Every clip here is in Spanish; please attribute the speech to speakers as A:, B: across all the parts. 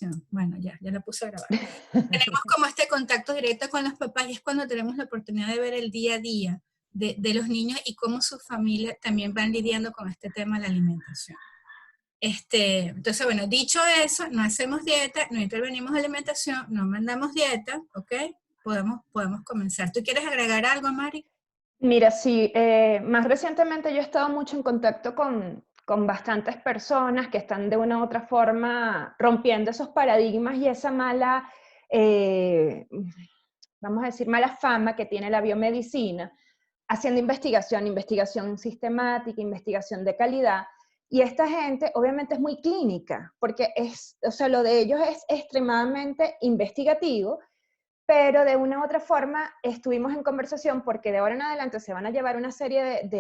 A: alimentación. Bueno, ya la puse a grabar. Tenemos como este contacto directo con los papás y es cuando tenemos la oportunidad de ver el día a día de los niños y cómo sus familias también van lidiando con este tema de la alimentación. Entonces, bueno, dicho eso, no hacemos dieta, no intervenimos en alimentación, no mandamos dieta, ¿ok? Podemos comenzar. ¿Tú quieres agregar algo, Mari?
B: Mira, sí, más recientemente yo he estado mucho en contacto con bastantes personas que están de una u otra forma rompiendo esos paradigmas y esa mala, eh, vamos a decir, mala fama que tiene la biomedicina, haciendo investigación sistemática, investigación de calidad. Y esta gente obviamente es muy clínica, porque o sea, lo de ellos es extremadamente investigativo, pero de una u otra forma estuvimos en conversación porque de ahora en adelante se van a llevar una serie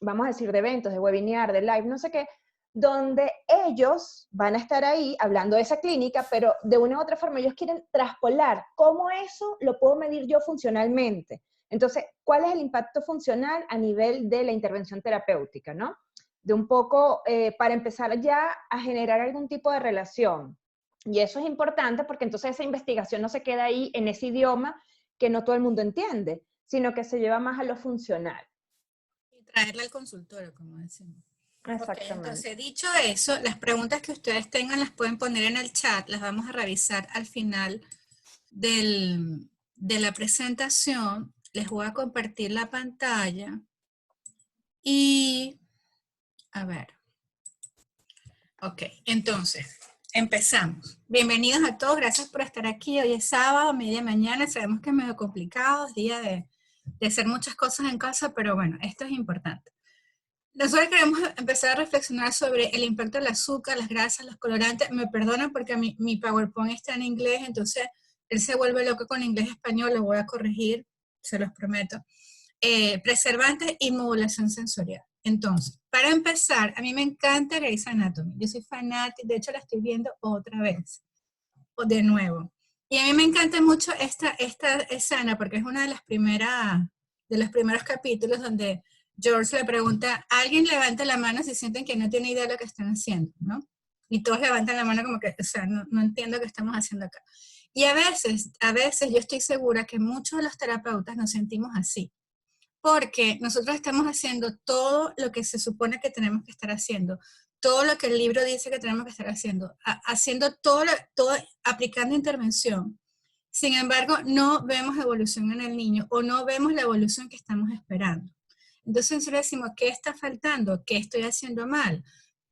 B: vamos a decir, de eventos, de webinar, de live, no sé qué, donde ellos van a estar ahí hablando de esa clínica, pero de una u otra forma ellos quieren traspolar cómo eso lo puedo medir yo funcionalmente. Entonces, ¿cuál es el impacto funcional a nivel de la intervención terapéutica, no? De un poco, para empezar ya a generar algún tipo de relación. Y eso es importante porque entonces esa investigación no se queda ahí en ese idioma que no todo el mundo entiende, sino que se lleva más a lo funcional.
A: Y traerla al consultorio, como decimos. Ok,
B: Exactamente.
A: entonces dicho eso, las preguntas que ustedes tengan las pueden poner en el chat, las vamos a revisar al final de la presentación. Les voy a compartir la pantalla y, a ver, ok, entonces, empezamos. Bienvenidos a todos, gracias por estar aquí. Hoy es sábado, media mañana, sabemos que es medio complicado, es día de hacer muchas cosas en casa, pero bueno, esto es importante. Nosotros queremos empezar a reflexionar sobre el impacto del azúcar, las grasas, los colorantes. Me perdonan porque mi PowerPoint está en inglés, entonces él se vuelve loco con inglés y español, lo voy a corregir, se los prometo. Preservantes y modulación sensorial. Entonces, para empezar, a mí me encanta Grey's Anatomy. Yo soy fanática, de hecho la estoy viendo otra vez, o de nuevo. Y a mí me encanta mucho esta escena porque es una de los primeros capítulos donde George le pregunta, alguien levanta la mano si sienten que no tiene idea de lo que están haciendo, ¿no? Y todos levantan la mano como que, o sea, no entiendo qué estamos haciendo acá. Y a veces yo estoy segura que muchos de los terapeutas nos sentimos así, porque nosotros estamos haciendo todo lo que se supone que tenemos que estar haciendo, todo lo que el libro dice que tenemos que estar haciendo, haciendo todo, aplicando intervención. Sin embargo, no vemos evolución en el niño o no vemos la evolución que estamos esperando. Entonces nosotros decimos, ¿qué está faltando? ¿Qué estoy haciendo mal?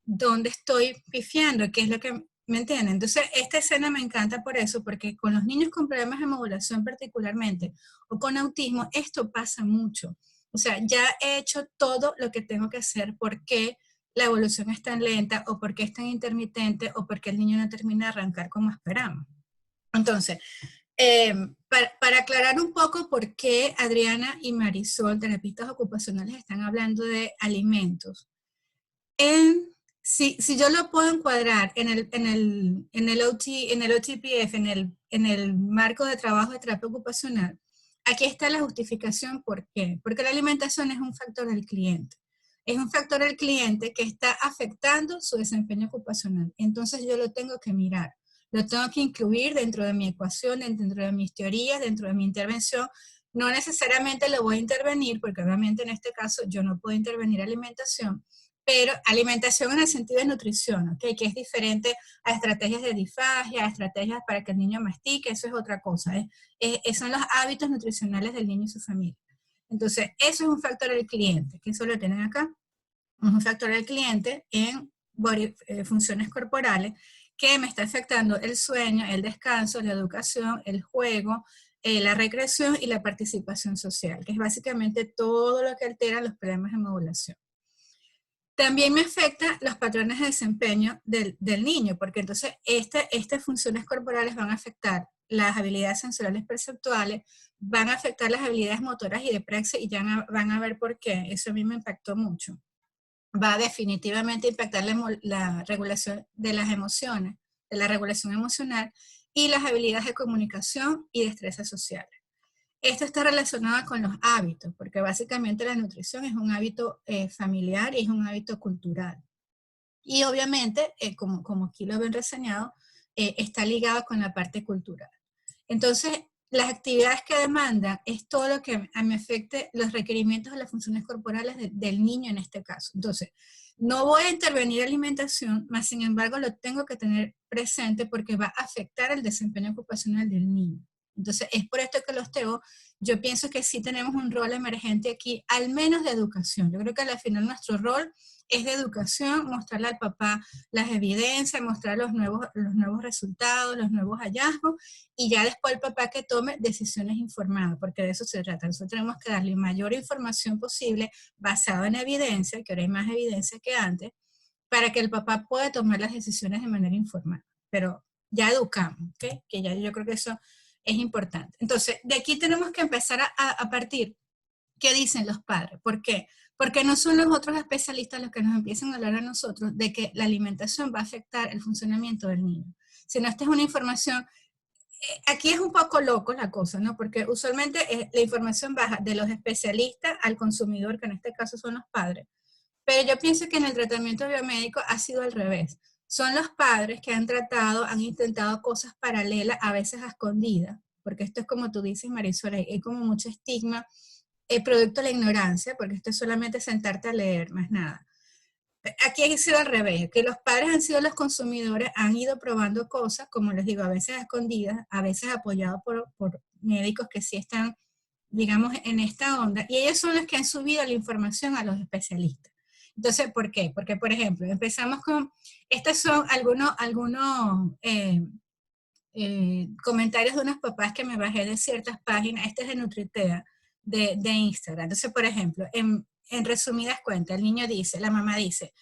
A: ¿Dónde estoy pifiando? ¿Qué es lo que me entienden? Entonces esta escena me encanta por eso, porque con los niños con problemas de modulación particularmente o con autismo, esto pasa mucho. O sea, ya he hecho todo lo que tengo que hacer. ¿Por qué la evolución es tan lenta o por qué es tan intermitente o por qué el niño no termina de arrancar como esperamos? Entonces, para aclarar un poco por qué Adriana y Marisol, terapistas ocupacionales, están hablando de alimentos. Si yo lo puedo encuadrar en el OTPF, en el marco de trabajo de terapia ocupacional, aquí está la justificación. ¿Por qué? Porque la alimentación es un factor del cliente. Es un factor del cliente que está afectando su desempeño ocupacional. Entonces yo lo tengo que mirar. Lo tengo que incluir dentro de mi ecuación, dentro de mis teorías, dentro de mi intervención. No necesariamente lo voy a intervenir, porque obviamente en este caso yo no puedo intervenir alimentación, pero alimentación en el sentido de nutrición, ¿ok? Que es diferente a estrategias de disfagia, a estrategias para que el niño mastique, eso es otra cosa, son los hábitos nutricionales del niño y su familia. Entonces, eso es un factor del cliente, que eso lo tienen acá, es un factor del cliente en funciones corporales que me está afectando el sueño, el descanso, la educación, el juego, la recreación y la participación social, que es básicamente todo lo que altera los problemas de modulación. También me afecta los patrones de desempeño del niño, porque entonces estas funciones corporales van a afectar las habilidades sensoriales perceptuales, van a afectar las habilidades motoras y de praxis, y ya van a ver por qué. Eso a mí me impactó mucho. Va a definitivamente impactar la regulación de las emociones, de la regulación emocional y las habilidades de comunicación y destrezas sociales. Esto está relacionado con los hábitos, porque básicamente la nutrición es un hábito familiar y es un hábito cultural. Y obviamente, como aquí lo ven reseñado, está ligado con la parte cultural. Entonces, las actividades que demandan es todo lo que a mí afecte los requerimientos de las funciones corporales del niño en este caso. Entonces, no voy a intervenir alimentación, mas sin embargo lo tengo que tener presente porque va a afectar el desempeño ocupacional del niño. Entonces, es por esto que los TEO, yo pienso que sí tenemos un rol emergente aquí, al menos de educación. Yo creo que al final nuestro rol es de educación, mostrarle al papá las evidencias, mostrar los nuevos resultados, los nuevos hallazgos, y ya después el papá que tome decisiones informadas, porque de eso se trata. Nosotros tenemos que darle mayor información posible basada en evidencia, que ahora hay más evidencia que antes, para que el papá pueda tomar las decisiones de manera informada. Pero ya educamos, ¿ok? Que ya yo creo que eso es importante. Entonces, de aquí tenemos que empezar a partir. ¿Qué dicen los padres? ¿Por qué? Porque no son los otros especialistas los que nos empiezan a hablar a nosotros de que la alimentación va a afectar el funcionamiento del niño. Sino esta es una información, aquí es un poco loco la cosa, ¿no? Porque usualmente la información baja de los especialistas al consumidor, que en este caso son los padres. Pero yo pienso que en el tratamiento biomédico ha sido al revés. Son los padres que han tratado, han intentado cosas paralelas, a veces a escondidas, porque esto es como tú dices, Marisol, hay como mucho estigma producto de la ignorancia, porque esto es solamente sentarte a leer, más nada. Aquí ha sido al revés, que los padres han sido los consumidores, han ido probando cosas, como les digo, a veces a escondidas, a veces apoyados por médicos que sí están, digamos, en esta onda, y ellos son los que han subido la información a los especialistas. Entonces, ¿por qué? Porque, por ejemplo, empezamos con, estos son algunos comentarios de unos papás que me bajé de ciertas páginas, este es de Nutritea, de Instagram. Entonces, por ejemplo, en resumidas cuentas, el niño dice, la mamá dice,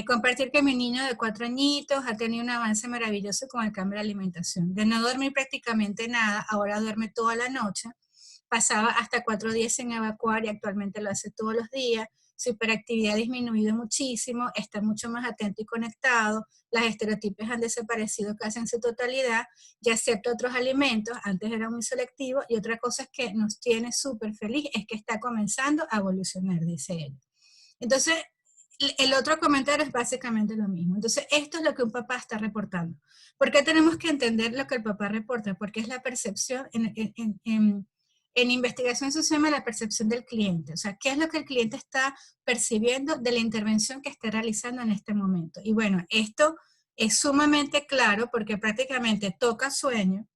A: compartir que mi niño de 4 añitos ha tenido un avance maravilloso con el cambio de alimentación. De no dormir prácticamente nada, ahora duerme toda la noche. Pasaba hasta 4 días sin evacuar y actualmente lo hace todos los días. Su hiperactividad ha disminuido muchísimo, está mucho más atento y conectado, las estereotipos han desaparecido casi en su totalidad, ya acepta otros alimentos, antes era muy selectivo, y otra cosa es que nos tiene súper feliz, es que está comenzando a evolucionar, dice ella. Entonces, el otro comentario es básicamente lo mismo. Entonces, esto es lo que un papá está reportando. ¿Por qué tenemos que entender lo que el papá reporta? Porque es la percepción en investigación se llama la percepción del cliente, o sea, qué es lo que el cliente está percibiendo de la intervención que está realizando en este momento. Y bueno, esto es sumamente claro porque prácticamente toca sueño.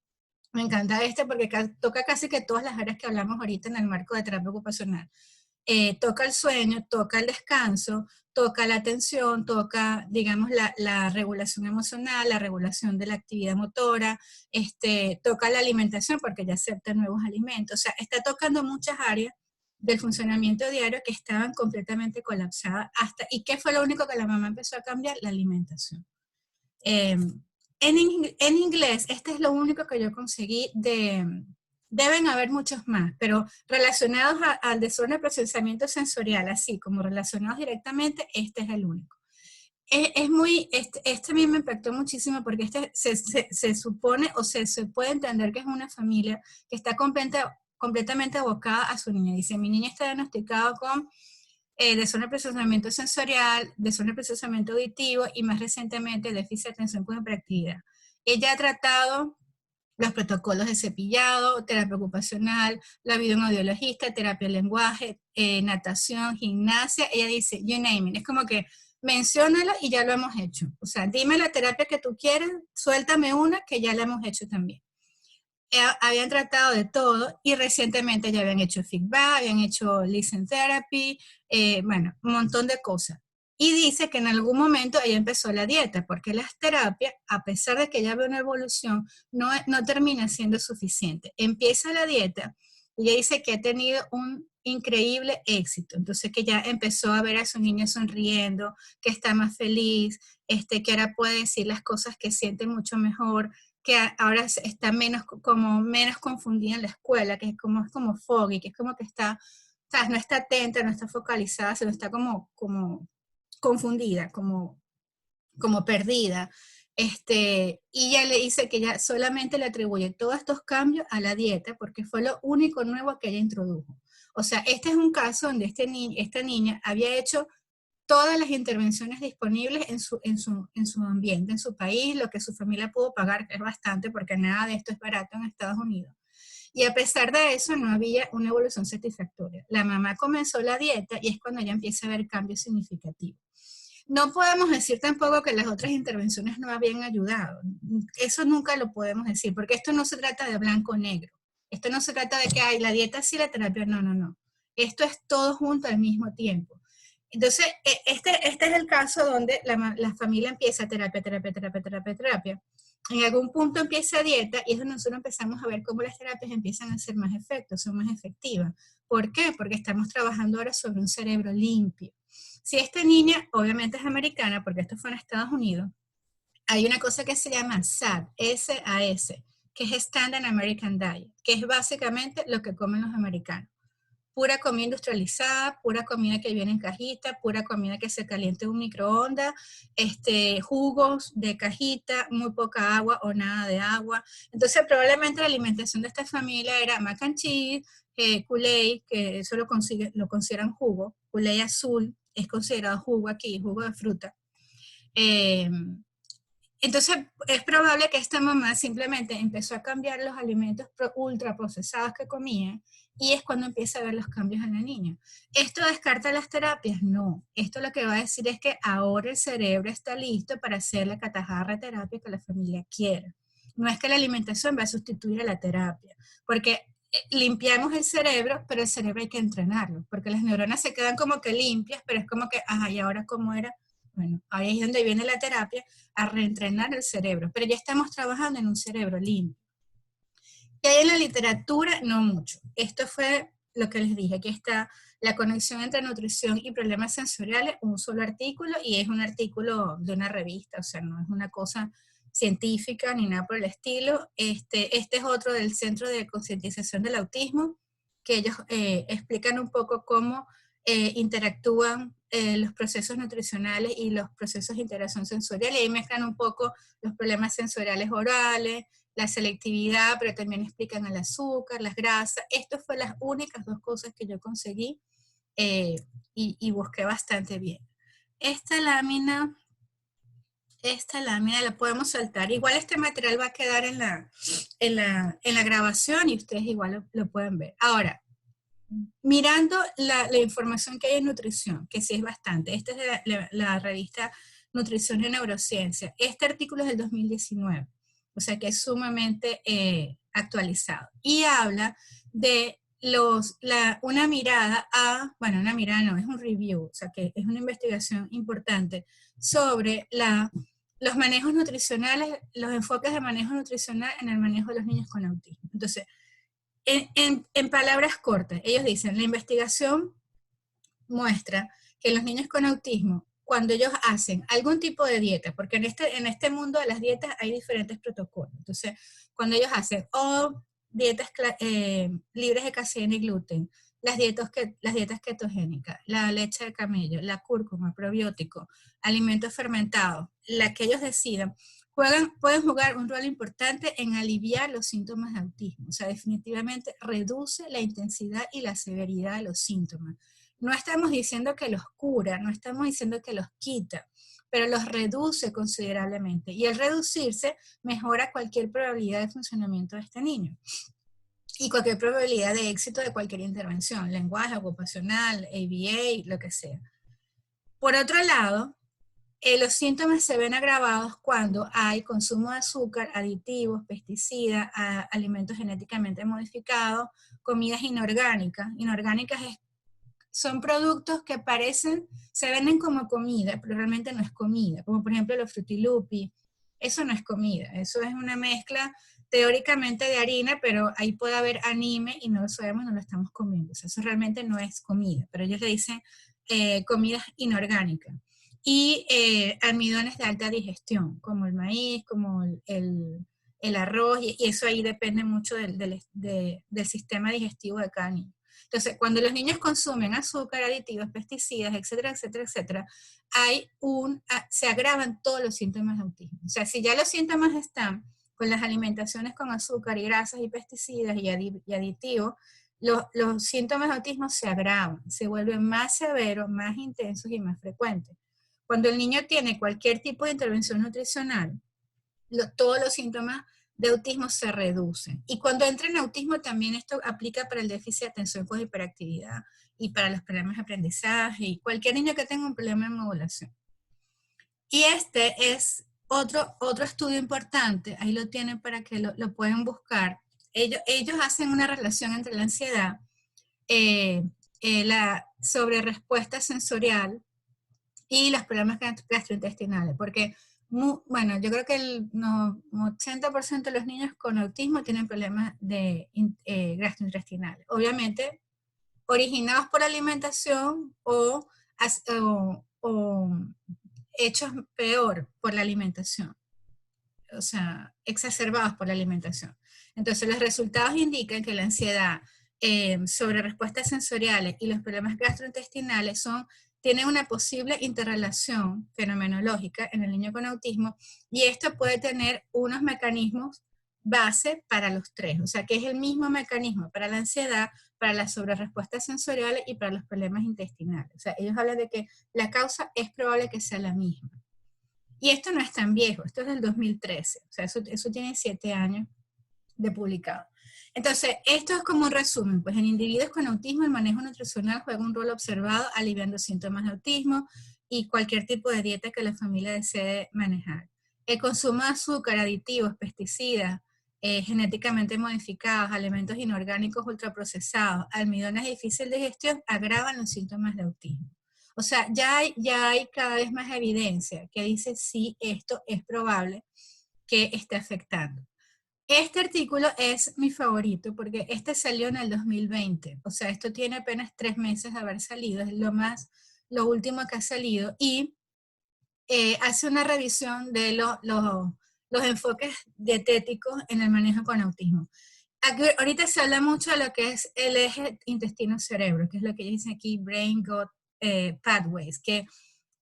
A: Me encanta porque toca casi que todas las áreas que hablamos ahorita en el marco de terapia ocupacional. Toca el sueño, toca el descanso, toca la atención, toca, digamos, la regulación emocional, la regulación de la actividad motora, toca la alimentación porque ya acepta nuevos alimentos, o sea, está tocando muchas áreas del funcionamiento diario que estaban completamente colapsadas hasta, ¿y qué fue lo único que la mamá empezó a cambiar? La alimentación. En inglés, este es lo único que yo conseguí deben haber muchos más, pero relacionados al desorden de procesamiento sensorial, así como relacionados directamente, este es el único. Es muy, este a mí me impactó muchísimo porque se supone o se puede entender que es una familia que está completamente abocada a su niña. Dice, mi niña está diagnosticada con desorden de procesamiento sensorial, desorden de procesamiento auditivo y más recientemente déficit de atención con hiperactividad. Ella ha tratado los protocolos de cepillado, terapia ocupacional, la vida de un audiologista, terapia de lenguaje, natación, gimnasia. Ella dice, you name it. Es como que menciónala y ya lo hemos hecho. O sea, dime la terapia que tú quieres, suéltame una que ya la hemos hecho también. Habían tratado de todo y recientemente ya habían hecho feedback, habían hecho listen therapy, bueno, un montón de cosas. Y dice que en algún momento ella empezó la dieta, porque las terapias, a pesar de que ella ve una evolución, no termina siendo suficiente. Empieza la dieta y ella dice que ha tenido un increíble éxito. Entonces que ya empezó a ver a su niña sonriendo, que está más feliz, que ahora puede decir las cosas que siente mucho mejor, que ahora está menos confundida en la escuela, que es como foggy, que es como que está, o sea, no está atenta, no está focalizada, sino está como confundida, como perdida. Y ella le dice que ella solamente le atribuye todos estos cambios a la dieta porque fue lo único nuevo que ella introdujo. O sea, este es un caso donde esta niña había hecho todas las intervenciones disponibles en su ambiente, en su país, lo que su familia pudo pagar, que es bastante, porque nada de esto es barato en Estados Unidos. Y a pesar de eso, no había una evolución satisfactoria. La mamá comenzó la dieta y es cuando ella empieza a ver cambios significativos. No podemos decir tampoco que las otras intervenciones no habían ayudado. Eso nunca lo podemos decir, porque esto no se trata de blanco o negro. Esto no se trata de que hay la dieta sí, la terapia no, no, no. Esto es todo junto al mismo tiempo. Entonces, este es el caso donde la familia empieza terapia, terapia, terapia, terapia, terapia. En algún punto empieza dieta y es donde nosotros empezamos a ver cómo las terapias empiezan a hacer más efectos, son más efectivas. ¿Por qué? Porque estamos trabajando ahora sobre un cerebro limpio. Si esta niña, obviamente es americana, porque esto fue en Estados Unidos, hay una cosa que se llama SAD, S-A-S, que es Standard American Diet, que es básicamente lo que comen los americanos. Pura comida industrializada, pura comida que viene en cajita, pura comida que se calienta en un microondas, jugos de cajita, muy poca agua o nada de agua. Entonces probablemente la alimentación de esta familia era mac and cheese, Kool-Aid, que eso lo consideran jugo, Kool-Aid azul es considerado jugo aquí, jugo de fruta. Entonces, es probable que esta mamá simplemente empezó a cambiar los alimentos ultraprocesados que comía y es cuando empieza a ver los cambios en la niña. ¿Esto descarta las terapias? No. Esto lo que va a decir es que ahora el cerebro está listo para hacer la catajarra terapia que la familia quiera. No es que la alimentación va a sustituir a la terapia, porque limpiamos el cerebro, pero el cerebro hay que entrenarlo, porque las neuronas se quedan como que limpias, pero es como que, ajá, ¿y ahora cómo era? Bueno, ahí es donde viene la terapia, a reentrenar el cerebro, pero ya estamos trabajando en un cerebro limpio. ¿Qué hay en la literatura? No mucho. Esto fue lo que les dije, aquí está la conexión entre nutrición y problemas sensoriales, un solo artículo, y es un artículo de una revista, o sea, no es una cosa científica ni nada por el estilo. Este es otro del Centro de Concientización del Autismo, que ellos explican un poco cómo interactúan los procesos nutricionales y los procesos de integración sensorial, y ahí mezclan un poco los problemas sensoriales orales, la selectividad, pero también explican el azúcar, las grasas. Estas fueron las únicas dos cosas que yo conseguí y busqué bastante bien. Esta lámina la podemos saltar. Igual este material va a quedar en la grabación y ustedes igual lo pueden ver. Ahora, mirando la información que hay en nutrición, que sí es bastante. Esta es de la revista Nutrición y Neurociencia. Este artículo es del 2019, o sea que es sumamente actualizado. Y habla de una mirada bueno, una mirada no, es un review, o sea que es una investigación importante sobre los manejos nutricionales, los enfoques de manejo nutricional en el manejo de los niños con autismo. Entonces, en palabras cortas, ellos dicen, la investigación muestra que los niños con autismo, cuando ellos hacen algún tipo de dieta, porque en este mundo de las dietas hay diferentes protocolos, entonces, cuando ellos hacen dietas libres de caseína y gluten, las dietas ketogénicas, la leche de camello, la cúrcuma, probiótico, alimentos fermentados, la que ellos decidan, pueden jugar un rol importante en aliviar los síntomas de autismo. O sea, definitivamente reduce la intensidad y la severidad de los síntomas. No estamos diciendo que los cura, no estamos diciendo que los quita, pero los reduce considerablemente. Y al reducirse, mejora cualquier probabilidad de funcionamiento de este niño. Y cualquier probabilidad de éxito de cualquier intervención, lenguaje, ocupacional, ABA, lo que sea. Por otro lado, los síntomas se ven agravados cuando hay consumo de azúcar, aditivos, pesticidas, alimentos genéticamente modificados, comidas inorgánicas. Inorgánicas son productos que se venden como comida, pero realmente no es comida, como por ejemplo los frutilupis. Eso no es comida, eso es una mezcla teóricamente de harina, pero ahí puede haber anime y no lo sabemos, no lo estamos comiendo. O sea, eso realmente no es comida, pero ellos le dicen comidas inorgánicas. Y almidones de alta digestión, como el maíz, como el arroz, y eso ahí depende mucho del sistema digestivo de cada niño. Entonces, cuando los niños consumen azúcar, aditivos, pesticidas, etcétera, etcétera, etcétera, se agravan todos los síntomas de autismo. O sea, si ya los síntomas están con las alimentaciones con azúcar y grasas y pesticidas y aditivos, los síntomas de autismo se agravan, se vuelven más severos, más intensos y más frecuentes. Cuando el niño tiene cualquier tipo de intervención nutricional, todos los síntomas de autismo se reducen. Y cuando entra en autismo también esto aplica para el déficit de atención con hiperactividad y para los problemas de aprendizaje y cualquier niño que tenga un problema de modulación. Y este es otro estudio importante, ahí lo tienen para que lo pueden buscar. Ellos hacen una relación entre la ansiedad, la sobrerespuesta sensorial y los problemas gastrointestinales, porque bueno, yo creo que el 80% de los niños con autismo tienen problemas de gastrointestinales. Obviamente, originados por alimentación o hechos peor por la alimentación, o sea, exacerbados por la alimentación. Entonces, los resultados indican que la ansiedad sobre respuestas sensoriales y los problemas gastrointestinales tienen una posible interrelación fenomenológica en el niño con autismo, y esto puede tener unos mecanismos base para los tres, o sea que es el mismo mecanismo para la ansiedad, para las sobrerespuestas sensoriales y para los problemas intestinales. O sea, ellos hablan de que la causa es probable que sea la misma. Y esto no es tan viejo, esto es del 2013, o sea, eso tiene 7 años de publicado. Entonces, esto es como un resumen, pues en individuos con autismo el manejo nutricional juega un rol observado aliviando síntomas de autismo y cualquier tipo de dieta que la familia desee manejar. El consumo de azúcar, aditivos, pesticidas, genéticamente modificados, alimentos inorgánicos ultraprocesados, almidones de difícil digestión agravan los síntomas de autismo. O sea, ya hay cada vez más evidencia que dice sí, esto es probable que esté afectando. Este artículo es mi favorito porque este salió en el 2020, o sea, esto tiene apenas 3 meses de haber salido, es lo último que ha salido, y hace una revisión de los enfoques dietéticos en el manejo con autismo. Aquí, ahorita se habla mucho de lo que es el eje intestino-cerebro, que es lo que dice aquí, Brain-Gut Pathways, que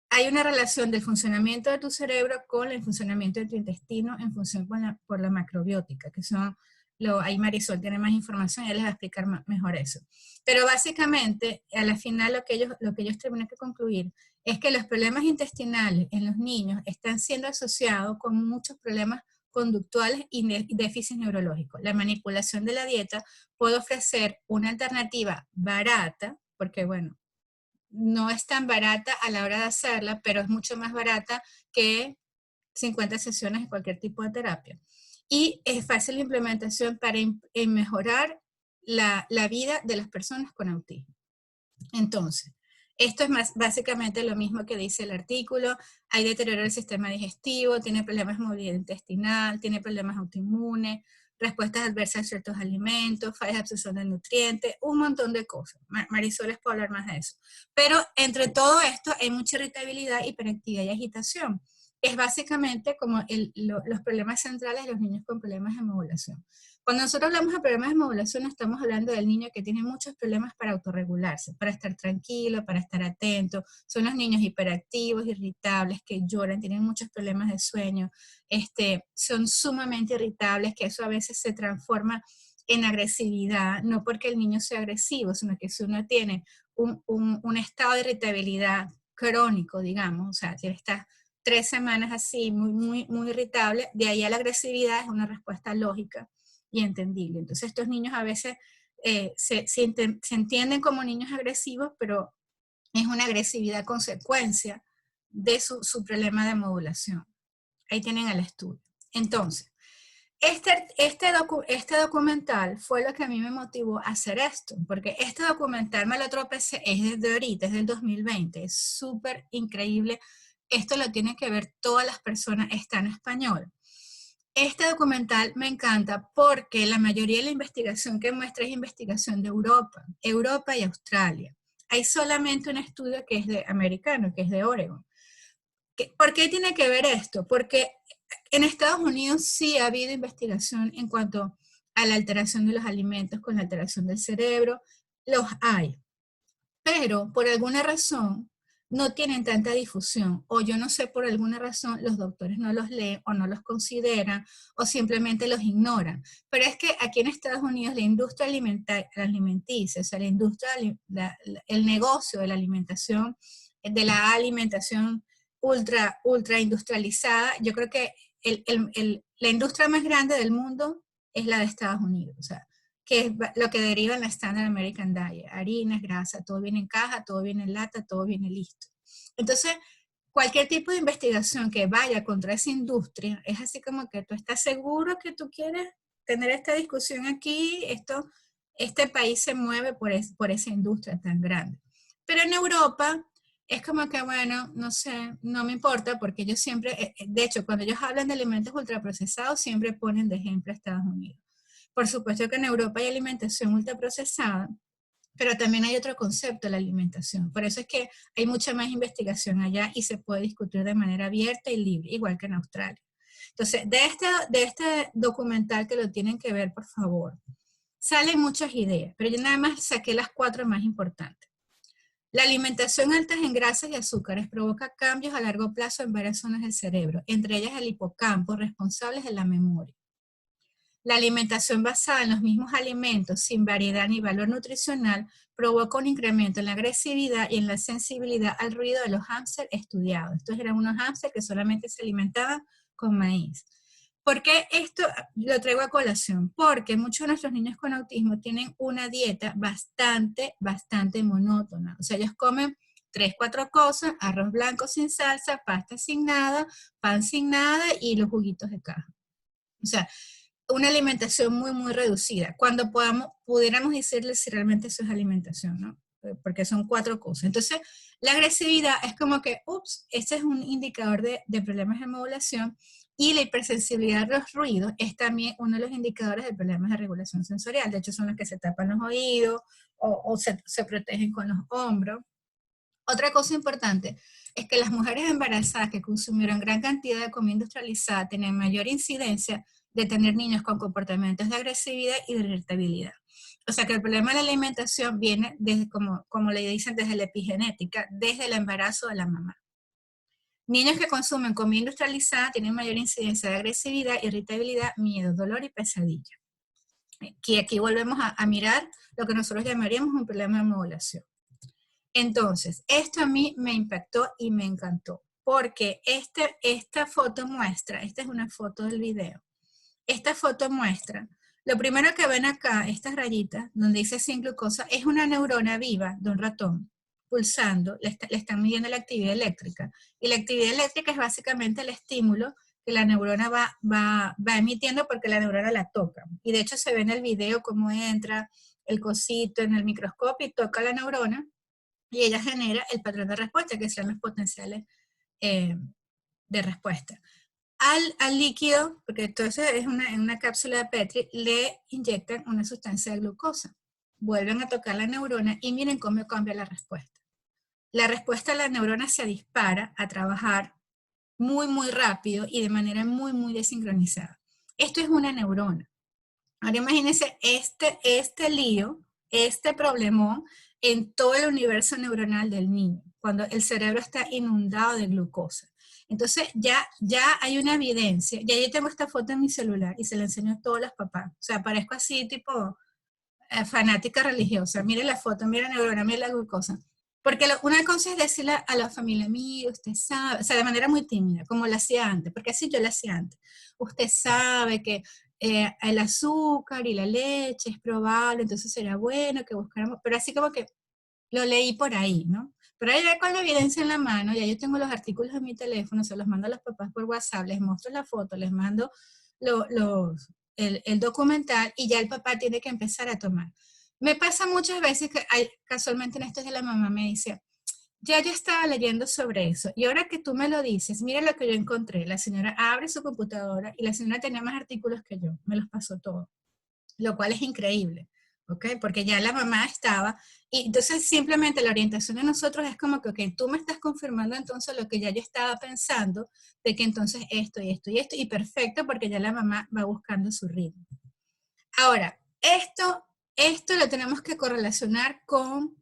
A: hay una relación del funcionamiento de tu cerebro con el funcionamiento de tu intestino en función por la macrobiótica, que son, ahí Marisol tiene más información y ella les va a explicar mejor eso. Pero básicamente, a la final lo que ellos terminan que concluir es que los problemas intestinales en los niños están siendo asociados con muchos problemas conductuales y déficits neurológicos. La manipulación de la dieta puede ofrecer una alternativa barata, porque bueno, no es tan barata a la hora de hacerla, pero es mucho más barata que 50 sesiones de cualquier tipo de terapia. Y es fácil la implementación para mejorar la vida de las personas con autismo. Entonces, esto es básicamente lo mismo que dice el artículo. Hay deterioro del sistema digestivo, tiene problemas de movilidad intestinal, tiene problemas autoinmunes, respuestas adversas a ciertos alimentos, fallas de absorción de nutrientes, un montón de cosas. Marisol les puedo hablar más de eso. Pero entre todo esto hay mucha irritabilidad, hiperactividad y agitación. Es básicamente como los problemas centrales de los niños con problemas de modulación. Cuando nosotros hablamos de problemas de modulación, no estamos hablando del niño que tiene muchos problemas para autorregularse, para estar tranquilo, para estar atento. Son los niños hiperactivos, irritables, que lloran, tienen muchos problemas de sueño, son sumamente irritables, que eso a veces se transforma en agresividad, no porque el niño sea agresivo, sino que si uno tiene un estado de irritabilidad crónico, digamos, o sea, si estás 3 semanas así, muy irritable, de ahí a la agresividad es una respuesta lógica y entendible. Entonces estos niños a veces se entienden como niños agresivos, pero es una agresividad consecuencia de su problema de modulación. Ahí tienen el estudio. Entonces, este documental fue lo que a mí me motivó a hacer esto, porque este documental me lo tropecé, es desde ahorita, es del 2020, es súper increíble. Esto lo tienen que ver todas las personas, está en español. Este documental me encanta porque la mayoría de la investigación que muestra es investigación de Europa y Australia. Hay solamente un estudio que es de americano, que es de Oregon. ¿Por qué tiene que ver esto? Porque en Estados Unidos sí ha habido investigación en cuanto a la alteración de los alimentos con la alteración del cerebro, los hay. Pero por alguna razón no tienen tanta difusión, o yo no sé por alguna razón los doctores no los leen o no los consideran o simplemente los ignoran. Pero es que aquí en Estados Unidos la industria alimenticia, o sea, la industria, el negocio de la alimentación, de la alimentación ultra industrializada, yo creo que la industria más grande del mundo es la de Estados Unidos, o sea, que es lo que deriva en la Standard American Diet, harinas, grasa, todo viene en caja, todo viene en lata, todo viene listo. Entonces, cualquier tipo de investigación que vaya contra esa industria, es así como que tú estás seguro que tú quieres tener esta discusión aquí, este país se mueve por esa industria tan grande. Pero en Europa es como que, bueno, no sé, no me importa porque ellos siempre, de hecho, cuando ellos hablan de alimentos ultraprocesados, siempre ponen de ejemplo a Estados Unidos. Por supuesto que en Europa hay alimentación ultraprocesada, pero también hay otro concepto de la alimentación. Por eso es que hay mucha más investigación allá y se puede discutir de manera abierta y libre, igual que en Australia. Entonces, de este documental que lo tienen que ver, por favor, salen muchas ideas, pero yo nada más saqué las 4 más importantes. La alimentación alta en grasas y azúcares provoca cambios a largo plazo en varias zonas del cerebro, entre ellas el hipocampo, responsables de la memoria. La alimentación basada en los mismos alimentos, sin variedad ni valor nutricional, provoca un incremento en la agresividad y en la sensibilidad al ruido de los hámsters estudiados. Estos eran unos hámsters que solamente se alimentaban con maíz. ¿Por qué esto lo traigo a colación? Porque muchos de nuestros niños con autismo tienen una dieta bastante monótona. O sea, ellos comen 3, 4 cosas: arroz blanco sin salsa, pasta sin nada, pan sin nada y los juguitos de caja. O sea, una alimentación muy reducida. Cuando pudiéramos decirle si realmente eso es alimentación, ¿no? Porque son 4 cosas. Entonces, la agresividad es como que, ups, este es un indicador de problemas de modulación, y la hipersensibilidad a los ruidos es también uno de los indicadores de problemas de regulación sensorial. De hecho, son los que se tapan los oídos o se protegen con los hombros. Otra cosa importante es que las mujeres embarazadas que consumieron gran cantidad de comida industrializada tienen mayor incidencia de tener niños con comportamientos de agresividad y de irritabilidad. O sea que el problema de la alimentación viene desde, como le dicen, desde la epigenética, desde el embarazo de la mamá. Niños que consumen comida industrializada tienen mayor incidencia de agresividad, irritabilidad, miedo, dolor y pesadilla. Aquí volvemos a mirar lo que nosotros llamaríamos un problema de modulación. Entonces, esto a mí me impactó y me encantó, porque esta foto muestra, esta es una foto del video, esta foto muestra, lo primero que ven acá, estas rayitas, donde dice sin glucosa, es una neurona viva de un ratón, pulsando, le están midiendo la actividad eléctrica, y la actividad eléctrica es básicamente el estímulo que la neurona va emitiendo porque la neurona la toca, y de hecho se ve en el video cómo entra el cosito en el microscopio y toca la neurona, y ella genera el patrón de respuesta, que son los potenciales de respuesta. Al líquido, porque entonces es una cápsula de Petri, le inyectan una sustancia de glucosa. Vuelven a tocar la neurona y miren cómo cambia la respuesta. La respuesta de la neurona se dispara a trabajar muy rápido y de manera muy desincronizada. Esto es una neurona. Ahora imagínense este lío, este problemón en todo el universo neuronal del niño, cuando el cerebro está inundado de glucosa. Entonces ya hay una evidencia, ya yo tengo esta foto en mi celular y se la enseño a todos los papás. O sea, parezco así tipo fanática religiosa. Mire la foto, mire la neurona, mire la glucosa. Porque una cosa es decirle a la familia, mire, usted sabe, o sea, de manera muy tímida, como lo hacía antes, porque así yo lo hacía antes. Usted sabe que el azúcar y la leche es probable, entonces será bueno que buscáramos, pero así como que lo leí por ahí, ¿no? Pero ahí ya con la evidencia en la mano, ya yo tengo los artículos en mi teléfono, se los mando a los papás por WhatsApp, les muestro la foto, les mando el documental y ya el papá tiene que empezar a tomar. Me pasa muchas veces que casualmente en estos de la mamá me dice, ya yo estaba leyendo sobre eso y ahora que tú me lo dices, mira lo que yo encontré. La señora abre su computadora y la señora tenía más artículos que yo, me los pasó todo, lo cual es increíble, ¿ok? Porque ya la mamá estaba, y entonces simplemente la orientación de nosotros es como que, ok, tú me estás confirmando entonces lo que ya yo estaba pensando, de que entonces esto y esto y esto, y perfecto porque ya la mamá va buscando su ritmo. Ahora, esto lo tenemos que correlacionar con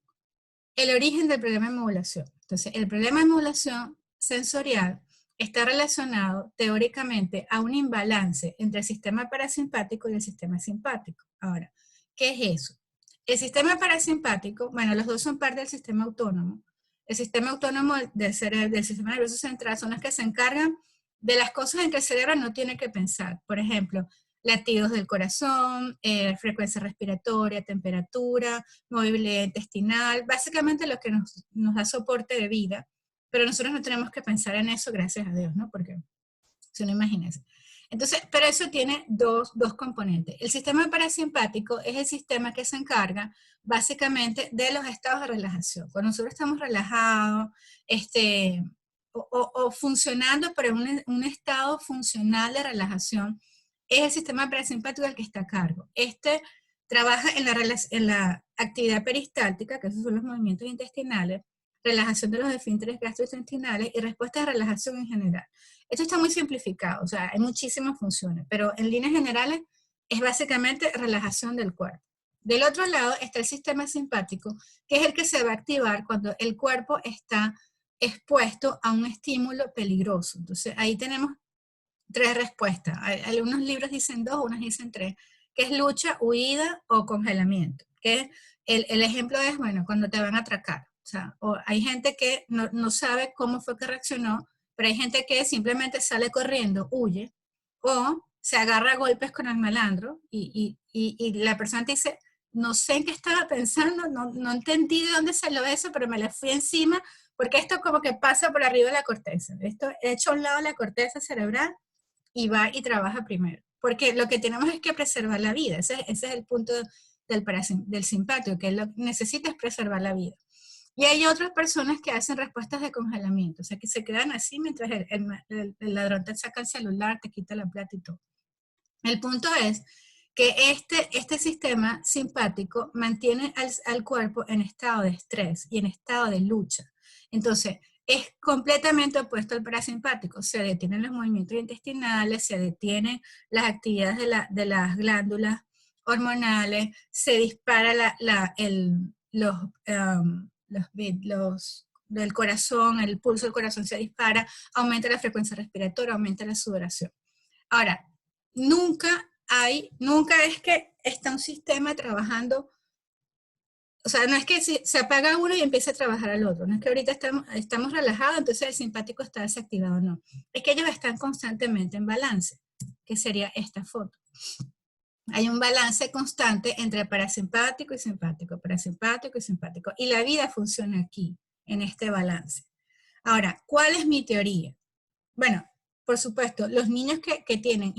A: el origen del problema de modulación. Entonces, el problema de modulación sensorial está relacionado teóricamente a un imbalance entre el sistema parasimpático y el sistema simpático. Ahora, ¿qué es eso? El sistema parasimpático, bueno, los dos son parte del sistema autónomo. El sistema autónomo del cerebro, del sistema nervioso central, son los que se encargan de las cosas en que el cerebro no tiene que pensar. Por ejemplo, latidos del corazón, frecuencia respiratoria, temperatura, movilidad intestinal, básicamente lo que nos da soporte de vida, pero nosotros no tenemos que pensar en eso, gracias a Dios, ¿no? Porque, si no, imagínense. Entonces, pero eso tiene dos componentes. El sistema parasimpático es el sistema que se encarga básicamente de los estados de relajación. Cuando nosotros estamos relajados, o funcionando, pero en un estado funcional de relajación, es el sistema parasimpático el que está a cargo. Este trabaja en la actividad peristáltica, que esos son los movimientos intestinales, relajación de los esfínteres gastrointestinales y respuesta de relajación en general. Esto está muy simplificado, o sea, hay muchísimas funciones, pero en líneas generales es básicamente relajación del cuerpo. Del otro lado está el sistema simpático, que es el que se va a activar cuando el cuerpo está expuesto a un estímulo peligroso. Entonces, ahí tenemos tres respuestas. Algunos libros dicen dos, unos dicen tres, que es lucha, huida o congelamiento. Que el ejemplo es, bueno, cuando te van a atracar. O sea, hay gente que no sabe cómo fue que reaccionó, pero hay gente que simplemente sale corriendo, huye, o se agarra a golpes con el malandro y la persona te dice, no sé en qué estaba pensando, no entendí de dónde salió eso, pero me le fui encima, porque esto como que pasa por arriba de la corteza. Esto he hecho a un lado de la corteza cerebral y va y trabaja primero. Porque lo que tenemos es que preservar la vida. Ese es el punto del simpático, que lo que necesita es preservar la vida. Y hay otras personas que hacen respuestas de congelamiento, o sea, que se quedan así mientras el ladrón te saca el celular, te quita la plata y todo. El punto es que este sistema simpático mantiene al cuerpo en estado de estrés y en estado de lucha. Entonces, es completamente opuesto al parasimpático. Se detienen los movimientos intestinales, se detienen las actividades de las glándulas hormonales, se dispara del corazón, el pulso del corazón se dispara, aumenta la frecuencia respiratoria, aumenta la sudoración. Ahora, nunca es que está un sistema trabajando, o sea, no es que se apaga uno y empieza a trabajar al otro, no es que ahorita estamos relajados, entonces el simpático está desactivado, no. Es que ellos están constantemente en balance, que sería esta foto. Hay un balance constante entre parasimpático y simpático, parasimpático y simpático, y la vida funciona aquí, en este balance. Ahora, ¿cuál es mi teoría? Bueno, por supuesto, los niños que tienen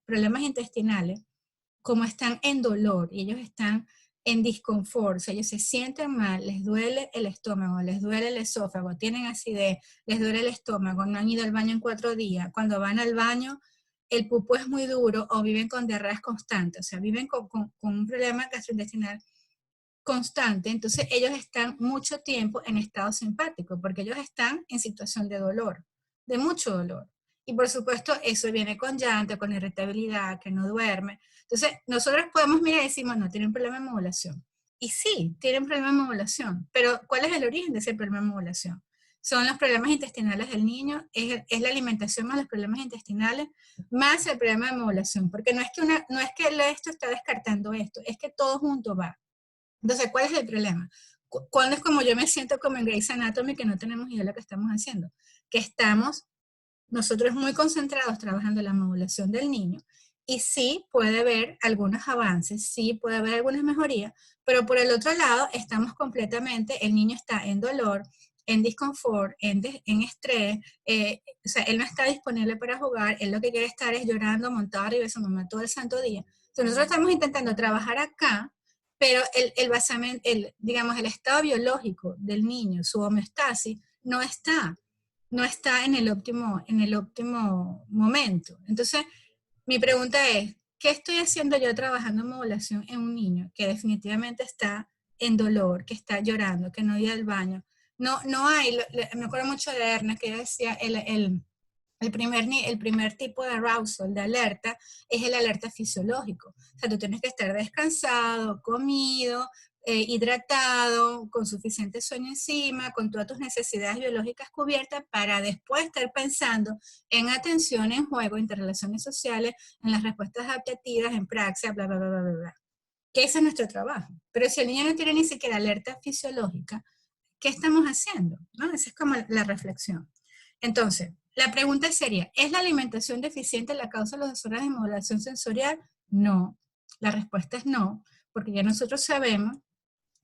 A: problemas intestinales, como están en dolor y ellos están en disconfort, o sea, ellos se sienten mal, les duele el estómago, les duele el esófago, tienen acidez, les duele el estómago, no han ido al baño en 4 días, cuando van al baño el pupú es muy duro o viven con diarreas constantes, o sea, viven con un problema gastrointestinal constante, entonces ellos están mucho tiempo en estado simpático, porque ellos están en situación de dolor, de mucho dolor. Y por supuesto, eso viene con llanto, con irritabilidad, que no duerme. Entonces, nosotros podemos mirar y decimos, no, tienen un problema de modulación. Y sí, tienen un problema de modulación, pero ¿cuál es el origen de ese problema de modulación? Son los problemas intestinales del niño, es la alimentación más los problemas intestinales, más el problema de modulación, porque no es que esto está descartando esto, es que todo junto va. Entonces, ¿cuál es el problema? Cuando es como yo me siento como en Grey's Anatomy, que no tenemos idea de lo que estamos haciendo, que estamos nosotros muy concentrados trabajando en la modulación del niño, y sí puede haber algunos avances, sí puede haber algunas mejorías, pero por el otro lado estamos completamente, el niño está en dolor, en disconfort, en estrés, o sea, él no está disponible para jugar, él lo que quiere estar es llorando, montado arriba de su mamá todo el santo día. Entonces nosotros estamos intentando trabajar acá, pero digamos, el estado biológico del niño, su homeostasis, no está en el óptimo momento. Entonces, mi pregunta es, ¿qué estoy haciendo yo trabajando en modulación en un niño que definitivamente está en dolor, que está llorando, que no iba al baño? No hay, me acuerdo mucho de Ernest que decía, el primer tipo de arousal, de alerta, es el alerta fisiológico. O sea, tú tienes que estar descansado, comido, hidratado, con suficiente sueño encima, con todas tus necesidades biológicas cubiertas, para después estar pensando en atención, en juego, interrelaciones sociales, en las respuestas adaptativas, en praxia, bla, bla, bla, bla, bla. Que ese es nuestro trabajo. Pero si el niño no tiene ni siquiera alerta fisiológica, ¿qué estamos haciendo? ¿No? Esa es como la reflexión. Entonces, la pregunta sería, ¿es la alimentación deficiente la causa de los desórdenes de modulación sensorial? No. La respuesta es no, porque ya nosotros sabemos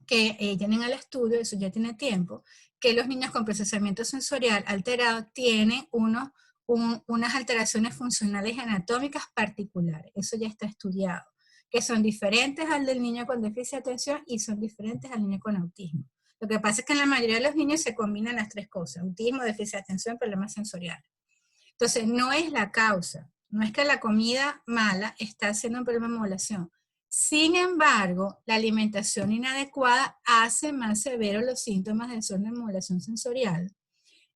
A: que tienen al estudio, eso ya tiene tiempo, que los niños con procesamiento sensorial alterado tienen unas alteraciones funcionales y anatómicas particulares. Eso ya está estudiado, que son diferentes al del niño con déficit de atención y son diferentes al niño con autismo. Lo que pasa es que en la mayoría de los niños se combinan las tres cosas: autismo, déficit de atención, problemas sensoriales. Entonces, no es la causa, no es que la comida mala está haciendo un problema de modulación. Sin embargo, la alimentación inadecuada hace más severos los síntomas de desorden de modulación sensorial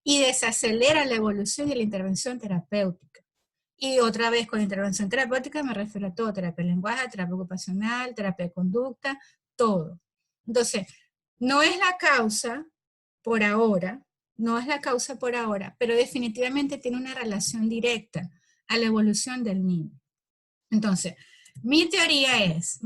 A: y desacelera la evolución y la intervención terapéutica. Y otra vez, con intervención terapéutica me refiero a todo: terapia de lenguaje, terapia ocupacional, terapia de conducta, todo. Entonces, no es la causa por ahora, no es la causa por ahora, pero definitivamente tiene una relación directa a la evolución del niño. Entonces, mi teoría es,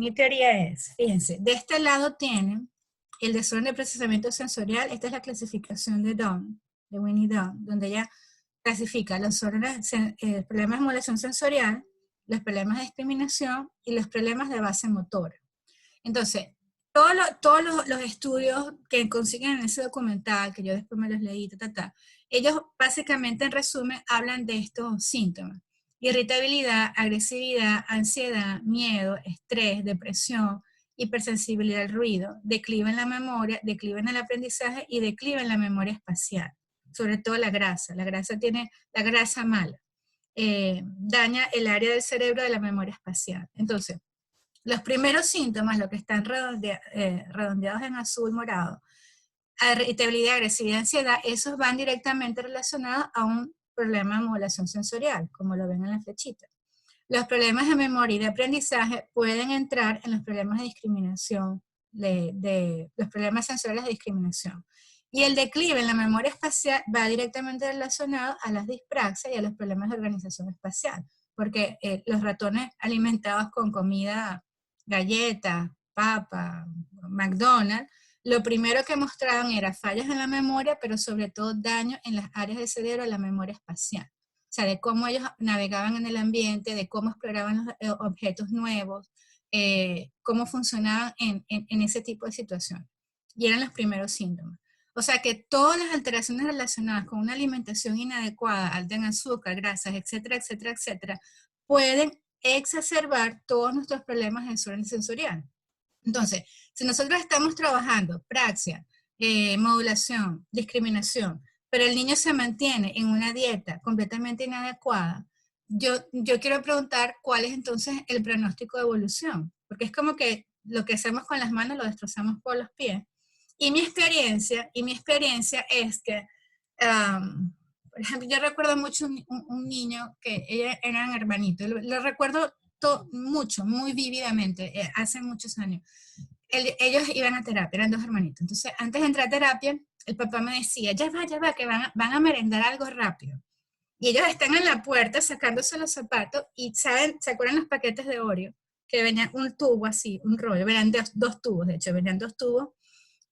A: fíjense, de este lado tienen el desorden de procesamiento sensorial. Esta es la clasificación de Dunn, de Winnie Dunn, donde ella clasifica los problemas de modulación sensorial, los problemas de discriminación y los problemas de base motora. Entonces, todos los estudios que consiguen en ese documental, que yo después me los leí, ellos básicamente, en resumen, hablan de estos síntomas: irritabilidad, agresividad, ansiedad, miedo, estrés, depresión, hipersensibilidad al ruido, declive en la memoria, declive en el aprendizaje y declive en la memoria espacial. Sobre todo la grasa. La grasa tiene la grasa mala. Daña el área del cerebro de la memoria espacial. Entonces, los primeros síntomas, los que están redondeados en azul morado, irritabilidad, agresividad, ansiedad, esos van directamente relacionados a un problema de modulación sensorial, como lo ven en la flechita. Los problemas de memoria y de aprendizaje pueden entrar en los problemas de discriminación, los problemas sensoriales de discriminación. Y el declive en la memoria espacial va directamente relacionado a las dispraxias y a los problemas de organización espacial, porque los ratones alimentados con comida, galletas, papa, McDonald's, lo primero que mostraban era fallas en la memoria, pero sobre todo daño en las áreas del cerebro de la memoria espacial. O sea, de cómo ellos navegaban en el ambiente, de cómo exploraban los objetos nuevos, cómo funcionaban en ese tipo de situaciones. Y eran los primeros síntomas. O sea que todas las alteraciones relacionadas con una alimentación inadecuada, alta en azúcar, grasas, etcétera, etcétera, etcétera, pueden exacerbar todos nuestros problemas de desorden sensorial. Entonces, si nosotros estamos trabajando praxia, modulación, discriminación, pero el niño se mantiene en una dieta completamente inadecuada, yo quiero preguntar cuál es entonces el pronóstico de evolución, porque es como que lo que hacemos con las manos lo destrozamos por los pies. Y mi experiencia es que, por ejemplo, yo recuerdo mucho un niño que eran hermanitos, lo recuerdo mucho, muy vívidamente, hace muchos años. Ellos iban a terapia, eran dos hermanitos. Entonces, antes de entrar a terapia, el papá me decía: ya va, que van a merendar algo rápido. Y ellos están en la puerta sacándose los zapatos y, ¿saben? ¿Se acuerdan los paquetes de Oreo? Que venían un tubo así, un rollo, venían dos tubos, de hecho, venían dos tubos.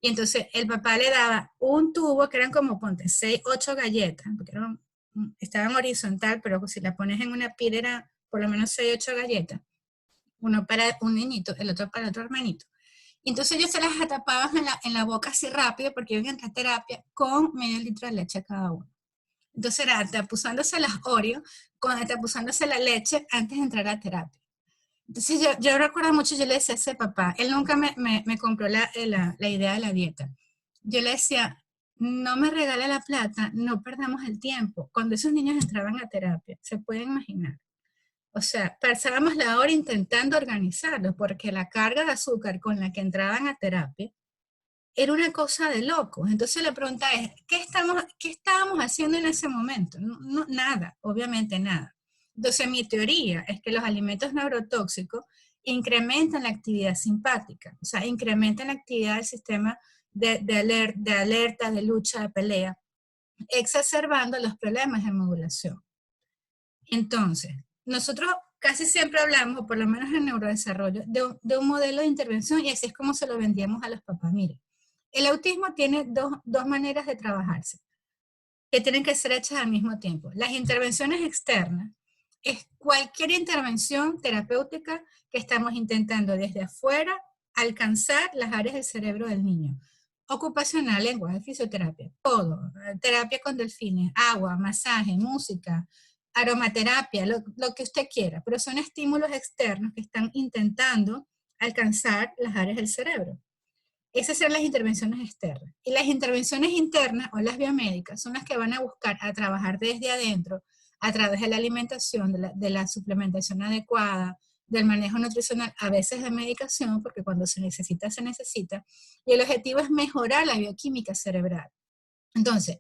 A: Y entonces el papá le daba un tubo que eran como, ponte, 6, 8 galletas, porque estaban horizontal, pero si la pones en una pila era por lo menos 6, 8 galletas. Uno para un niñito, el otro para otro hermanito. Y entonces ellos se las tapaban en la boca así rápido, porque iban a entrar a terapia con medio litro de leche cada uno. Entonces era tapuzándose las Oreo, tapuzándose la leche antes de entrar a terapia. Entonces yo recuerdo mucho, yo le decía a ese papá, él nunca me compró la idea de la dieta. Yo le decía: no me regale la plata, no perdamos el tiempo. Cuando esos niños entraban a terapia, se pueden imaginar. O sea, pasábamos la hora intentando organizarlos, porque la carga de azúcar con la que entraban a terapia era una cosa de locos. Entonces la pregunta es: ¿qué estábamos haciendo en ese momento? No, nada, obviamente nada. Entonces mi teoría es que los alimentos neurotóxicos incrementan la actividad simpática, o sea, incrementan la actividad del sistema de alerta, de lucha, de pelea, exacerbando los problemas de modulación. Entonces, nosotros casi siempre hablamos, o por lo menos en neurodesarrollo, de un modelo de intervención, y así es como se lo vendíamos a los papás. Mire, el autismo tiene dos maneras de trabajarse, que tienen que ser hechas al mismo tiempo. Las intervenciones externas es cualquier intervención terapéutica que estamos intentando desde afuera alcanzar las áreas del cerebro del niño. Ocupacional, lenguaje, fisioterapia, todo. Terapia con delfines, agua, masaje, música, aromaterapia, lo que usted quiera, pero son estímulos externos que están intentando alcanzar las áreas del cerebro. Esas son las intervenciones externas. Y las intervenciones internas o las biomédicas son las que van a buscar a trabajar desde adentro a través de la alimentación, de la suplementación adecuada, del manejo nutricional, a veces de medicación, porque cuando se necesita, se necesita. Y el objetivo es mejorar la bioquímica cerebral. Entonces,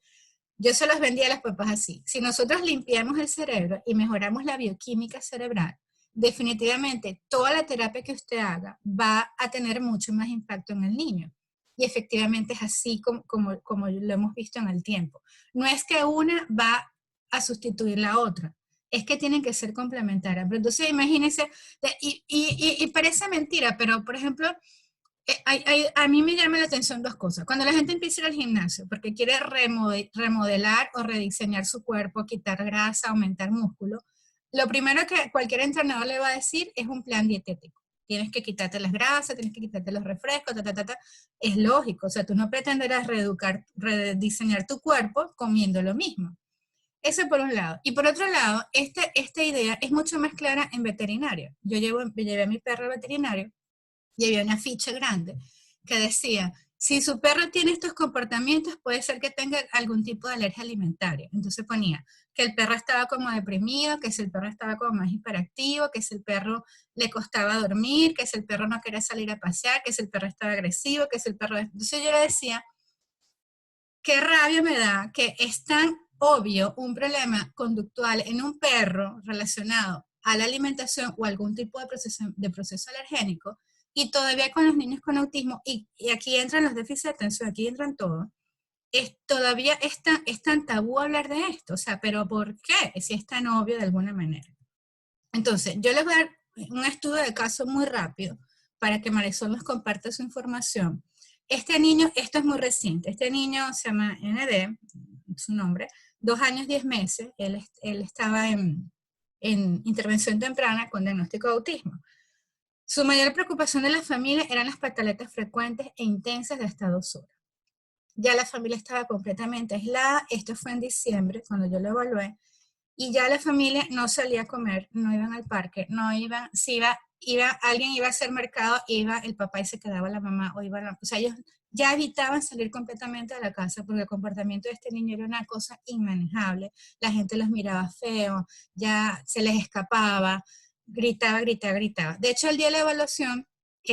A: yo se los vendía a las papás así. Si nosotros limpiamos el cerebro y mejoramos la bioquímica cerebral, definitivamente toda la terapia que usted haga va a tener mucho más impacto en el niño. Y efectivamente es así como lo hemos visto en el tiempo. No es que una va a sustituir la otra, es que tienen que ser complementarias. Pero entonces imagínense, y parece mentira, pero por ejemplo, a mí me llama la atención dos cosas. Cuando la gente empieza a ir al gimnasio porque quiere remodelar o rediseñar su cuerpo, quitar grasa, aumentar músculo, lo primero que cualquier entrenador le va a decir es un plan dietético. Tienes que quitarte las grasas, tienes que quitarte los refrescos, Es lógico, o sea, tú no pretenderás rediseñar tu cuerpo comiendo lo mismo. Eso por un lado. Y por otro lado, esta idea es mucho más clara en veterinario. Yo llevé a mi perro al veterinario y había una ficha grande que decía, si su perro tiene estos comportamientos, puede ser que tenga algún tipo de alergia alimentaria. Entonces ponía que el perro estaba como deprimido, que si el perro estaba como más hiperactivo, que si el perro le costaba dormir, que si el perro no quería salir a pasear, que si el perro estaba agresivo, que si el perro... Entonces yo le decía, qué rabia me da que es tan obvio un problema conductual en un perro relacionado a la alimentación o algún tipo de proceso alergénico, y todavía con los niños con autismo, y aquí entran los déficits de atención, aquí entran todos, todavía es tan tabú hablar de esto, o sea, pero ¿por qué? Si es tan obvio de alguna manera. Entonces, yo les voy a dar un estudio de caso muy rápido para que Marisol nos comparta su información. Este niño, esto es muy reciente, este niño se llama ND, su nombre, 2 años, 10 meses, él estaba en intervención temprana con diagnóstico de autismo. Su mayor preocupación de la familia eran las pataletas frecuentes e intensas de hasta 2 horas. Ya la familia estaba completamente aislada, esto fue en diciembre, cuando yo lo evalué, y ya la familia no salía a comer, no iban al parque, no iban, si alguien iba a hacer mercado, iba el papá y se quedaba la mamá, o sea, ellos ya evitaban salir completamente de la casa porque el comportamiento de este niño era una cosa inmanejable, la gente los miraba feo, ya se les escapaba, gritaba. De hecho, el día de la evaluación,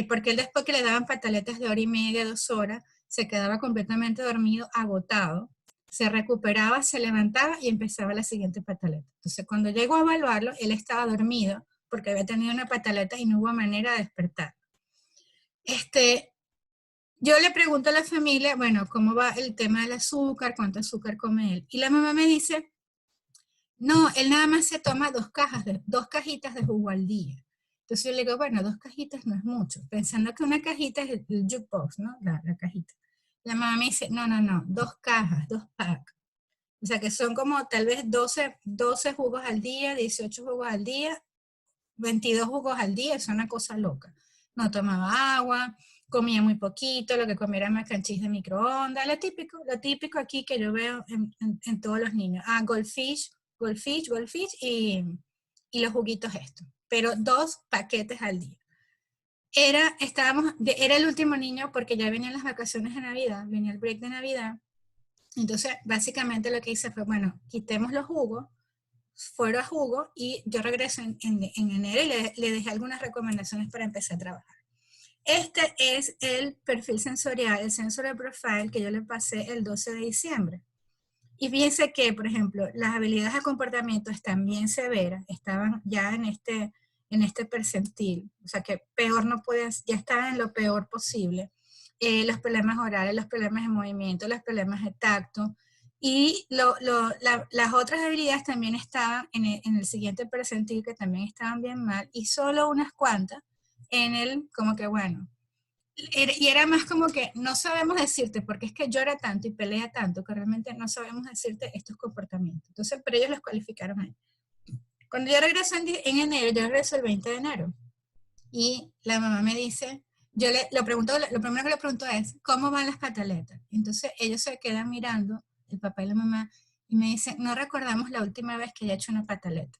A: porque él después que le daban pataletas de 1 hora y media, 2 horas, se quedaba completamente dormido, agotado, se recuperaba, se levantaba y empezaba la siguiente pataleta. Entonces, cuando llegó a evaluarlo, él estaba dormido porque había tenido una pataleta y no hubo manera de despertar. Yo le pregunto a la familia, bueno, ¿cómo va el tema del azúcar? ¿Cuánto azúcar come él? Y la mamá me dice, no, él nada más se toma 2 cajitas de jugo al día. Entonces yo le digo, bueno, 2 cajitas no es mucho, pensando que una cajita es el jukebox, ¿no? La cajita. La mamá me dice, no, 2 cajas, 2 packs. O sea que son como tal vez 12 jugos al día, 18 jugos al día, 22 jugos al día, es una cosa loca. No tomaba agua, comía muy poquito, lo que comía era mac and cheese de microondas, lo típico aquí que yo veo en todos los niños. Goldfish y los juguitos estos, pero 2 paquetes al día. Era el último niño porque ya venían las vacaciones de Navidad, venía el break de Navidad. Entonces, básicamente lo que hice fue, bueno, quitemos los jugos, fuera jugo, y yo regreso en enero y le dejé algunas recomendaciones para empezar a trabajar. Este es el perfil sensorial, el sensory profile que yo le pasé el 12 de diciembre. Y fíjense que, por ejemplo, las habilidades de comportamiento están bien severas, estaban ya en en este percentil, o sea que peor no pueden, ya estaban en lo peor posible. Los problemas orales, los problemas de movimiento, los problemas de tacto, y las otras habilidades también estaban en el siguiente percentil, que también estaban bien mal, y solo unas cuantas en el, como que bueno, y era más como que no sabemos decirte, porque es que llora tanto y pelea tanto, que realmente no sabemos decirte estos comportamientos. Entonces, pero ellos los cualificaron ahí. Cuando yo regreso en enero, yo regreso el 20 de enero, y la mamá me dice, lo primero que le pregunto es, ¿cómo van las pataletas? Entonces ellos se quedan mirando, el papá y la mamá, y me dicen, no recordamos la última vez que ella ha hecho una pataleta.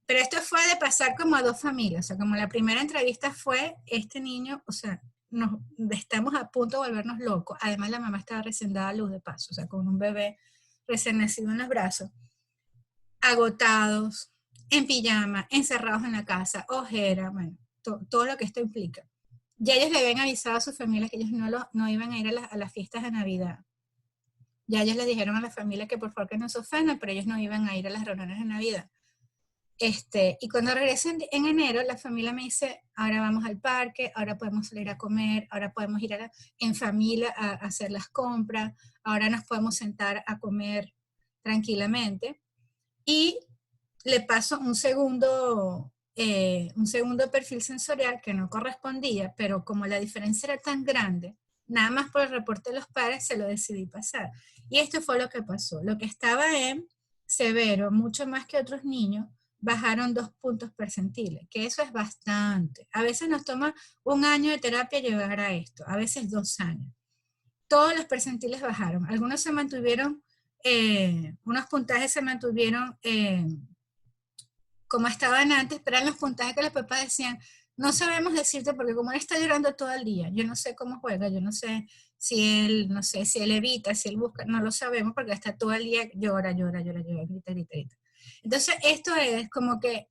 A: Pero esto fue de pasar como a dos familias, o sea, como la primera entrevista fue este niño, o sea, estamos a punto de volvernos locos. Además, la mamá estaba recién dada a luz de paso, o sea, con un bebé recién nacido en los brazos, agotados, en pijama, encerrados en la casa, ojera, bueno, todo lo que esto implica. Ya ellos le habían avisado a sus familias que ellos no iban a ir a las fiestas de Navidad. Ya ellos le dijeron a la familia que por favor que no se ofendan, pero ellos no iban a ir a las reuniones de Navidad. Y cuando regresen en enero, la familia me dice, ahora vamos al parque, ahora podemos salir a comer, ahora podemos ir en familia a hacer las compras, ahora nos podemos sentar a comer tranquilamente. Y le paso un segundo perfil sensorial que no correspondía, pero como la diferencia era tan grande, nada más por el reporte de los padres se lo decidí pasar. Y esto fue lo que pasó. Lo que estaba en severo, mucho más que otros niños, bajaron 2 puntos percentiles, que eso es bastante. A veces nos toma un año de terapia llegar a esto, a veces 2 años. Todos los percentiles bajaron. Algunos se mantuvieron, unos puntajes se mantuvieron como estaban antes, pero eran los puntajes que los papás decían, no sabemos decirte porque como él está llorando todo el día, yo no sé cómo juega, yo no sé si él, no sé, si él evita, si él busca, no lo sabemos porque está todo el día llora, llora, llora, llora, grita, grita, grita. Entonces esto es como que,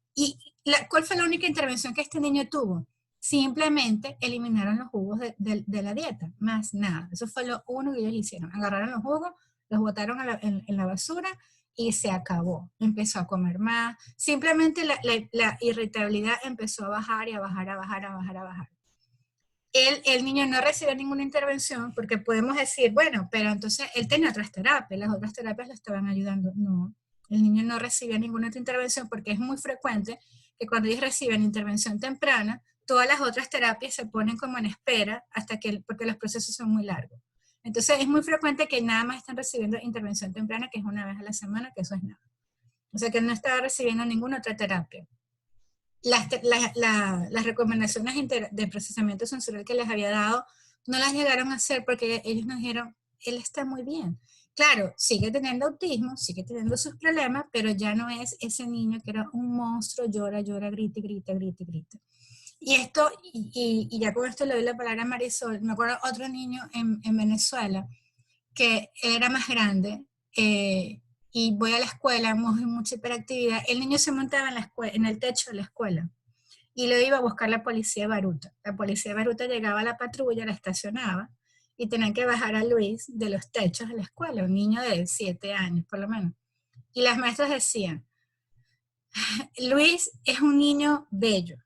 A: ¿cuál fue la única intervención que este niño tuvo? Simplemente eliminaron los jugos de la dieta, más nada. Eso fue lo único que ellos hicieron. Agarraron los jugos, los botaron en la basura y se acabó. Empezó a comer más. Simplemente la irritabilidad empezó a bajar y a bajar, a bajar, a bajar, a bajar. El niño no recibió ninguna intervención porque podemos decir, bueno, pero entonces él tenía otras terapias, las otras terapias lo estaban ayudando. No, el niño no recibió ninguna otra intervención porque es muy frecuente que cuando ellos reciben intervención temprana, todas las otras terapias se ponen como en espera porque los procesos son muy largos. Entonces es muy frecuente que nada más están recibiendo intervención temprana, que es una vez a la semana, que eso es nada. O sea que él no estaba recibiendo ninguna otra terapia. Las recomendaciones de procesamiento sensorial que les había dado no las llegaron a hacer porque ellos nos dijeron, él está muy bien. Claro, sigue teniendo autismo, sigue teniendo sus problemas, pero ya no es ese niño que era un monstruo, llora, llora, grita, grita, grita, grita. Y esto, y ya con esto le doy la palabra a Marisol, me acuerdo otro niño en Venezuela que era más grande, y voy a la escuela, mucha hiperactividad, el niño se montaba en el techo de la escuela y lo iba a buscar la policía de Baruta. La policía de Baruta llegaba a la patrulla, la estacionaba y tenían que bajar a Luis de los techos de la escuela, un niño de 7 años por lo menos. Y las maestras decían, Luis es un niño bello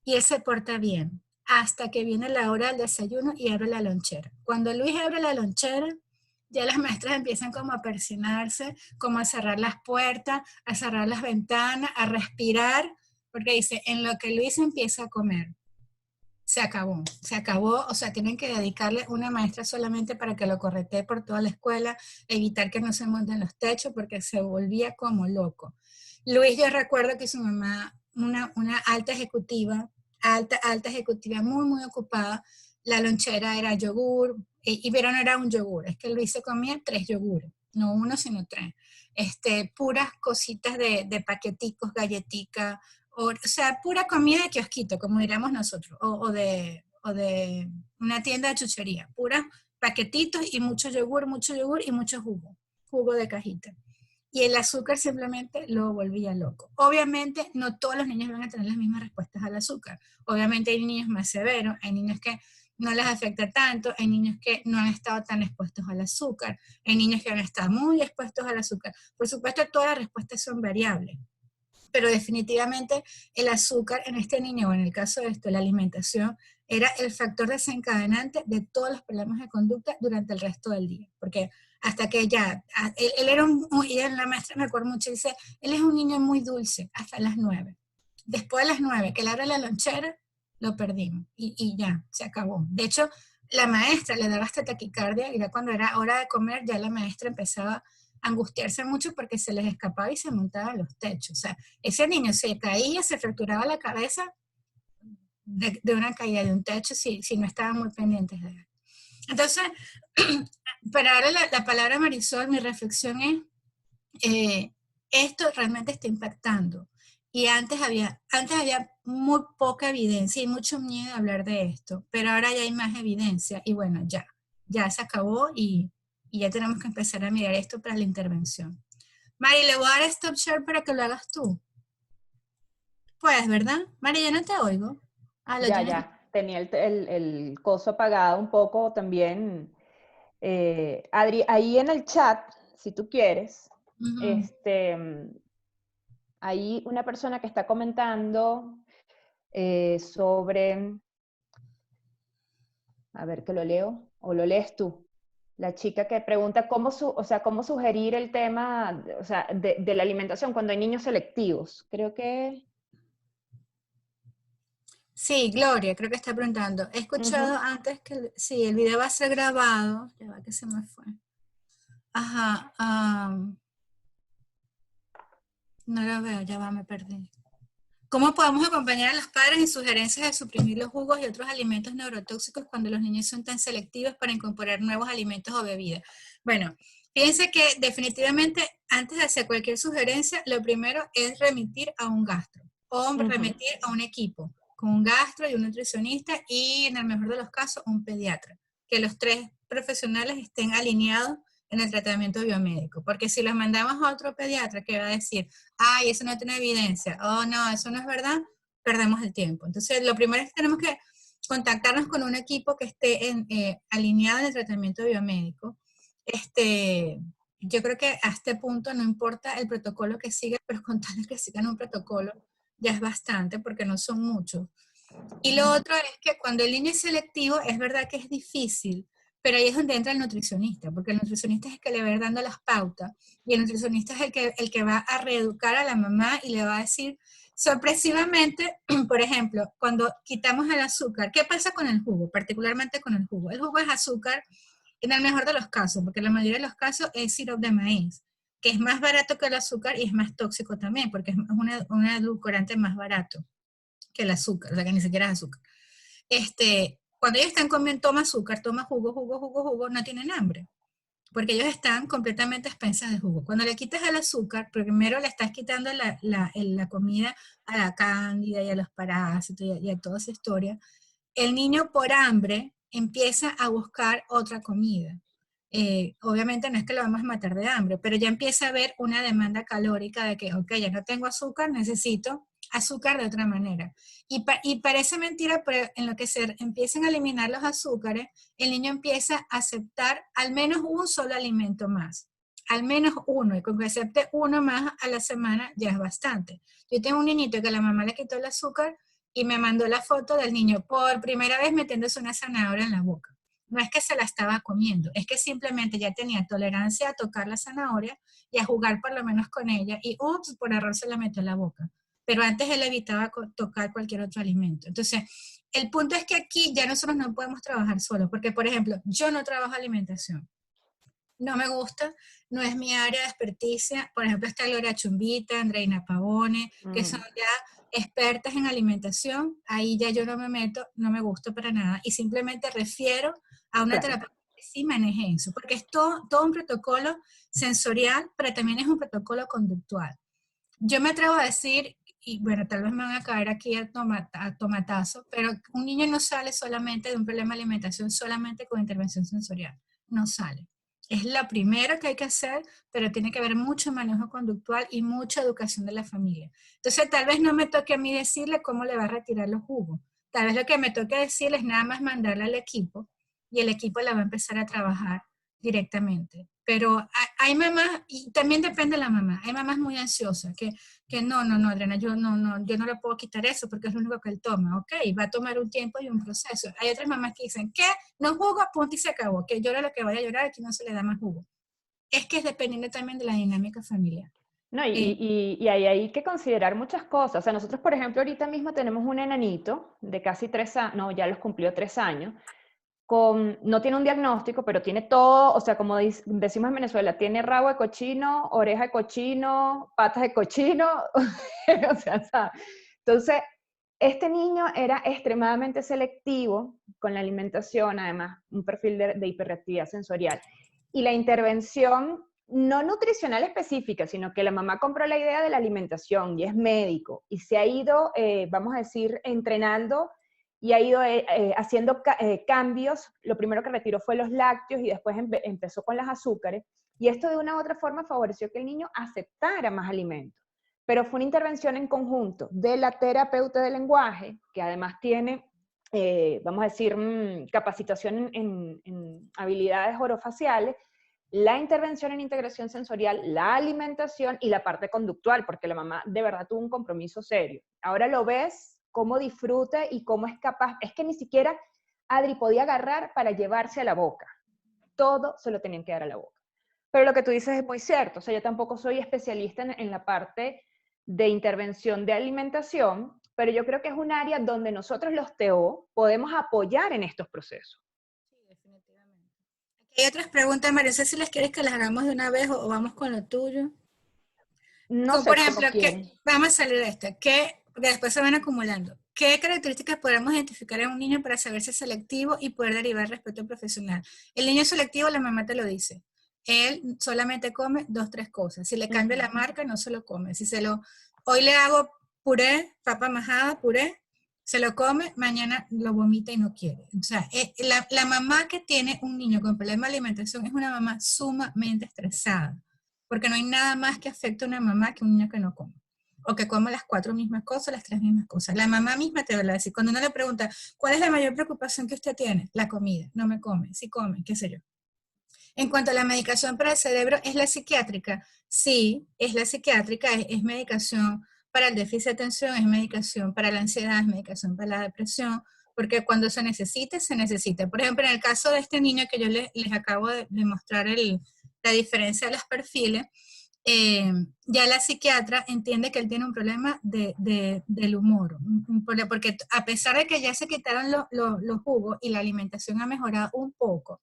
A: y él se porta bien hasta que viene la hora del desayuno y abre la lonchera. Cuando Luis abre la lonchera, ya las maestras empiezan como a persinarse, como a cerrar las puertas, a cerrar las ventanas, a respirar, porque dice, en lo que Luis empieza a comer, se acabó, o sea, tienen que dedicarle una maestra solamente para que lo corretee por toda la escuela, evitar que no se monten los techos, porque se volvía como loco. Luis, yo recuerdo que su mamá, una alta ejecutiva, alta ejecutiva, muy, muy ocupada, la lonchera era yogur, pero no era un yogur, es que Luis se comía 3 yogures, no uno, sino 3. Puras cositas de paqueticos, galleticas, o sea, pura comida de kiosquito, como diríamos nosotros, o de una tienda de chuchería, puras paquetitos y mucho yogur y mucho jugo de cajita. Y el azúcar simplemente lo volvía loco. Obviamente no todos los niños van a tener las mismas respuestas al azúcar. Obviamente hay niños más severos, hay niños que no les afecta tanto, hay niños que no han estado tan expuestos al azúcar, hay niños que han estado muy expuestos al azúcar. Por supuesto, todas las respuestas son variables. pero definitivamente el azúcar en este niño, o en el caso de esto, la alimentación, era el factor desencadenante de todos los problemas de conducta durante el resto del día, porque hasta que ya, él era y la maestra me acuerdo mucho, dice, él es un niño muy dulce, hasta las 9. Después de las 9, que le abre la lonchera, lo perdimos, y ya, se acabó. De hecho, la maestra le daba hasta taquicardia, y ya cuando era hora de comer, ya la maestra empezaba a angustiarse mucho porque se les escapaba y se montaba a los techos. O sea, ese niño se caía, se fracturaba la cabeza de una caída de un techo si no estaban muy pendientes de él. Entonces, para darle la palabra a Marisol, mi reflexión es, esto realmente está impactando. Y antes había muy poca evidencia y mucho miedo de hablar de esto, pero ahora ya hay más evidencia y bueno, ya se acabó y ya tenemos que empezar a mirar esto para la intervención. Mari, le voy a dar stop share para que lo hagas tú. Pues, ¿verdad? Mari, yo no te oigo. Ah, lo
B: Ya,
A: tienes.
B: ya. Tenía el coso apagado un poco también. Adri, ahí en el chat, si tú quieres,
A: Uh-huh.
B: hay una persona que está comentando sobre, a ver que lo leo, o lo lees tú. La chica que pregunta o sea, cómo sugerir el tema, o sea, de la alimentación cuando hay niños selectivos. Creo que...
A: Sí, Gloria, creo que está preguntando. He escuchado
B: Ujú.
A: antes que sí, el video va a ser grabado. Ya va que se me fue. Ajá, no lo veo, ya va, me perdí. ¿Cómo podemos acompañar a los padres en sugerencias de suprimir los jugos y otros alimentos neurotóxicos cuando los niños son tan selectivos para incorporar nuevos alimentos o bebidas? Bueno, fíjense que definitivamente antes de hacer cualquier sugerencia, lo primero es remitir a un gastro o
B: Ujú.
A: remitir a un equipo con un gastro y un nutricionista y en el mejor de los casos un pediatra, que los tres profesionales estén alineados en el tratamiento biomédico, porque si los mandamos a otro pediatra que va a decir, ay, eso no tiene evidencia, oh no, eso no es verdad, perdemos el tiempo. Entonces, lo primero es que tenemos que contactarnos con un equipo que esté alineado en el tratamiento biomédico. Yo creo que a este punto no importa el protocolo que siga, pero con tal de que sigan un protocolo ya es bastante porque no son muchos. Y lo otro es que cuando el niño es selectivo, es verdad que es difícil, pero ahí es donde entra el nutricionista, porque el nutricionista es el que le va a ir dando las pautas, y el nutricionista es el que va a reeducar a la mamá y le va a decir, sorpresivamente, por ejemplo, cuando quitamos el azúcar, ¿qué pasa con el jugo? Particularmente con el jugo. El jugo es azúcar en el mejor de los casos, porque en la mayoría de los casos es sirope de maíz, que es más barato que el azúcar y es más tóxico también, porque es un edulcorante más barato que el azúcar, o sea que ni siquiera es azúcar. Cuando ellos están comiendo, toma azúcar, toma jugo, no tienen hambre, porque ellos están completamente a expensas de jugo. Cuando le quitas el azúcar, primero le estás quitando la comida a la cándida y a los parásitos y a toda esa historia, el niño por hambre empieza a buscar otra comida. Obviamente no es que lo vamos a matar de hambre, pero ya empieza a haber una demanda calórica de que, ok, ya no tengo azúcar, necesito azúcar de otra manera. Y parece mentira, pero en lo que se empiezan a eliminar los azúcares, el niño empieza a aceptar al menos un solo alimento más. Al menos uno, y con que acepte uno más a la semana ya es bastante. Yo tengo un niñito que la mamá le quitó el azúcar y me mandó la foto del niño por primera vez metiéndose una zanahoria en la boca. No es que se la estaba comiendo, es que simplemente ya tenía tolerancia a tocar la zanahoria y a jugar por lo menos con ella y ups, por error se la metió en la boca. Pero antes él evitaba tocar cualquier otro alimento. Entonces, el punto es que aquí ya nosotros no podemos trabajar solos, porque por ejemplo, yo no trabajo alimentación, no me gusta, no es mi área de experticia. Por ejemplo, está Gloria Chumbita, Andreina Pavone, que son
B: Mm.
A: ya expertas en alimentación. Ahí ya yo no me meto, no me gusta para nada. Y simplemente refiero a una
B: Claro.
A: terapeuta que sí maneje eso, porque es todo un protocolo sensorial, pero también es un protocolo conductual. Yo me atrevo a decir, y bueno, tal vez me van a caer aquí a tomatazo, pero un niño no sale solamente de un problema de alimentación, solamente con intervención sensorial. No sale. Es lo primero que hay que hacer, pero tiene que haber mucho manejo conductual y mucha educación de la familia. Entonces, tal vez no me toque a mí decirle cómo le va a retirar los jugos. Tal vez lo que me toque decirle es nada más mandarle al equipo y el equipo la va a empezar a trabajar directamente. Pero hay mamás, y también depende de la mamá, hay mamás muy ansiosas que no, Adriana, yo no le puedo quitar eso porque es lo único que él toma, ok, va a tomar un tiempo y un proceso. Hay otras mamás que dicen, ¿qué? No jugo, punto y se acabó, que llore lo que vaya a llorar, aquí no se le da más jugo. Es que es dependiendo también de la dinámica familiar.
B: No, y hay que considerar muchas cosas. O sea, nosotros, por ejemplo, ahorita mismo tenemos un enanito de casi 3 años, no, ya los cumplió 3 años, no tiene un diagnóstico, pero tiene todo, o sea, como decimos en Venezuela, tiene rabo de cochino, oreja de cochino, patas de cochino, o sea, ¿sabes? Entonces, este niño era extremadamente selectivo con la alimentación, además, un perfil de hiperactividad sensorial. Y la intervención, no nutricional específica, sino que la mamá compró la idea de la alimentación y es médico, y se ha ido, vamos a decir, entrenando y ha ido haciendo cambios. Lo primero que retiró fue los lácteos y después empezó con las azúcares, y esto de una u otra forma favoreció que el niño aceptara más alimentos. Pero fue una intervención en conjunto de la terapeuta del lenguaje, que además tiene, vamos a decir, capacitación en habilidades orofaciales, la intervención en integración sensorial, la alimentación y la parte conductual, porque la mamá de verdad tuvo un compromiso serio. Ahora lo ves, cómo disfruta y cómo es capaz. Es que ni siquiera Adri podía agarrar para llevarse a la boca. Todo se lo tenían que dar a la boca. Pero lo que tú dices es muy cierto. O sea, yo tampoco soy especialista en la parte de intervención de alimentación, pero yo creo que es un área donde nosotros los TO podemos apoyar en estos procesos.
A: Sí, definitivamente. Aquí hay otras preguntas, María, no sé si les quieres que las hagamos de una vez o vamos con lo tuyo.
B: No
A: Como
B: sé
A: por ejemplo,
B: cómo quieren.
A: vamos a salir de esta, porque después se van acumulando. ¿Qué características podemos identificar en un niño para saber si es selectivo y poder derivar respeto profesional? El niño selectivo, la mamá te lo dice. Él solamente come 2, 3 cosas. Si le cambia la marca, no se lo come. Hoy le hago puré, papa majada, puré, se lo come, mañana lo vomita y no quiere. O sea, la mamá que tiene un niño con problema de alimentación es una mamá sumamente estresada, porque no hay nada más que afecte a una mamá que un niño que no come, o que coma las 4 mismas cosas, las 3 mismas cosas. La mamá misma te va a decir, cuando uno le pregunta, ¿cuál es la mayor preocupación que usted tiene? La comida, no me come, sí come, qué sé yo. En cuanto a la medicación para el cerebro, ¿es la psiquiátrica? Sí, es la psiquiátrica, es medicación para el déficit de atención, es medicación para la ansiedad, es medicación para la depresión, porque cuando se necesite, se necesita. Por ejemplo, en el caso de este niño que yo les acabo de mostrar la diferencia de los perfiles, ya la psiquiatra entiende que él tiene un problema del humor, porque a pesar de que ya se quitaron los jugos y la alimentación ha mejorado un poco,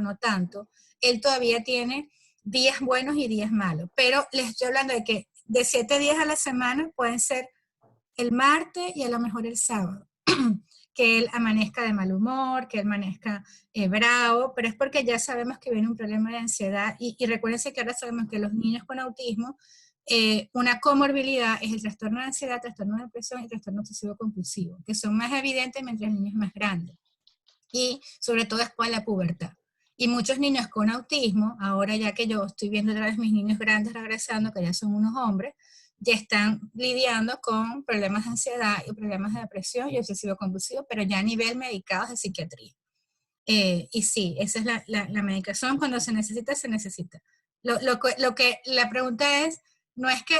A: no tanto, él todavía tiene días buenos y días malos, pero les estoy hablando de que de 7 días a la semana pueden ser el martes y a lo mejor el sábado. Que él amanezca de mal humor, que él amanezca bravo, pero es porque ya sabemos que viene un problema de ansiedad y recuérdense que ahora sabemos que los niños con autismo, una comorbilidad es el trastorno de ansiedad, trastorno de depresión y trastorno obsesivo compulsivo, que son más evidentes mientras el niño es más grande y sobre todo después de la pubertad. Y muchos niños con autismo, ahora ya que yo estoy viendo otra vez mis niños grandes regresando, que ya son unos hombres, ya están lidiando con problemas de ansiedad y problemas de depresión y obsesivo compulsivo, pero ya a nivel medicados de psiquiatría. Y sí, esa es la medicación, cuando se necesita, se necesita. La pregunta es, no es que,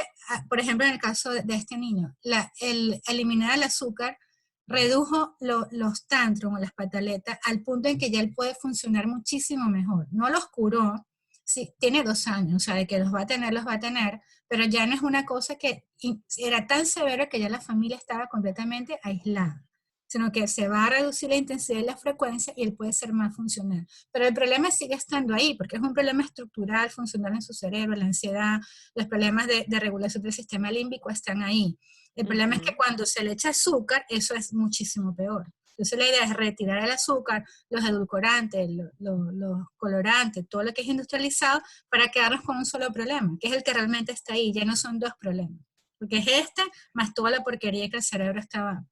A: por ejemplo, en el caso de este niño, el eliminar el azúcar redujo los tantrums o las pataletas al punto en que ya él puede funcionar muchísimo mejor. No los curó, sí, tiene 2 años, o sea, de que los va a tener, pero ya no es una cosa que era tan severo que ya la familia estaba completamente aislada, sino que se va a reducir la intensidad y la frecuencia y él puede ser más funcional. Pero el problema sigue estando ahí, porque es un problema estructural, funcional en su cerebro, la ansiedad, los problemas de regulación del sistema límbico están ahí. El problema es que cuando se le echa azúcar, eso es muchísimo peor. Entonces la idea es retirar el azúcar, los edulcorantes, los colorantes, todo lo que es industrializado, para quedarnos con un solo problema, que es el que realmente está ahí, ya no son 2 problemas. Porque es este, más toda la porquería que el cerebro estaba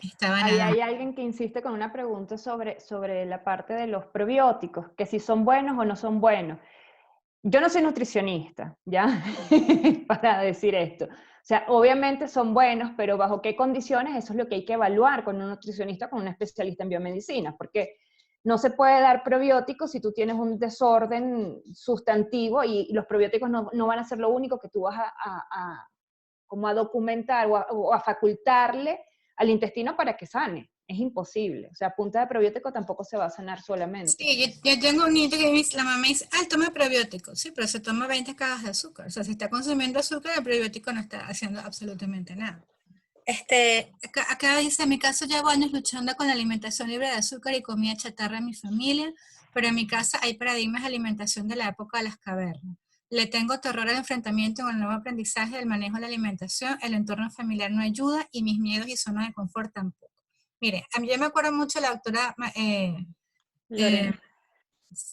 B: Ahí
A: nadando.
B: hay alguien que insiste con una pregunta sobre la parte de los probióticos, que si son buenos o no son buenos. Yo no soy nutricionista, ¿ya? Para decir esto. O sea, obviamente son buenos, pero ¿bajo qué condiciones? Eso es lo que hay que evaluar con un nutricionista, con un especialista en biomedicina, porque no se puede dar probióticos si tú tienes un desorden sustantivo y los probióticos no van a ser lo único que tú vas como a documentar o a facultarle al intestino para que sane. Es imposible. O sea, a punta de probiótico tampoco se va a sanar solamente.
A: Sí, yo tengo un niño que la mamá dice, ah, toma probiótico. Sí, pero se toma 20 cajas de azúcar. O sea, si está consumiendo azúcar, el probiótico no está haciendo absolutamente nada. Acá dice, en mi caso llevo años luchando con la alimentación libre de azúcar y comida chatarra en mi familia, pero en mi casa hay paradigmas de alimentación de la época de las cavernas. Le tengo terror al enfrentamiento con el nuevo aprendizaje del manejo de la alimentación, el entorno familiar no ayuda y mis miedos y zonas de confort tampoco. Mire, a mí yo me acuerdo mucho de
B: Lorena.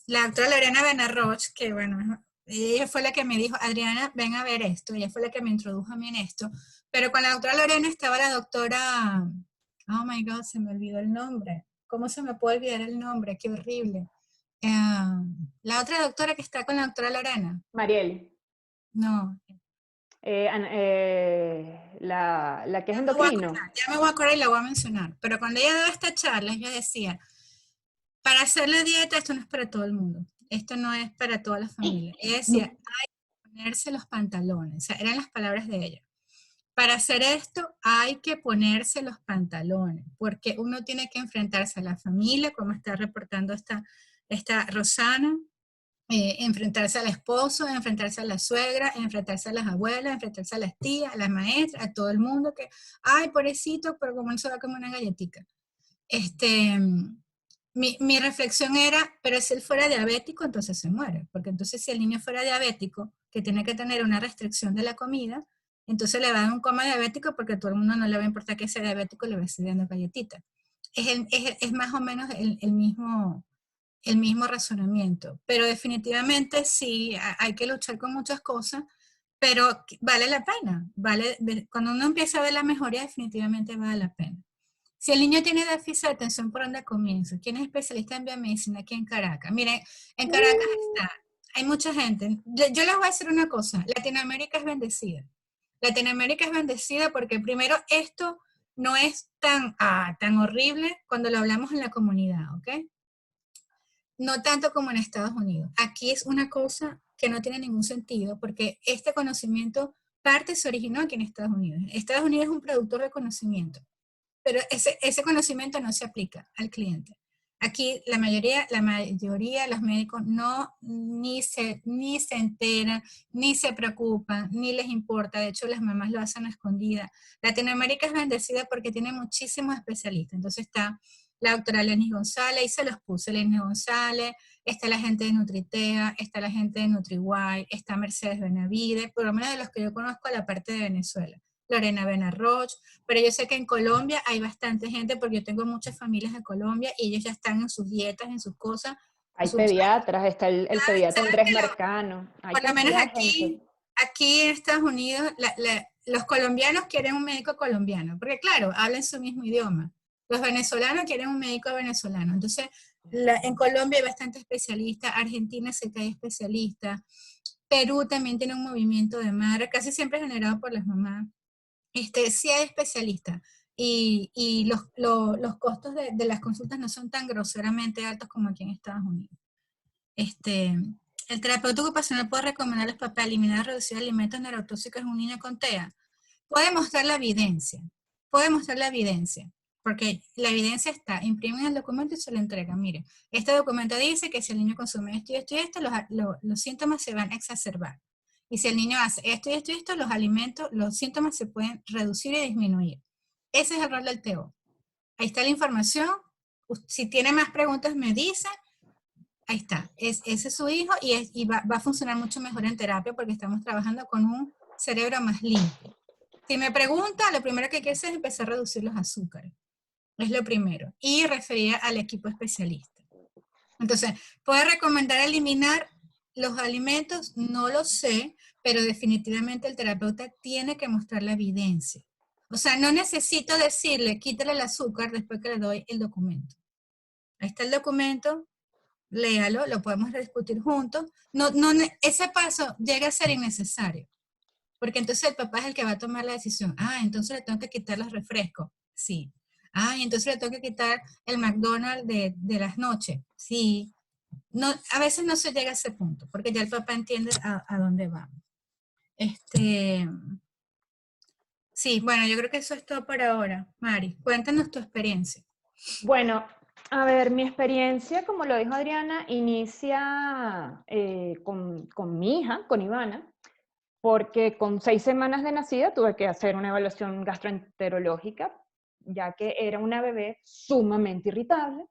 A: la doctora Lorena Benarroch, que bueno, ella fue la que me dijo, Adriana, ven a ver esto, ella fue la que me introdujo a mí en esto, pero con la doctora Lorena estaba la doctora, oh my God, se me olvidó el nombre, ¿cómo se me puede olvidar el nombre? Qué horrible. La otra doctora que está con la doctora Lorena.
B: Mariel.
A: No.
B: La que es endocrino.
A: Ya me voy a acordar y la voy a mencionar, pero cuando ella daba esta charla, ella decía, para hacer la dieta, esto no es para todo el mundo, esto no es para toda la familia. Ella decía, hay que ponerse los pantalones, o sea, eran las palabras de ella. Para hacer esto hay que ponerse los pantalones, porque uno tiene que enfrentarse a la familia, como está reportando esta Rosana, enfrentarse al esposo, enfrentarse a la suegra, enfrentarse a las abuelas, enfrentarse a las tías, a las maestras, a todo el mundo que, ay, pobrecito, pero como él se va a comer una galletita. Mi reflexión era, pero si él fuera diabético, entonces se muere, porque entonces si el niño fuera diabético, que tiene que tener una restricción de la comida, entonces le va a dar un coma diabético porque a todo el mundo no le va a importar que sea diabético, le va a seguir dando galletita. Es más o menos el mismo razonamiento, pero definitivamente sí, hay que luchar con muchas cosas, pero vale la pena, cuando uno empieza a ver la mejoría, definitivamente vale la pena. Si el niño tiene déficit de atención, ¿por dónde comienza? ¿Quién es especialista en biomedicina aquí en Caracas? Miren, en Caracas hay mucha gente. Yo les voy a decir una cosa, Latinoamérica es bendecida. Latinoamérica es bendecida porque primero esto no es tan horrible cuando lo hablamos en la comunidad, ¿ok? No tanto como en Estados Unidos. Aquí es una cosa que no tiene ningún sentido porque este conocimiento parte se originó aquí en Estados Unidos. Estados Unidos es un productor de conocimiento, pero ese conocimiento no se aplica al cliente. Aquí la mayoría de los médicos ni se enteran, ni se preocupan, ni les importa. De hecho, las mamás lo hacen a escondidas. Latinoamérica es bendecida porque tiene muchísimos especialistas. Entonces está la doctora Lenis González, y se los puse, Lenis González, está la gente de Nutritea, está la gente de NutriWide, está Mercedes Benavides, por lo menos de los que yo conozco a la parte de Venezuela. Lorena Benarroch, pero yo sé que en Colombia hay bastante gente porque yo tengo muchas familias de Colombia y ellos ya están en sus dietas, en sus cosas.
B: Hay pediatras, está el pediatra Andrés Marcano. Hay
A: por lo menos
B: cantidad de gente.
A: aquí en Estados Unidos, los colombianos quieren un médico colombiano, porque claro, hablan su mismo idioma. Los venezolanos quieren un médico venezolano. Entonces, en Colombia hay bastante especialistas, Argentina sé que hay especialistas, Perú también tiene un movimiento de madre, casi siempre generado por las mamás. Sí hay especialistas y los costos de las consultas no son tan groseramente altos como aquí en Estados Unidos. El terapeuta ocupacional puede recomendar a los papás eliminar o reducir alimentos neurotóxicos en un niño con TEA. Puede mostrar la evidencia, porque la evidencia está, imprimen el documento y se lo entregan. Mire, este documento dice que si el niño consume esto y esto y esto, los síntomas se van a exacerbar. Y si el niño hace esto y esto y esto, los síntomas se pueden reducir y disminuir. Ese es el rol del TO. Ahí está la información. Si tiene más preguntas, me dice. Ahí está. Ese es su hijo y va a funcionar mucho mejor en terapia porque estamos trabajando con un cerebro más limpio. Si me pregunta, lo primero que hay que hacer es empezar a reducir los azúcares. Es lo primero. Y referir al equipo especialista. Entonces, ¿puede recomendar eliminar los alimentos? No lo sé, pero definitivamente el terapeuta tiene que mostrar la evidencia. O sea, no necesito decirle, quítale el azúcar después que le doy el documento. Ahí está el documento, léalo, lo podemos discutir juntos. Ese paso llega a ser innecesario, porque entonces el papá es el que va a tomar la decisión. Ah, entonces le tengo que quitar los refrescos. Sí. Ay, entonces le tengo que quitar el McDonald's de las noches. Sí, no, a veces no se llega a ese punto, porque ya el papá entiende a dónde vamos. Este, sí, bueno, yo creo que eso es todo por ahora. Mari, cuéntanos tu experiencia.
B: Bueno, a ver, mi experiencia, como lo dijo Adriana, inicia con mi hija, con Ivana, porque con 6 semanas de nacida tuve que hacer una evaluación gastroenterológica, ya que era una bebé sumamente irritable,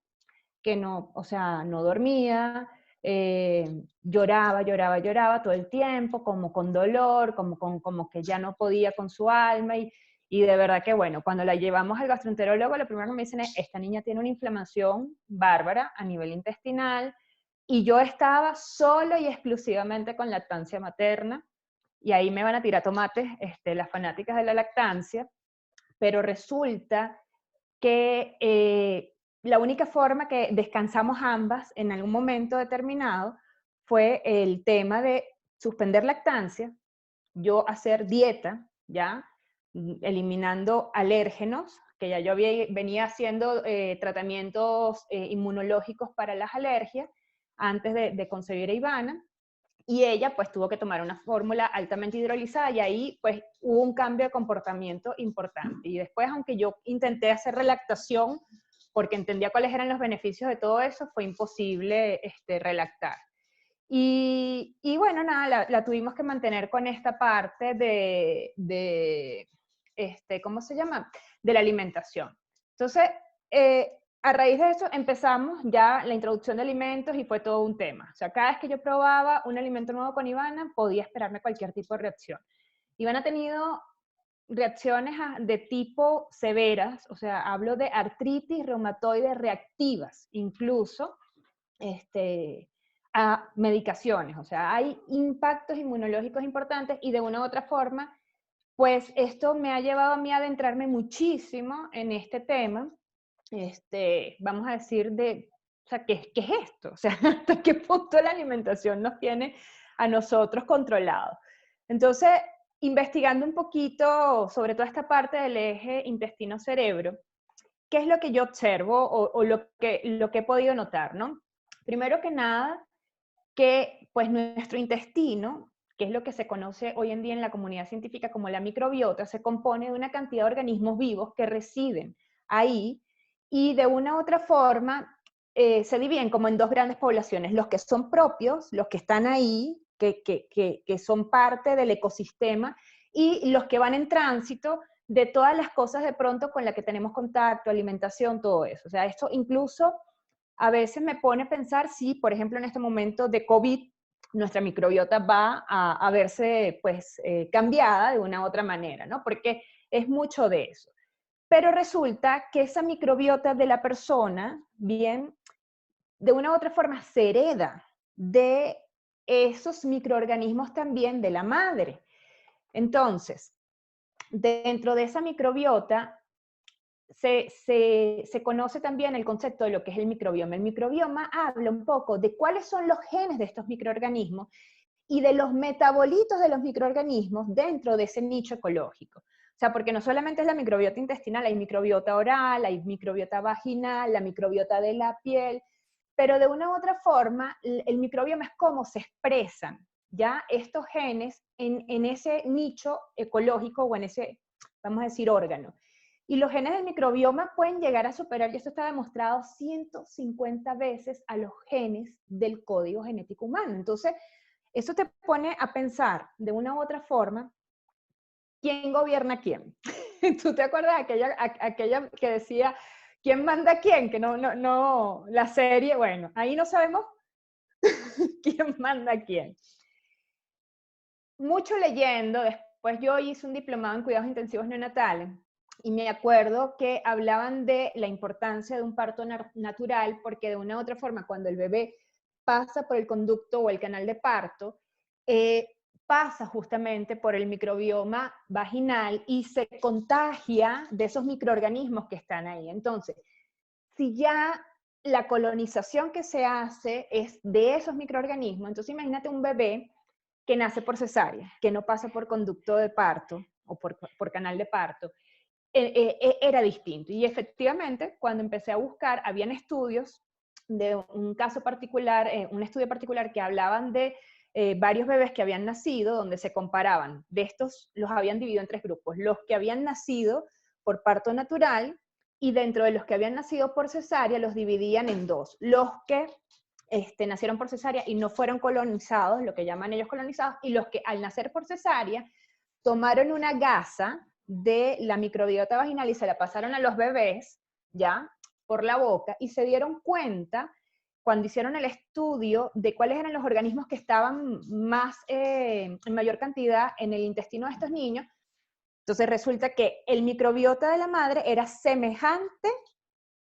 B: que no, o sea, no dormía, lloraba, lloraba, lloraba todo el tiempo, como con dolor, como que ya no podía con su alma, y de verdad que bueno, cuando la llevamos al gastroenterólogo, lo primero que me dicen es, esta niña tiene una inflamación bárbara a nivel intestinal, y yo estaba solo y exclusivamente con lactancia materna, y ahí me van a tirar tomates las fanáticas de la lactancia, pero resulta que la única forma que descansamos ambas en algún momento determinado fue el tema de suspender lactancia, yo hacer dieta, ¿ya? Eliminando alérgenos, que ya yo venía haciendo tratamientos inmunológicos para las alergias antes de concebir a Ivana, y ella pues tuvo que tomar una fórmula altamente hidrolizada y ahí pues hubo un cambio de comportamiento importante. Y después, aunque yo intenté hacer relactación porque entendía cuáles eran los beneficios de todo eso, fue imposible relactar. Y bueno, nada, la tuvimos que mantener con esta parte ¿cómo se llama? De la alimentación. Entonces, a raíz de eso empezamos ya la introducción de alimentos y fue todo un tema. O sea, cada vez que yo probaba un alimento nuevo con Ivana, podía esperarme cualquier tipo de reacción. Ivana ha tenido reacciones de tipo severas, o sea, hablo de artritis reumatoide reactivas, incluso, a medicaciones. O sea, hay impactos inmunológicos importantes y de una u otra forma, pues esto me ha llevado a mí a adentrarme muchísimo en este tema, vamos a decir, o sea, ¿qué es esto? O sea, ¿hasta qué punto la alimentación nos tiene a nosotros controlados? Entonces, investigando un poquito sobre toda esta parte del eje intestino-cerebro, ¿qué es lo que yo observo o lo que he podido notar, ¿no? Primero que nada, que pues nuestro intestino, que es lo que se conoce hoy en día en la comunidad científica como la microbiota, se compone de una cantidad de organismos vivos que residen ahí y de una u otra forma se dividen como en dos grandes poblaciones, los que son propios, los que están ahí, que son parte del ecosistema, y los que van en tránsito de todas las cosas de pronto con las que tenemos contacto, alimentación, todo eso. O sea, esto incluso a veces me pone a pensar si, por ejemplo, en este momento de COVID, nuestra microbiota va a verse pues cambiada de una u otra manera, ¿no? Porque es mucho de eso. Pero resulta que esa microbiota de la persona, bien, de una u otra forma se hereda de esos microorganismos también de la madre. Entonces, dentro de esa microbiota se conoce también el concepto de lo que es el microbioma. El microbioma habla un poco de cuáles son los genes de estos microorganismos y de los metabolitos de los microorganismos dentro de ese nicho ecológico. O sea, porque no solamente es la microbiota intestinal, hay microbiota oral, hay microbiota vaginal, la microbiota de la piel, pero de una u otra forma, el microbioma es cómo se expresan ya estos genes en ese nicho ecológico o en ese, vamos a decir, órgano. Y los genes del microbioma pueden llegar a superar, y esto está demostrado, 150 veces a los genes del código genético humano. Entonces, eso te pone a pensar de una u otra forma, ¿quién gobierna a quién? ¿Tú te acuerdas de aquella que decía, ¿quién manda a quién? Que no, la serie, bueno, ahí no sabemos quién manda a quién. Mucho leyendo, después yo hice un diplomado en cuidados intensivos neonatales, y me acuerdo que hablaban de la importancia de un parto natural, porque de una u otra forma, cuando el bebé pasa por el conducto o el canal de parto, pasa justamente por el microbioma vaginal y se contagia de esos microorganismos que están ahí. Entonces, si ya la colonización que se hace es de esos microorganismos, entonces imagínate un bebé que nace por cesárea, que no pasa por conducto de parto o por canal de parto, era distinto. Y efectivamente, cuando empecé a buscar, habían estudios de un caso particular, un estudio particular que hablaban de varios bebés que habían nacido, donde se comparaban. De estos los habían dividido en 3 grupos. Los que habían nacido por parto natural, y dentro de los que habían nacido por cesárea los dividían en 2. Los que nacieron por cesárea y no fueron colonizados, lo que llaman ellos colonizados, y los que al nacer por cesárea tomaron una gasa de la microbiota vaginal y se la pasaron a los bebés, ¿ya? Por la boca, y se dieron cuenta, cuando hicieron el estudio, de cuáles eran los organismos que estaban más, en mayor cantidad en el intestino de estos niños. Entonces resulta que el microbiota de la madre era semejante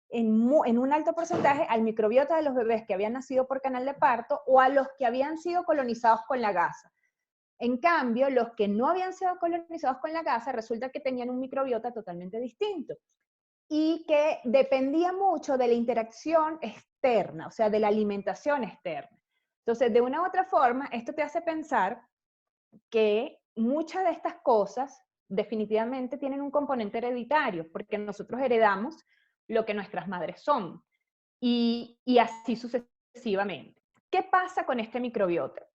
B: en un alto porcentaje al microbiota de los bebés que habían nacido por canal de parto o a los que habían sido colonizados con la gasa. En cambio, los que no habían sido colonizados con la gasa, resulta que tenían un microbiota totalmente distinto y que dependía mucho de la interacción externa, o sea, de la alimentación externa. Entonces, de una u otra forma, esto te hace pensar que muchas de estas cosas definitivamente tienen un componente hereditario, porque nosotros heredamos lo que nuestras madres son, y así sucesivamente. ¿Qué pasa con este microbiota?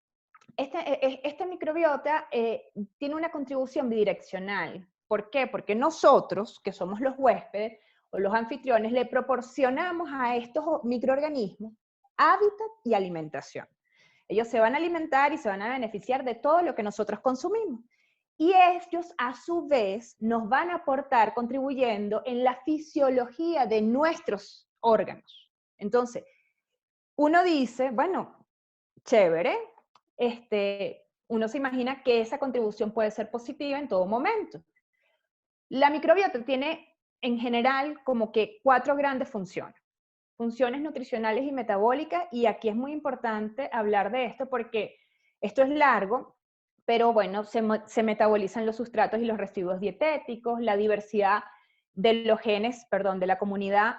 B: Este microbiota tiene una contribución bidireccional. ¿Por qué? Porque nosotros, que somos los huéspedes o los anfitriones, le proporcionamos a estos microorganismos hábitat y alimentación. Ellos se van a alimentar y se van a beneficiar de todo lo que nosotros consumimos. Y ellos, a su vez, nos van a aportar contribuyendo en la fisiología de nuestros órganos. Entonces, uno dice, bueno, chévere, uno se imagina que esa contribución puede ser positiva en todo momento. La microbiota tiene, en general, como que 4 grandes funciones. Funciones nutricionales y metabólicas, y aquí es muy importante hablar de esto porque esto es largo, pero bueno, se metabolizan los sustratos y los residuos dietéticos, la diversidad de los genes, perdón, de la comunidad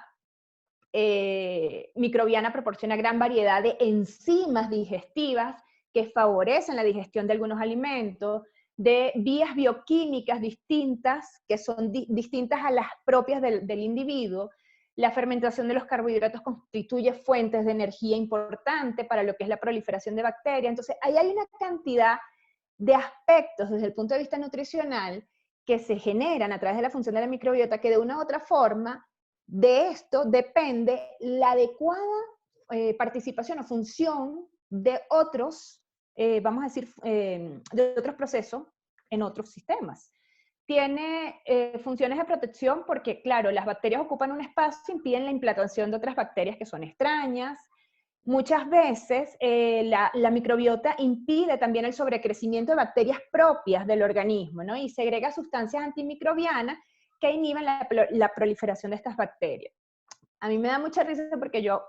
B: microbiana proporciona gran variedad de enzimas digestivas que favorecen la digestión de algunos alimentos, de vías bioquímicas distintas, que son distintas a las propias del individuo. La fermentación de los carbohidratos constituye fuentes de energía importante para lo que es la proliferación de bacterias. Entonces, ahí hay una cantidad de aspectos desde el punto de vista nutricional que se generan a través de la función de la microbiota que de una u otra forma de esto depende la adecuada participación o función de otros, vamos a decir, de otros procesos en otros sistemas. Tiene funciones de protección porque, claro, las bacterias ocupan un espacio, impiden la implantación de otras bacterias que son extrañas. Muchas veces la microbiota impide también el sobrecrecimiento de bacterias propias del organismo, ¿no? Y segrega sustancias antimicrobianas que inhiben la proliferación de estas bacterias. A mí me da mucha risa porque yo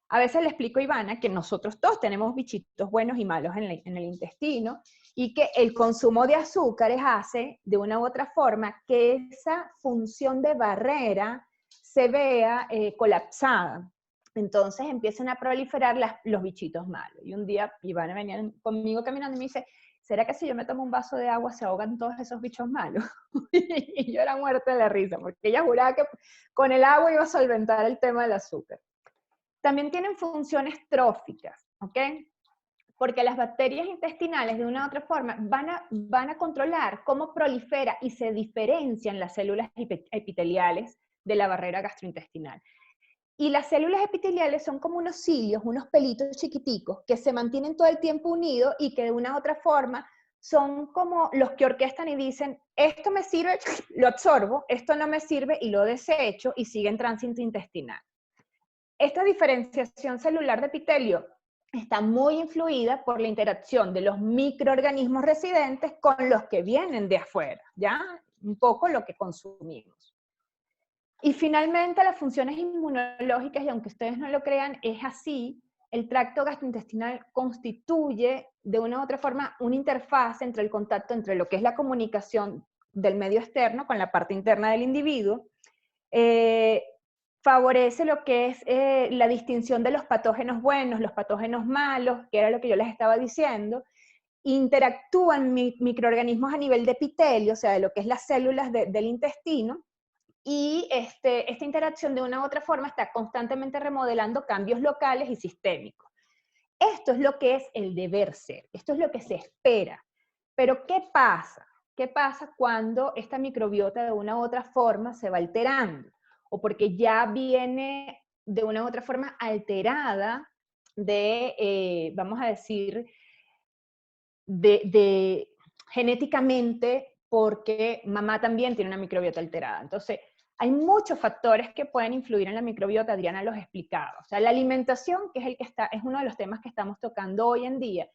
B: a veces le explico a Ivana que nosotros todos tenemos bichitos buenos y malos en el intestino y que el consumo de azúcares hace, de una u otra forma, que esa función de barrera se vea colapsada. Entonces empiezan a proliferar los bichitos malos. Y un día Ivana venía conmigo caminando y me dice, ¿será que si yo me tomo un vaso de agua se ahogan todos esos bichos malos? Y yo era muerta de la risa, porque ella juraba que con el agua iba a solventar el tema del azúcar. También tienen funciones tróficas, ¿ok? Porque las bacterias intestinales, de una u otra forma, van a controlar cómo prolifera y se diferencian las células epiteliales de la barrera gastrointestinal. Y las células epiteliales son como unos cilios, unos pelitos chiquiticos, que se mantienen todo el tiempo unidos y que de una u otra forma son como los que orquestan y dicen, esto me sirve, lo absorbo, esto no me sirve y lo desecho, y sigue en tránsito intestinal. Esta diferenciación celular de epitelio está muy influida por la interacción de los microorganismos residentes con los que vienen de afuera, ¿ya? Un poco lo que consumimos. Y finalmente las funciones inmunológicas, y aunque ustedes no lo crean, es así, el tracto gastrointestinal constituye de una u otra forma una interfaz entre el contacto entre lo que es la comunicación del medio externo con la parte interna del individuo, favorece lo que es la distinción de los patógenos buenos, los patógenos malos, que era lo que yo les estaba diciendo, interactúan microorganismos a nivel de epitelio, o sea, de lo que es las células del intestino, y esta interacción de una u otra forma está constantemente remodelando cambios locales y sistémicos. Esto es lo que es el deber ser, esto es lo que se espera. Pero ¿qué pasa? ¿Qué pasa cuando esta microbiota de una u otra forma se va alterando? O porque ya viene de una u otra forma alterada vamos a decir, genéticamente, porque mamá también tiene una microbiota alterada. Entonces, hay muchos factores que pueden influir en la microbiota, Adriana los explicaba. O sea, la alimentación, que es uno de los temas que estamos tocando hoy en día,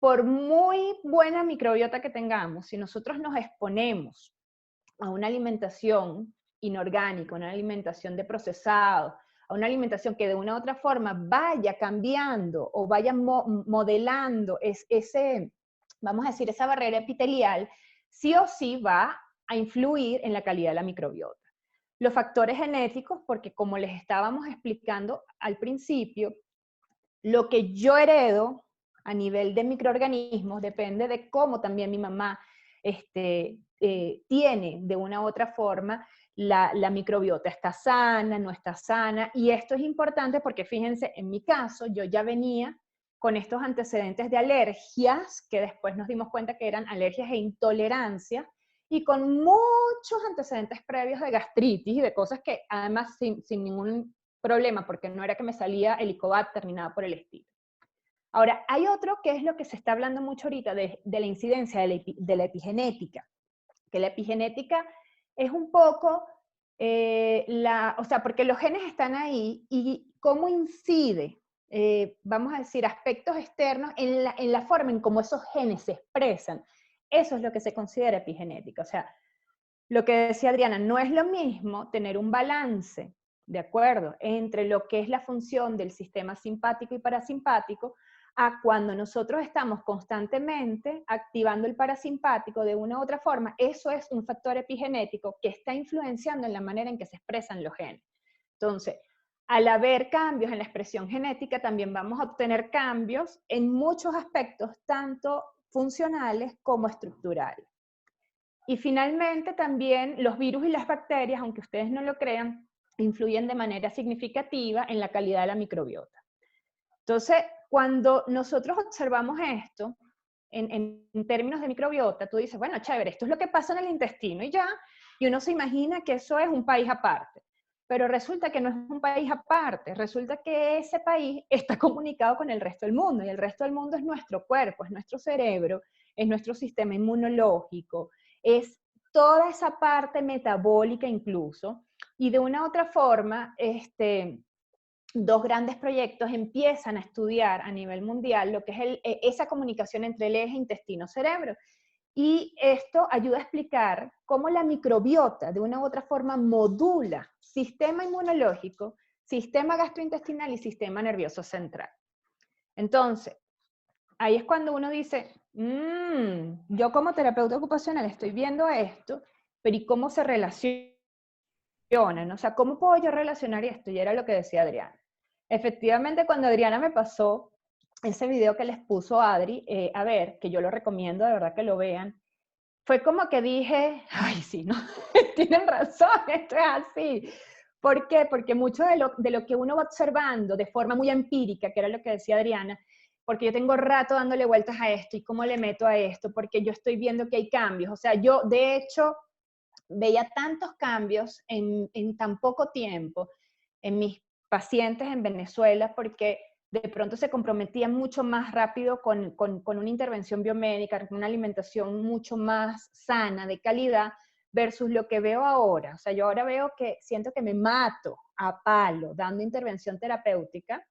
B: por muy buena microbiota que tengamos, si nosotros nos exponemos a una alimentación inorgánica, una alimentación de procesado, a una alimentación que de una u otra forma vaya cambiando o vaya modelando vamos a decir, esa barrera epitelial, sí o sí va a influir en la calidad de la microbiota. Los factores genéticos, porque como les estábamos explicando al principio, lo que yo heredo a nivel de microorganismos depende de cómo también mi mamá tiene de una u otra forma la microbiota. Está sana, no está sana, y esto es importante porque fíjense, en mi caso, yo ya venía con estos antecedentes de alergias, que después nos dimos cuenta que eran alergias e intolerancias, y con muchos antecedentes previos de gastritis y de cosas que además sin ningún problema, porque no era que me salía Helicobacter ni nada por el estilo. Ahora, hay otro que es lo que se está hablando mucho ahorita de la incidencia de la epigenética, que la epigenética es un poco, o sea, porque los genes están ahí y cómo incide, vamos a decir, aspectos externos en la forma en cómo esos genes se expresan. Eso es lo que se considera epigenética. O sea, lo que decía Adriana, no es lo mismo tener un balance, ¿de acuerdo?, entre lo que es la función del sistema simpático y parasimpático, a cuando nosotros estamos constantemente activando el parasimpático de una u otra forma. Eso es un factor epigenético que está influenciando en la manera en que se expresan los genes. Entonces, al haber cambios en la expresión genética, también vamos a obtener cambios en muchos aspectos, tanto funcionales como estructurales. Y finalmente también los virus y las bacterias, aunque ustedes no lo crean, influyen de manera significativa en la calidad de la microbiota. Entonces, cuando nosotros observamos esto, en términos de microbiota, tú dices, bueno, chévere, esto es lo que pasa en el intestino y ya, y uno se imagina que eso es un país aparte. Pero resulta que no es un país aparte, resulta que ese país está comunicado con el resto del mundo, y el resto del mundo es nuestro cuerpo, es nuestro cerebro, es nuestro sistema inmunológico, es toda esa parte metabólica incluso, y de una u otra forma, dos grandes proyectos empiezan a estudiar a nivel mundial lo que es esa comunicación entre el eje intestino-cerebro. Y esto ayuda a explicar cómo la microbiota de una u otra forma modula sistema inmunológico, sistema gastrointestinal y sistema nervioso central. Entonces, ahí es cuando uno dice, yo como terapeuta ocupacional estoy viendo esto, pero ¿y cómo se relaciona? O sea, ¿cómo puedo yo relacionar esto? Y era lo que decía Adriana. Efectivamente, cuando Adriana me pasó ese video que les puso Adri, a ver, que yo lo recomiendo, de verdad que lo vean, fue como que dije, ay, sí, no, tienen razón, esto es así. ¿Por qué? Porque mucho de lo que uno va observando de forma muy empírica, que era lo que decía Adriana, porque yo tengo rato dándole vueltas a esto y cómo le meto a esto, porque yo estoy viendo que hay cambios. O sea, yo de hecho veía tantos cambios en tan poco tiempo en mis pacientes en Venezuela, porque de pronto se comprometían mucho más rápido con una intervención biomédica, con una alimentación mucho más sana, de calidad, versus lo que veo ahora. O sea, yo ahora veo que siento que me mato a palo dando intervención terapéutica,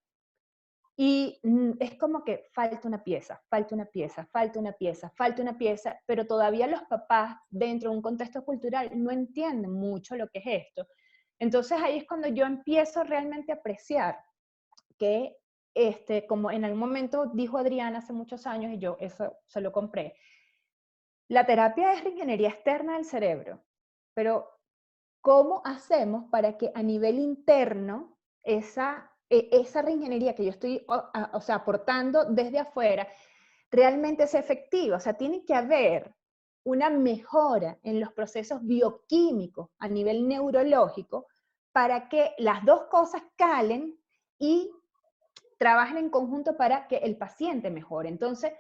B: y es como que falta una pieza, falta una pieza, falta una pieza, falta una pieza, pero todavía los papás dentro de un contexto cultural no entienden mucho lo que es esto. Entonces ahí es cuando yo empiezo realmente a apreciar que, como en algún momento dijo Adriana hace muchos años, y yo eso se lo compré, la terapia es reingeniería externa del cerebro, pero ¿cómo hacemos para que a nivel interno esa reingeniería que yo estoy o sea, aportando desde afuera realmente sea efectiva. O sea, tiene que haber una mejora en los procesos bioquímicos a nivel neurológico para que las dos cosas calen y trabajen en conjunto para que el paciente mejore. Entonces,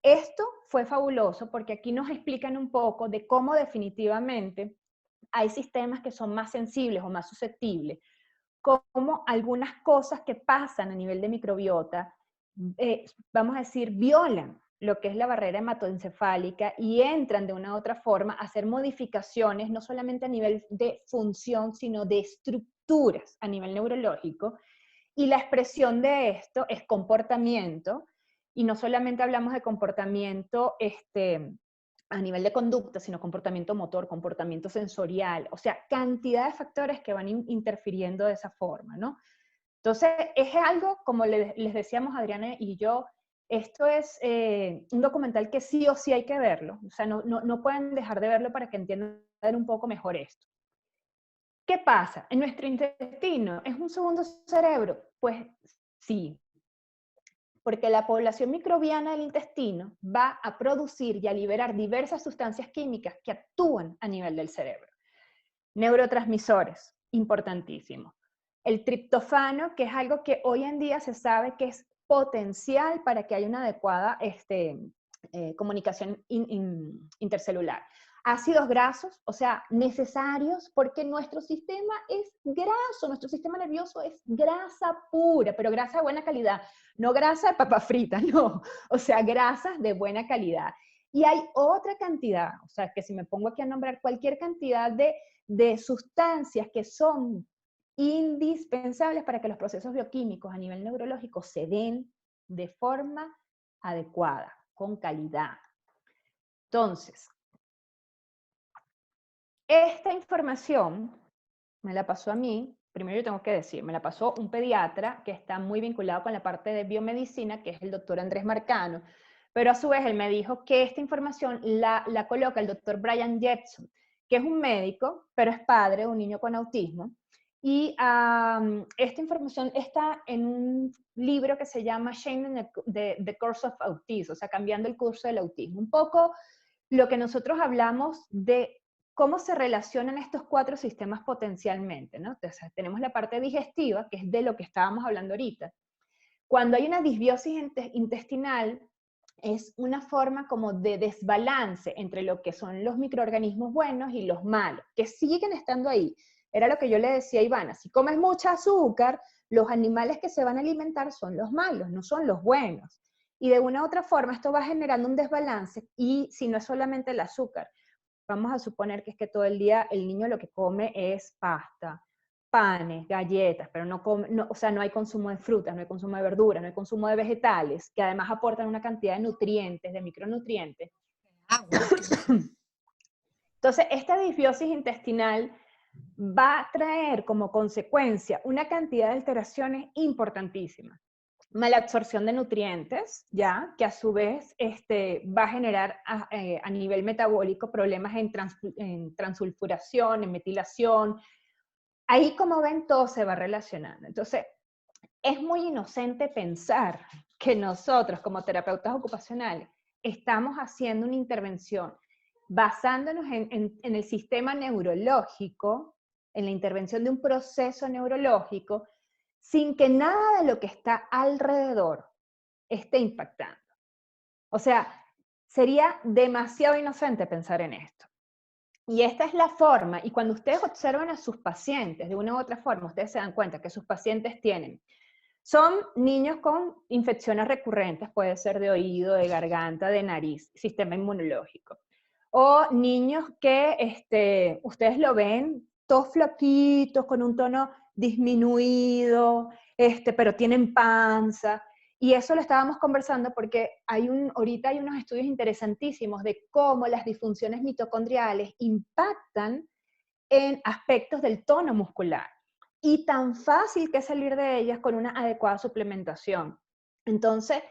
B: esto fue fabuloso porque aquí nos explican un poco de cómo definitivamente hay sistemas que son más sensibles o más susceptibles, como algunas cosas que pasan a nivel de microbiota, vamos a decir, violan lo que es la barrera hematoencefálica y entran de una u otra forma a hacer modificaciones, no solamente a nivel de función, sino de estructuras a nivel neurológico. Y la expresión de esto es comportamiento, y no solamente hablamos de comportamiento a nivel de conducta, sino comportamiento motor, comportamiento sensorial, o sea, cantidad de factores que van interfiriendo de esa forma, ¿no? Entonces, es algo, como les decíamos Adriana y yo, esto es un documental que sí o sí hay que verlo, o sea, no pueden dejar de verlo para que entiendan un poco mejor esto. ¿Qué pasa? ¿En nuestro intestino es un segundo cerebro? Pues sí, porque la población microbiana del intestino va a producir y a liberar diversas sustancias químicas que actúan a nivel del cerebro. Neurotransmisores, importantísimo. El triptofano, que es algo que hoy en día se sabe que es potencial para que haya una adecuada comunicación intercelular. Ácidos grasos, o sea, necesarios porque nuestro sistema es graso, nuestro sistema nervioso es grasa pura, pero grasa de buena calidad, no grasa de papa frita, no, o sea, grasas de buena calidad. Y hay otra cantidad, o sea, que si me pongo aquí a nombrar cualquier cantidad de sustancias que son indispensables para que los procesos bioquímicos a nivel neurológico se den de forma adecuada, con calidad. Entonces, esta información me la pasó a mí, primero yo tengo que decir, me la pasó un pediatra que está muy vinculado con la parte de biomedicina, que es el doctor Andrés Marcano, pero a su vez él me dijo que esta información la coloca el doctor Brian Jetson, que es un médico, pero es padre de un niño con autismo, y esta información está en un libro que se llama Changing the Course of Autism, o sea, cambiando el curso del autismo. Un poco lo que nosotros hablamos de cómo se relacionan estos cuatro sistemas potencialmente, ¿no? Entonces, tenemos la parte digestiva, que es de lo que estábamos hablando ahorita. Cuando hay una disbiosis intestinal, es una forma como de desbalance entre lo que son los microorganismos buenos y los malos, que siguen estando ahí. Era lo que yo le decía a Ivana, si comes mucha azúcar, los animales que se van a alimentar son los malos, no son los buenos. Y de una u otra forma esto va generando un desbalance, y si no es solamente el azúcar, vamos a suponer que es que todo el día el niño lo que come es pasta, panes, galletas, pero o sea, no hay consumo de frutas, no hay consumo de verduras, no hay consumo de vegetales, que además aportan una cantidad de nutrientes, de micronutrientes. Entonces, esta disbiosis intestinal va a traer como consecuencia una cantidad de alteraciones importantísimas. Mala absorción de nutrientes, ya, que a su vez va a generar a nivel metabólico problemas en transulfuración, en metilación. Ahí, como ven, todo se va relacionando. Entonces, es muy inocente pensar que nosotros, como terapeutas ocupacionales, estamos haciendo una intervención basándonos en el sistema neurológico, en la intervención de un proceso neurológico, sin que nada de lo que está alrededor esté impactando. O sea, sería demasiado inocente pensar en esto. Y esta es la forma, y cuando ustedes observan a sus pacientes de una u otra forma, ustedes se dan cuenta que sus pacientes son niños con infecciones recurrentes, puede ser de oído, de garganta, de nariz, sistema inmunológico. O niños que ustedes lo ven, todos flaquitos, con un tono disminuido, pero tienen panza. Y eso lo estábamos conversando porque ahorita hay unos estudios interesantísimos de cómo las disfunciones mitocondriales impactan en aspectos del tono muscular. Y tan fácil que es salir de ellas con una adecuada suplementación. Entonces,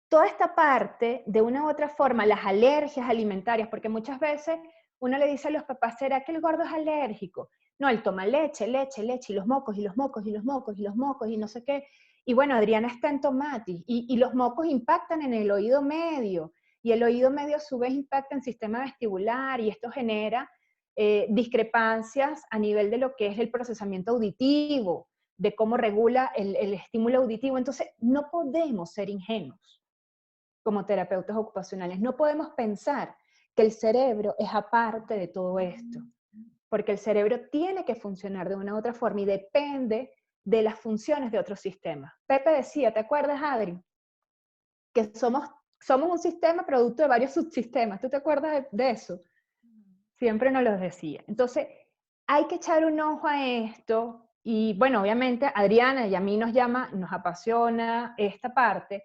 B: toda esta parte, de una u otra forma, las alergias alimentarias, porque muchas veces uno le dice a los papás, ¿será que el gordo es alérgico? No, él toma leche, leche, leche, y los mocos, y los mocos, y los mocos, y los mocos, y no sé qué. Y bueno, Adriana está en Tomatis, y los mocos impactan en el oído medio, y el oído medio a su vez impacta en el sistema vestibular, y esto genera discrepancias a nivel de lo que es el procesamiento auditivo, de cómo regula el estímulo auditivo. Entonces, no podemos ser ingenuos como terapeutas ocupacionales, no podemos pensar que el cerebro es aparte de todo esto, porque el cerebro tiene que funcionar de una u otra forma y depende de las funciones de otros sistemas. Pepe decía, ¿te acuerdas, Adri? Que somos un sistema producto de varios subsistemas. ¿Tú te acuerdas de eso? Siempre nos lo decía. Entonces, hay que echar un ojo a esto y, bueno, obviamente, Adriana y a mí nos llama, nos apasiona esta parte,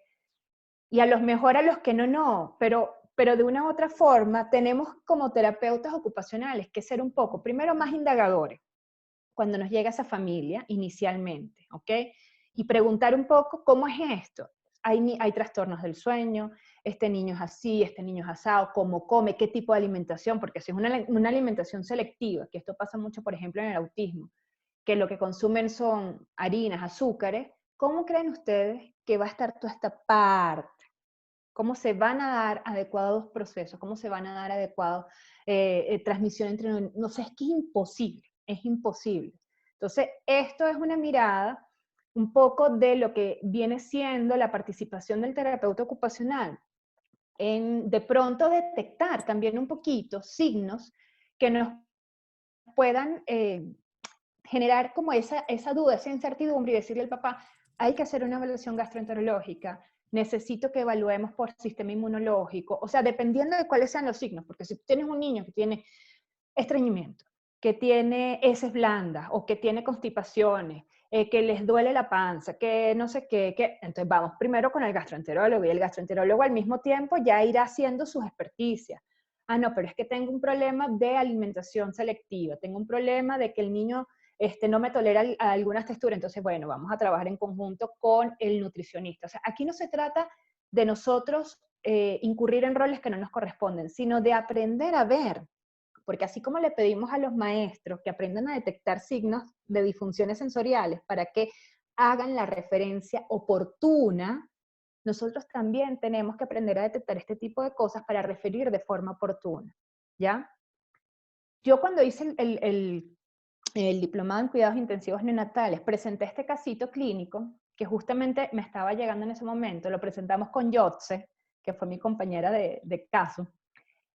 B: y a los mejor a los que no, pero de una u otra forma tenemos como terapeutas ocupacionales que ser un poco, primero, más indagadores cuando nos llega esa familia inicialmente, ¿ok? Y preguntar un poco cómo es esto. Hay trastornos del sueño, este niño es así, este niño es asado, cómo come, qué tipo de alimentación, porque si es una alimentación selectiva, que esto pasa mucho, por ejemplo, en el autismo, que lo que consumen son harinas, azúcares, ¿cómo creen ustedes que va a estar toda esta parte? ¿Cómo se van a dar adecuados procesos? ¿Cómo se van a dar adecuados transmisión entre... No sé, es que es imposible, es imposible. Entonces, esto es una mirada un poco de lo que viene siendo la participación del terapeuta ocupacional en de pronto detectar también un poquito signos que nos puedan generar como esa duda, esa incertidumbre y decirle al papá, hay que hacer una evaluación gastroenterológica, necesito que evaluemos por sistema inmunológico, o sea, dependiendo de cuáles sean los signos, porque si tienes un niño que tiene estreñimiento, que tiene heces blandas o que tiene constipaciones, que les duele la panza, que no sé qué, entonces vamos primero con el gastroenterólogo y el gastroenterólogo al mismo tiempo ya irá haciendo sus experticias. Ah, no, pero es que tengo un problema de alimentación selectiva, tengo un problema de que el niño no me tolera a algunas texturas, entonces bueno, vamos a trabajar en conjunto con el nutricionista. O sea, aquí no se trata de nosotros incurrir en roles que no nos corresponden, sino de aprender a ver, porque así como le pedimos a los maestros que aprendan a detectar signos de disfunciones sensoriales para que hagan la referencia oportuna, nosotros también tenemos que aprender a detectar este tipo de cosas para referir de forma oportuna, ¿ya? Yo cuando hice el diplomado en cuidados intensivos neonatales, presenté este casito clínico que justamente me estaba llegando en ese momento, lo presentamos con Yotze, que fue mi compañera de caso.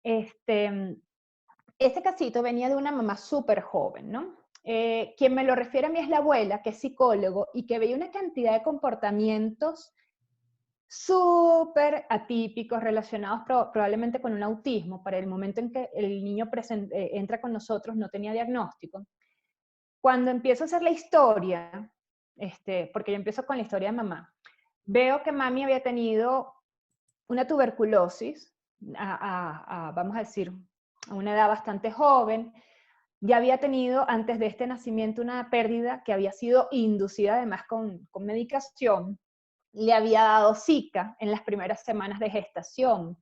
B: Este casito venía de una mamá súper joven, ¿no? Quien me lo refiere a mí es la abuela, que es psicólogo, y que veía una cantidad de comportamientos súper atípicos relacionados probablemente con un autismo. Para el momento en que el niño entra con nosotros no tenía diagnóstico. Cuando empiezo a hacer la historia, porque yo empiezo con la historia de mamá, veo que mami había tenido una tuberculosis, vamos a decir, a una edad bastante joven, ya había tenido antes de este nacimiento una pérdida que había sido inducida además con medicación, le había dado Zika en las primeras semanas de gestación,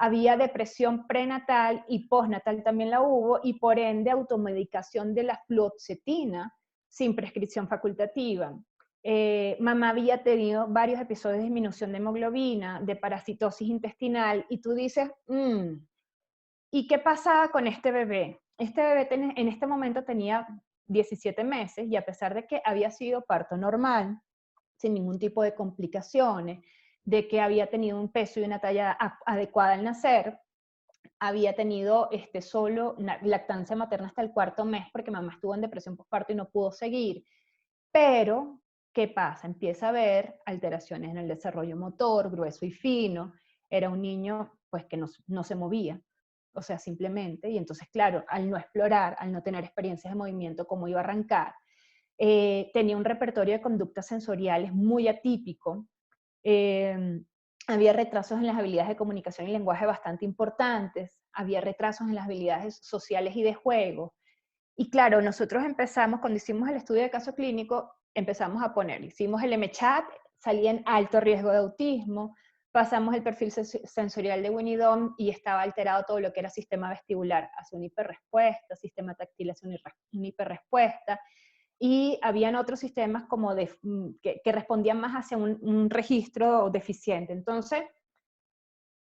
B: había depresión prenatal y postnatal también la hubo, y por ende automedicación de la fluoxetina sin prescripción facultativa. Mamá había tenido varios episodios de disminución de hemoglobina, de parasitosis intestinal, y tú dices, ¿y qué pasaba con este bebé? Este bebé en este momento tenía 17 meses y a pesar de que había sido parto normal, sin ningún tipo de complicaciones, de que había tenido un peso y una talla adecuada al nacer, había tenido solo lactancia materna hasta el 4.º mes porque mamá estuvo en depresión postparto y no pudo seguir. Pero, ¿qué pasa? Empieza a haber alteraciones en el desarrollo motor, grueso y fino. Era un niño pues que no se movía, o sea, simplemente. Y entonces, claro, al no explorar, al no tener experiencias de movimiento, ¿cómo iba a arrancar? Tenía un repertorio de conductas sensoriales muy atípico. Había retrasos en las habilidades de comunicación y lenguaje bastante importantes. Había retrasos en las habilidades sociales y de juego. Y claro, nosotros empezamos, cuando hicimos el estudio de caso clínico, empezamos a poner, hicimos el MCHAT, salía en alto riesgo de autismo, pasamos el perfil sensorial de Winnie Dom y estaba alterado todo lo que era sistema vestibular, hace una hiperrespuesta, sistema táctil hace una hiperrespuesta, y habían otros sistemas como que respondían más hacia un registro deficiente. Entonces,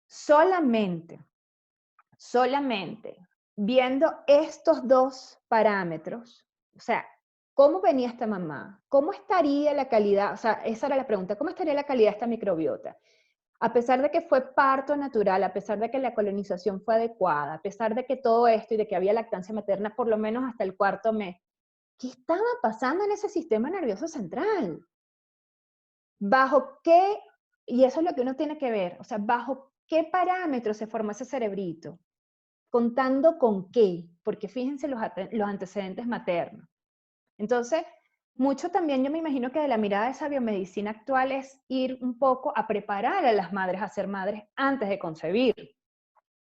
B: solamente viendo estos dos parámetros, o sea, ¿cómo venía esta mamá? ¿Cómo estaría la calidad? O sea, esa era la pregunta, ¿cómo estaría la calidad de esta microbiota? A pesar de que fue parto natural, a pesar de que la colonización fue adecuada, a pesar de que todo esto y de que había lactancia materna por lo menos hasta el cuarto mes, ¿qué estaba pasando en ese sistema nervioso central? ¿Bajo qué? Y eso es lo que uno tiene que ver, o sea, ¿bajo qué parámetros se formó ese cerebrito? ¿Contando con qué? Porque fíjense los antecedentes maternos. Entonces, mucho también yo me imagino que de la mirada de esa biomedicina actual es ir un poco a preparar a las madres a ser madres antes de concebir,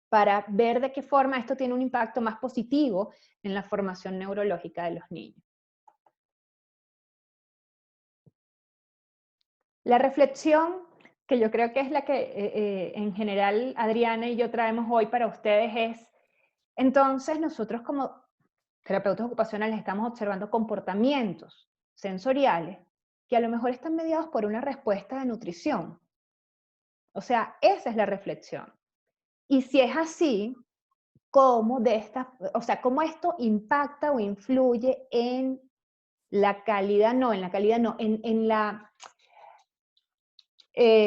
B: para ver de qué forma esto tiene un impacto más positivo en la formación neurológica de los niños. La reflexión, que yo creo que es la que en general Adriana y yo traemos hoy para ustedes es, entonces nosotros como terapeutas ocupacionales estamos observando comportamientos sensoriales que a lo mejor están mediados por una respuesta de nutrición. O sea, esa es la reflexión. Y si es así, ¿cómo cómo esto impacta o influye en la calidad, en la,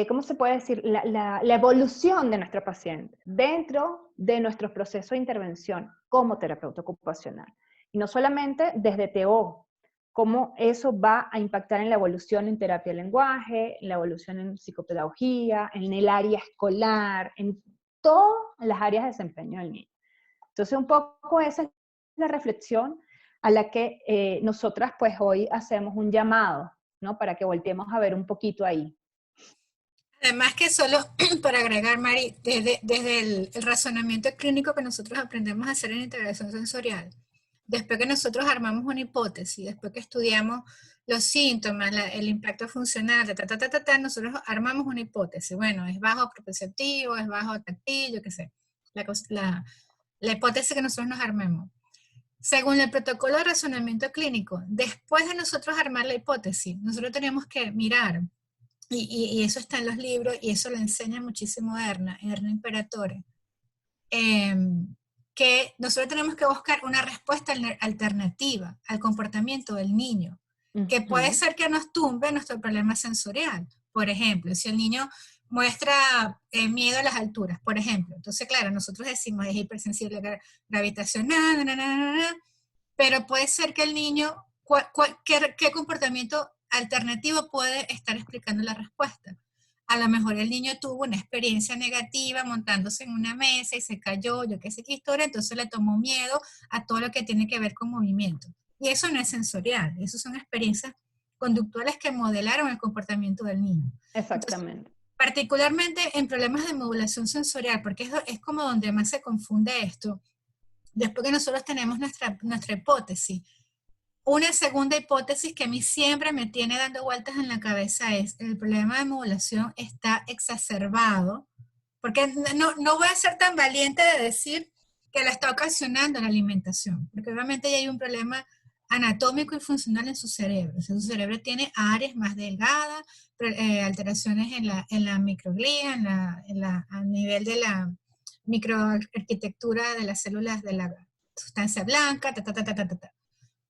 B: ¿cómo se puede decir? La evolución de nuestro paciente dentro de nuestro proceso de intervención como terapeuta ocupacional. Y no solamente desde TO, cómo eso va a impactar en la evolución en terapia del lenguaje, en la evolución en psicopedagogía, en el área escolar, en todas las áreas de desempeño del niño. Entonces, un poco esa es la reflexión a la que nosotras pues hoy hacemos un llamado, ¿no? Para que volteemos a ver un poquito ahí.
A: Además que solo para agregar, Mari, desde el razonamiento clínico que nosotros aprendemos a hacer en integración sensorial, después que nosotros armamos una hipótesis, después que estudiamos los síntomas, el impacto funcional, nosotros armamos una hipótesis. Bueno, es bajo proprioceptivo, es bajo táctil, yo qué sé, la hipótesis que nosotros nos armemos. Según el protocolo de razonamiento clínico, después de nosotros armar la hipótesis, nosotros tenemos que mirar, y eso está en los libros, y eso lo enseña muchísimo Erna Imperatore, que nosotros tenemos que buscar una respuesta alternativa al comportamiento del niño, que puede ser que nos tumbe nuestro problema sensorial. Por ejemplo, si el niño muestra miedo a las alturas, por ejemplo, entonces claro, nosotros decimos es hipersensible gravitacional, pero puede ser que el niño, ¿qué comportamiento alternativo puede estar explicando la respuesta? A lo mejor el niño tuvo una experiencia negativa montándose en una mesa y se cayó, yo qué sé qué historia, entonces le tomó miedo a todo lo que tiene que ver con movimiento. Y eso no es sensorial, eso son experiencias conductuales que modelaron el comportamiento del niño.
B: Exactamente.
A: Entonces, particularmente en problemas de modulación sensorial, porque es como donde más se confunde esto, después que nosotros tenemos nuestra hipótesis. Una segunda hipótesis que a mí siempre me tiene dando vueltas en la cabeza es el problema de modulación está exacerbado, porque no voy a ser tan valiente de decir que lo está ocasionando la alimentación, porque obviamente ya hay un problema anatómico y funcional en su cerebro. O sea, su cerebro tiene áreas más delgadas, alteraciones en la microglía, a nivel de la microarquitectura de las células de la sustancia blanca,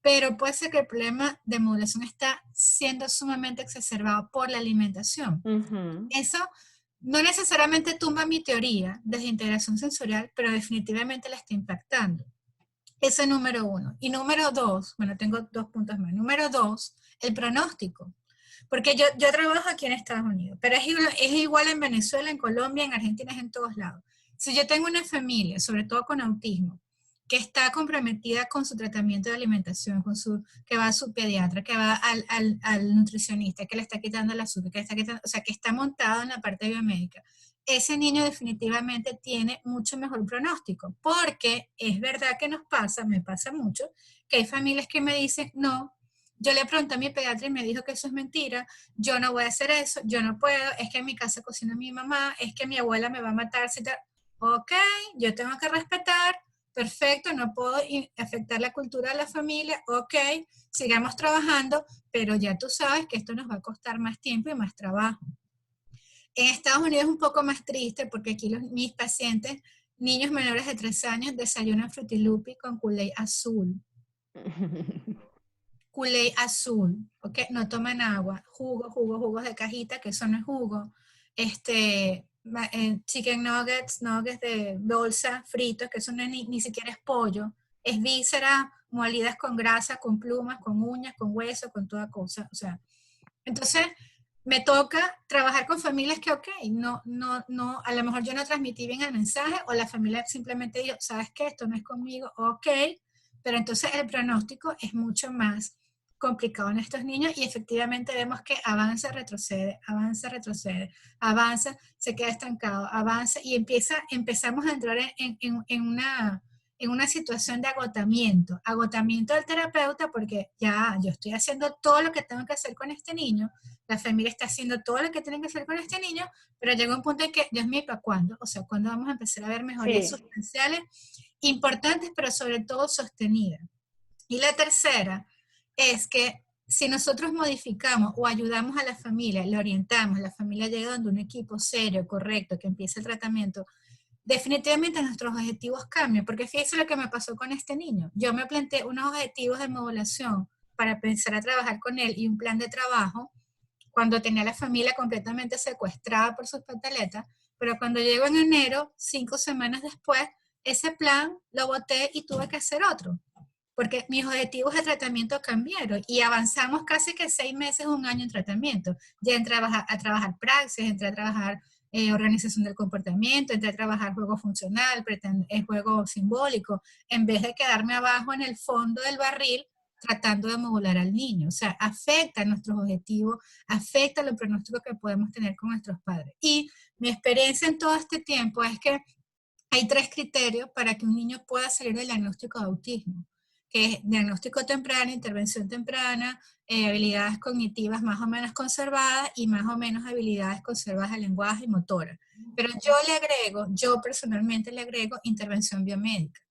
A: Pero puede ser que el problema de modulación está siendo sumamente exacerbado por la alimentación. Eso no necesariamente tumba mi teoría de integración sensorial, pero definitivamente la está impactando. Ese es número uno. Y número dos, bueno, tengo 2 puntos más. Número dos, el pronóstico. Porque yo trabajo aquí en Estados Unidos, pero es igual en Venezuela, en Colombia, en Argentina, es en todos lados. Si yo tengo una familia, sobre todo con autismo, que está comprometida con su tratamiento de alimentación, que va a su pediatra, que va al nutricionista, que le está quitando el azúcar, que le está quitando, o sea, que está montado en la parte biomédica, ese niño definitivamente tiene mucho mejor pronóstico, porque es verdad que nos pasa, me pasa mucho, que hay familias que me dicen, no, yo le pregunté a mi pediatra y me dijo que eso es mentira, yo no voy a hacer eso, yo no puedo, es que en mi casa cocina mi mamá, es que mi abuela me va a matar, si tal. Ok, yo tengo que respetar perfecto, no puedo afectar la cultura de la familia, ok, sigamos trabajando, pero ya tú sabes que esto nos va a costar más tiempo y más trabajo. En Estados Unidos es un poco más triste porque aquí mis pacientes, niños menores de 3 años, desayunan Frutilupi con Kool-Aid azul. Kool-Aid azul, ¿ok? No toman agua, jugos de cajita, que eso no es jugo. Chicken nuggets, nuggets de bolsa, fritos, que eso no es ni siquiera es pollo. Es víscera, molidas con grasa, con plumas, con uñas, con hueso, con toda cosa. O sea, entonces me toca trabajar con familias que, ok, no, a lo mejor yo no transmití bien el mensaje o la familia simplemente dijo, ¿sabes qué? Esto no es conmigo, ok, pero entonces el pronóstico es mucho más complicado en estos niños y efectivamente vemos que avanza, retrocede, avanza, retrocede, avanza, se queda estancado, avanza y empezamos a entrar en una situación de agotamiento del terapeuta porque ya yo estoy haciendo todo lo que tengo que hacer con este niño, la familia está haciendo todo lo que tiene que hacer con este niño, pero llega un punto en que, Dios mío, ¿para cuándo? O sea, ¿cuándo vamos a empezar a ver mejorías
B: Sí.
A: sustanciales, importantes, pero sobre todo sostenidas? Y la tercera es que si nosotros modificamos o ayudamos a la familia, le orientamos, la familia llega donde un equipo serio, correcto, que empiece el tratamiento, definitivamente nuestros objetivos cambian, porque fíjense lo que me pasó con este niño. Yo me planteé unos objetivos de modulación para empezar a trabajar con él y un plan de trabajo cuando tenía la familia completamente secuestrada por sus pataletas, pero cuando llegó en enero, 5 semanas después, ese plan lo boté y tuve que hacer otro, porque mis objetivos de tratamiento cambiaron y avanzamos casi que 6 meses, un año en tratamiento. Ya entré a trabajar praxis, entré a trabajar organización del comportamiento, entré a trabajar juego funcional, juego simbólico, en vez de quedarme abajo en el fondo del barril tratando de modular al niño. O sea, afecta a nuestros objetivos, afecta los pronósticos que podemos tener con nuestros padres. Y mi experiencia en todo este tiempo es que hay 3 criterios para que un niño pueda salir del diagnóstico de autismo, que es diagnóstico temprano, intervención temprana, habilidades cognitivas más o menos conservadas y más o menos habilidades conservadas de lenguaje y motora. Pero yo personalmente le agrego intervención biomédica,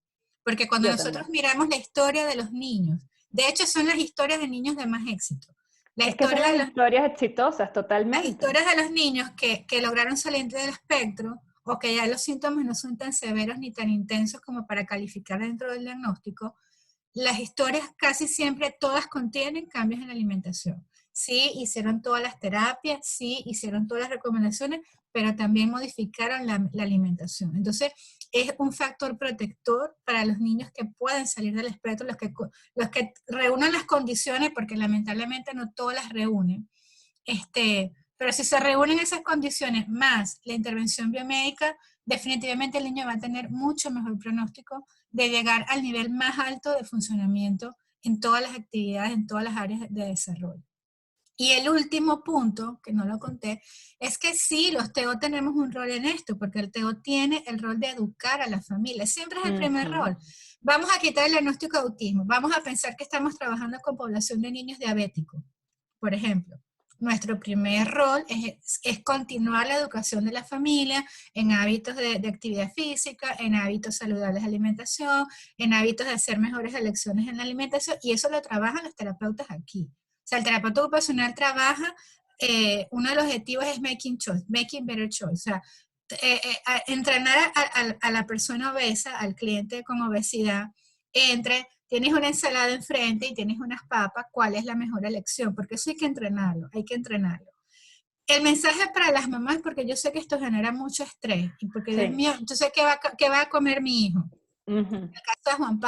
A: porque cuando
B: Yo
A: nosotros
B: también.
A: miramos la historia de los niños, de hecho son las historias de niños de más éxito. La
B: Es que son
A: historia
B: las
A: de los
B: historias exitosas,
A: las
B: totalmente.
A: historias de los niños que lograron salir del espectro o que ya los síntomas no son tan severos ni tan intensos como para calificar dentro del diagnóstico, las historias casi siempre todas contienen cambios en la alimentación. Sí, hicieron todas las terapias, sí, hicieron todas las recomendaciones, pero también modificaron la alimentación. Entonces, es un factor protector para los niños que pueden salir del espectro, los que reúnen las condiciones, porque lamentablemente no todas las reúnen. Pero si se reúnen esas condiciones más la intervención biomédica, definitivamente el niño va a tener mucho mejor pronóstico de llegar al nivel más alto de funcionamiento en todas las actividades, en todas las áreas de desarrollo. Y el último punto, que no lo conté, es que sí, los TEO tenemos un rol en esto, porque el TEO tiene el rol de educar a la familia, siempre es el primer rol. Vamos a quitar el diagnóstico de autismo, vamos a pensar que estamos trabajando con población de niños diabéticos, por ejemplo. Nuestro primer rol es continuar la educación de la familia en hábitos de actividad física, en hábitos saludables de alimentación, en hábitos de hacer mejores elecciones en la alimentación, y eso lo trabajan los terapeutas aquí. O sea, el terapeuta ocupacional trabaja, uno de los objetivos es making choice, making better choice. O sea, entrenar a la persona obesa, al cliente con obesidad, entre tienes una ensalada enfrente y tienes unas papas, ¿cuál es la mejor elección? Porque eso hay que entrenarlo, hay que entrenarlo. El mensaje para las mamás, porque yo sé que esto genera mucho estrés, y porque Dios
B: Sí.
A: mío, yo sé qué va a comer mi hijo.
B: Uh -huh.
A: En el caso de Juan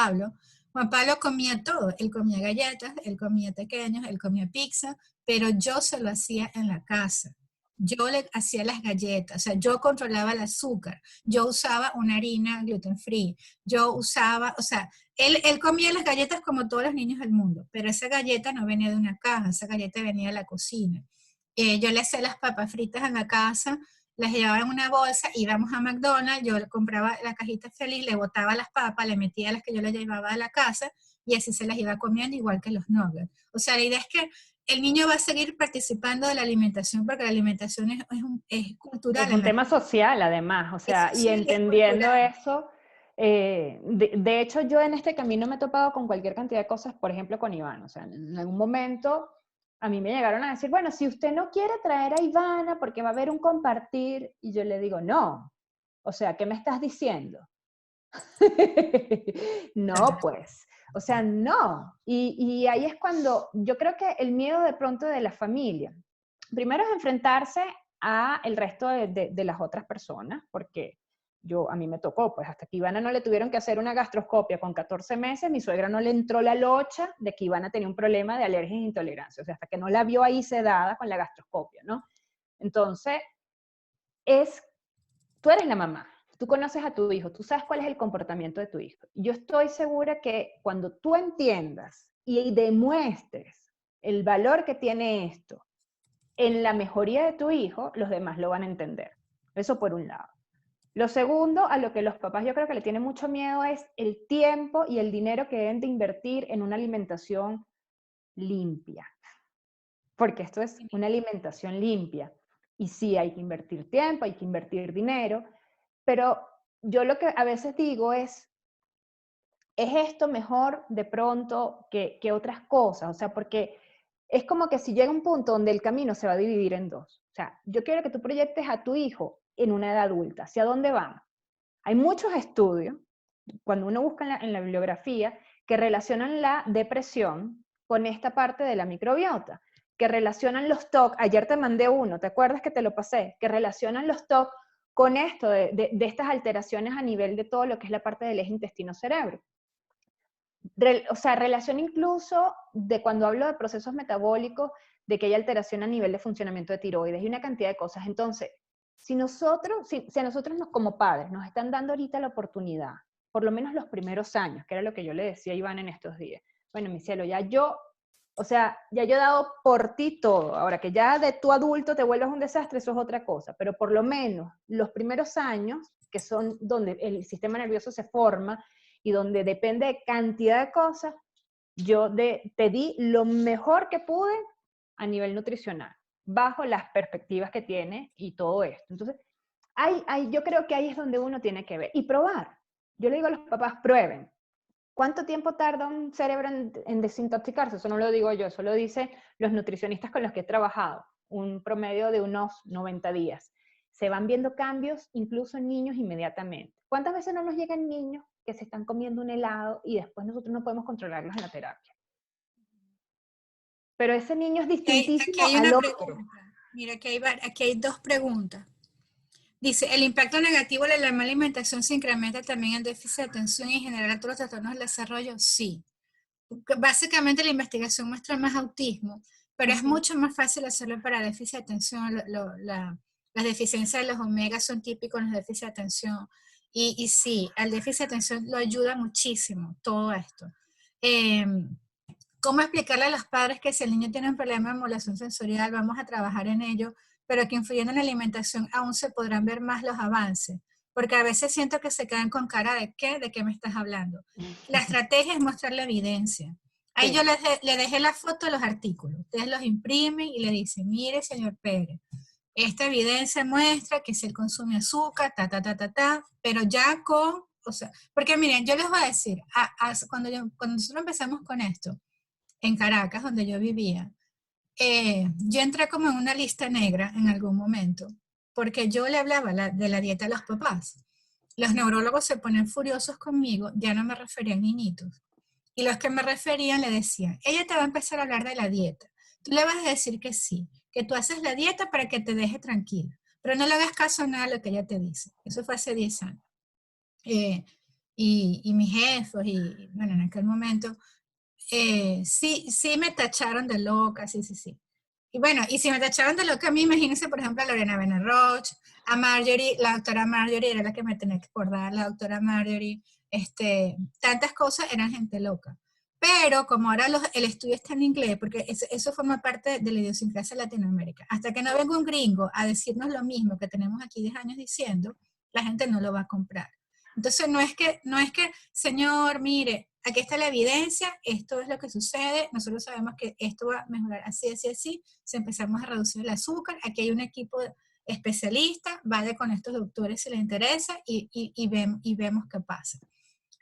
A: Pablo comía todo, él comía galletas, él comía pequeños, él comía pizza, pero yo se lo hacía en la casa. Yo le hacía las galletas, o sea, yo controlaba el azúcar, yo usaba una harina gluten free, yo usaba, o sea, él comía las galletas como todos los niños del mundo, pero esa galleta no venía de una caja, esa galleta venía de la cocina. Yo le hacía las papas fritas en la casa, las llevaba en una bolsa, íbamos a McDonald's, yo le compraba la cajita feliz, le botaba las papas, le metía las que yo le llevaba a la casa y así se las iba comiendo igual que los nuggets. O sea, la idea es que el niño va a seguir participando de la alimentación porque la alimentación es cultural.
B: Es un tema social además, o sea, y
A: Sí, es
B: entendiendo
A: cultural.
B: eso, De hecho, yo en este camino me he topado con cualquier cantidad de cosas, por ejemplo, con Iván. O sea, en algún momento a mí me llegaron a decir, bueno, si usted no quiere traer a Ivana porque va a haber un compartir, y yo le digo, no. O sea, ¿qué me estás diciendo? No, pues. O sea, no. Y ahí es cuando yo creo que el miedo de pronto de la familia, primero es enfrentarse a el resto de las otras personas, porque a mí me tocó, pues hasta que Ivana no le tuvieron que hacer una gastroscopia con 14 meses, mi suegra no le entró la locha de que Ivana tenía un problema de alergia e intolerancia, o sea, hasta que no la vio ahí sedada con la gastroscopia, ¿no? Entonces, tú eres la mamá, tú conoces a tu hijo, tú sabes cuál es el comportamiento de tu hijo. Yo estoy segura que cuando tú entiendas y demuestres el valor que tiene esto en la mejoría de tu hijo, los demás lo van a entender. Eso por un lado. Lo segundo, a lo que los papás yo creo que le tienen mucho miedo es el tiempo y el dinero que deben de invertir en una alimentación limpia. Porque esto es una alimentación limpia. Y sí, hay que invertir tiempo, hay que invertir dinero, pero yo lo que a veces digo ¿es esto mejor de pronto que otras cosas? O sea, porque es como que si llega un punto donde el camino se va a dividir en dos. O sea, yo quiero que tú proyectes a tu hijo en una edad adulta. ¿Hacia dónde van? Hay muchos estudios, cuando uno busca en la bibliografía, que relacionan la depresión con esta parte de la microbiota, que relacionan los TOC, ayer te mandé uno, ¿te acuerdas que te lo pasé? Que relacionan los TOC con esto, de estas alteraciones a nivel de todo lo que es la parte del eje intestino-cerebro. O sea, relación incluso de cuando hablo de procesos metabólicos, de que hay alteración a nivel de funcionamiento de tiroides y una cantidad de cosas. Entonces, si a nosotros como padres nos están dando ahorita la oportunidad, por lo menos los primeros años, que era lo que yo le decía a Iván en estos días, bueno, mi cielo, o sea, ya yo he dado por ti todo. Ahora que ya de tu adulto te vuelvas un desastre, eso es otra cosa. Pero por lo menos los primeros años, que son donde el sistema nervioso se forma y donde depende de cantidad de cosas, te di lo mejor que pude a nivel nutricional, bajo las perspectivas que tiene y todo esto. Entonces, yo creo que ahí es donde uno tiene que ver y probar. Yo le digo a los papás, prueben. ¿Cuánto tiempo tarda un cerebro en desintoxicarse? Eso no lo digo yo, eso lo dicen los nutricionistas con los que he trabajado, un promedio de unos 90 días. Se van viendo cambios incluso en niños inmediatamente. ¿Cuántas veces no nos llegan niños que se están comiendo un helado y después nosotros no podemos controlarlos en la terapia? Pero ese niño es
A: Aquí
B: distintísimo
A: hay
B: al
A: una
B: otro.
A: pregunta. Mira, aquí hay dos preguntas. Dice, ¿el impacto negativo de la mala alimentación se incrementa también en déficit de atención y en general todos los trastornos del desarrollo? Sí. Básicamente la investigación muestra más autismo, pero es mucho más fácil hacerlo para déficit de atención. Las deficiencias de los omegas son típicos en los déficits de atención. Y sí, al déficit de atención lo ayuda muchísimo todo esto. ¿Cómo explicarle a los padres que si el niño tiene un problema de emulación sensorial, vamos a trabajar en ello, pero que influyendo en la alimentación aún se podrán ver más los avances? Porque a veces siento que se quedan con cara de qué me estás hablando. La estrategia es mostrarle evidencia. Ahí
B: Sí.
A: yo le dejé la foto de los artículos. Ustedes los imprimen y le dicen, mire, señor Pérez, esta evidencia muestra que si él consume azúcar, pero ya o sea, porque miren, yo les voy a decir, cuando nosotros empezamos con esto, en Caracas, donde yo vivía, yo entré como en una lista negra en algún momento, porque yo le hablaba de la dieta a los papás. Los neurólogos se ponen furiosos conmigo, ya no me referían niñitos. Y los que me referían le decían, ella te va a empezar a hablar de la dieta. Tú le vas a decir que sí, que tú haces la dieta para que te deje tranquila, pero no le hagas caso a nada de lo que ella te dice. Eso fue hace 10 años. Y mis jefes, y bueno, en aquel momento, sí me tacharon de loca, sí. Y bueno, y si me tacharon de loca a mí, imagínense, por ejemplo, a Lorena Benerroch, a Marjorie, la doctora Marjorie era la que me tenía que acordar, la doctora Marjorie, tantas cosas eran gente loca. Pero como ahora el estudio está en inglés, porque eso forma parte de la idiosincrasia de Latinoamérica, hasta que no venga un gringo a decirnos lo mismo que tenemos aquí 10 años diciendo, la gente no lo va a comprar. Entonces no es que, señor, mire, aquí está la evidencia, esto es lo que sucede, nosotros sabemos que esto va a mejorar así, si empezamos a reducir el azúcar, aquí hay un equipo especialista, vaya con estos doctores si le interesa y vemos qué pasa.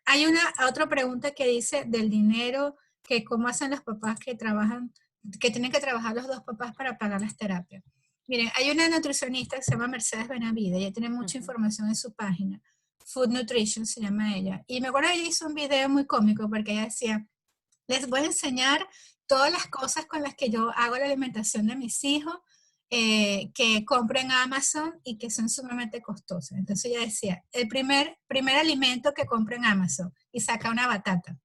A: Hay otra pregunta que dice del dinero, que cómo hacen los papás que trabajan, que tienen que trabajar los dos papás para pagar las terapias. Miren, hay una nutricionista que se llama Mercedes Benavide, ella tiene mucha información en su página, Food Nutrition se llama ella, y me acuerdo que ella hizo un video muy cómico porque ella decía, les voy a enseñar todas las cosas con las que yo hago la alimentación de mis hijos, que compro en Amazon y que son sumamente costosas. Entonces ella decía, el primer alimento que compro en Amazon, y saca una batata.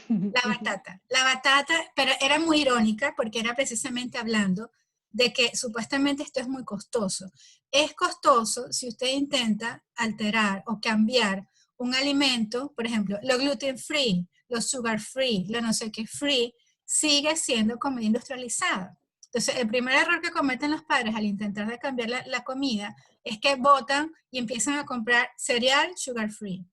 A: La batata, pero era muy irónica porque era precisamente hablando de que supuestamente esto es muy costoso. Es costoso si usted intenta alterar o cambiar un alimento, por ejemplo, lo gluten free, lo sugar free, lo no sé qué free, sigue siendo comida industrializada. Entonces, el primer error que cometen los padres al intentar de cambiar la comida es que botan y empiezan a comprar cereal sugar free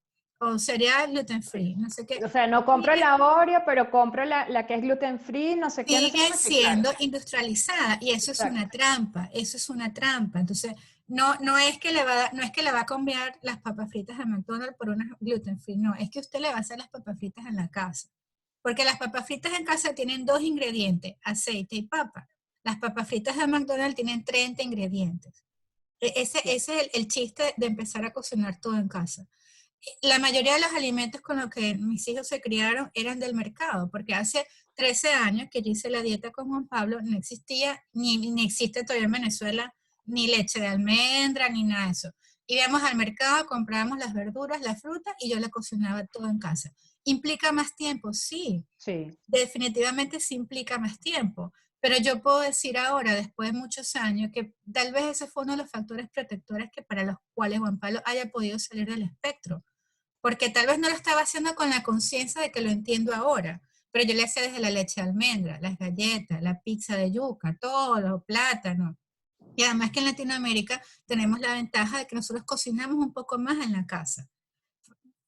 A: o cereal gluten free, no sé qué.
B: O sea, no compro la Oreo, pero compro la que es gluten free, no sé qué, no sé
A: Sigue
B: cómo. Sí, claro.
A: siendo industrializada y eso es una
B: Exacto.
A: trampa, eso es una trampa. Entonces, no es que no es que le va a cambiar las papas fritas de McDonald's por unas gluten free, no, es que usted le va a hacer las papas fritas en la casa. Porque las papas fritas en casa tienen dos ingredientes, aceite y papa. Las papas fritas de McDonald's tienen 30 ingredientes. Ese es el chiste de empezar a cocinar todo en casa. La mayoría de los alimentos con los que mis hijos se criaron eran del mercado, porque hace 13 años que yo hice la dieta con Juan Pablo, no existía, ni existe todavía en Venezuela, ni leche de almendra, ni nada de eso. Íbamos al mercado, comprábamos las verduras, la fruta y yo la cocinaba todo en casa. ¿Implica más tiempo? Sí,
B: Sí.
A: definitivamente sí implica más tiempo. Pero yo puedo decir ahora, después de muchos años, que tal vez ese fue uno de los factores protectores que para los cuales Juan Pablo haya podido salir del espectro, porque tal vez no lo estaba haciendo con la conciencia de que lo entiendo ahora, pero yo le hacía desde la leche de almendra, las galletas, la pizza de yuca, todo, los plátanos. Y además que en Latinoamérica tenemos la ventaja de que nosotros cocinamos un poco más en la casa.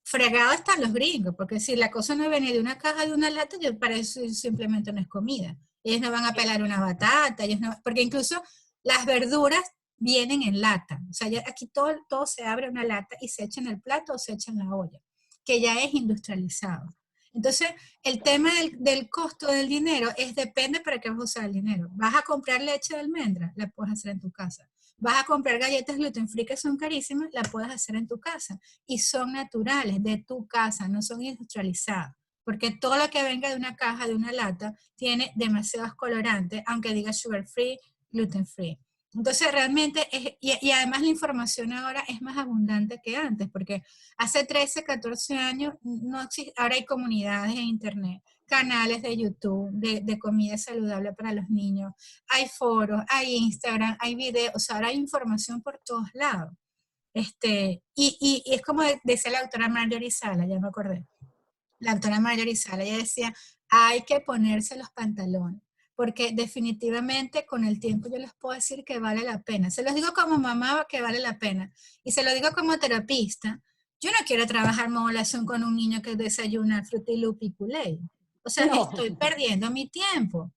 A: Fregado están los gringos, porque si la cosa no viene de una caja, de una lata, yo para eso simplemente no es comida. Ellos no van a pelar una batata, ellos no, porque incluso las verduras vienen en lata. O sea, aquí todo se abre en una lata y se echa en el plato o se echa en la olla, que ya es industrializado. Entonces, el tema del costo del dinero depende para qué vas a usar el dinero. ¿Vas a comprar leche de almendra? La puedes hacer en tu casa. ¿Vas a comprar galletas gluten free que son carísimas? La puedes hacer en tu casa y son naturales de tu casa, no son industrializadas. Porque todo lo que venga de una caja, de una lata, tiene demasiados colorantes, aunque diga sugar free, gluten free. Entonces realmente, y además la información ahora es más abundante que antes, porque hace 13, 14 años, no existe, ahora hay comunidades en internet, canales de YouTube de comida saludable para los niños, hay foros, hay Instagram, hay videos, o sea, ahora hay información por todos lados. Y es como decía la doctora Marjorie Sala, ya me acordé. La doctora Marjorie Sala, ella decía, hay que ponerse los pantalones, porque definitivamente con el tiempo yo les puedo decir que vale la pena. Se los digo como mamá que vale la pena. Y se lo digo como terapista. Yo no quiero trabajar modulación con un niño que desayuna Fruity y Kool-Aid. O sea,
B: No.
A: estoy perdiendo mi tiempo.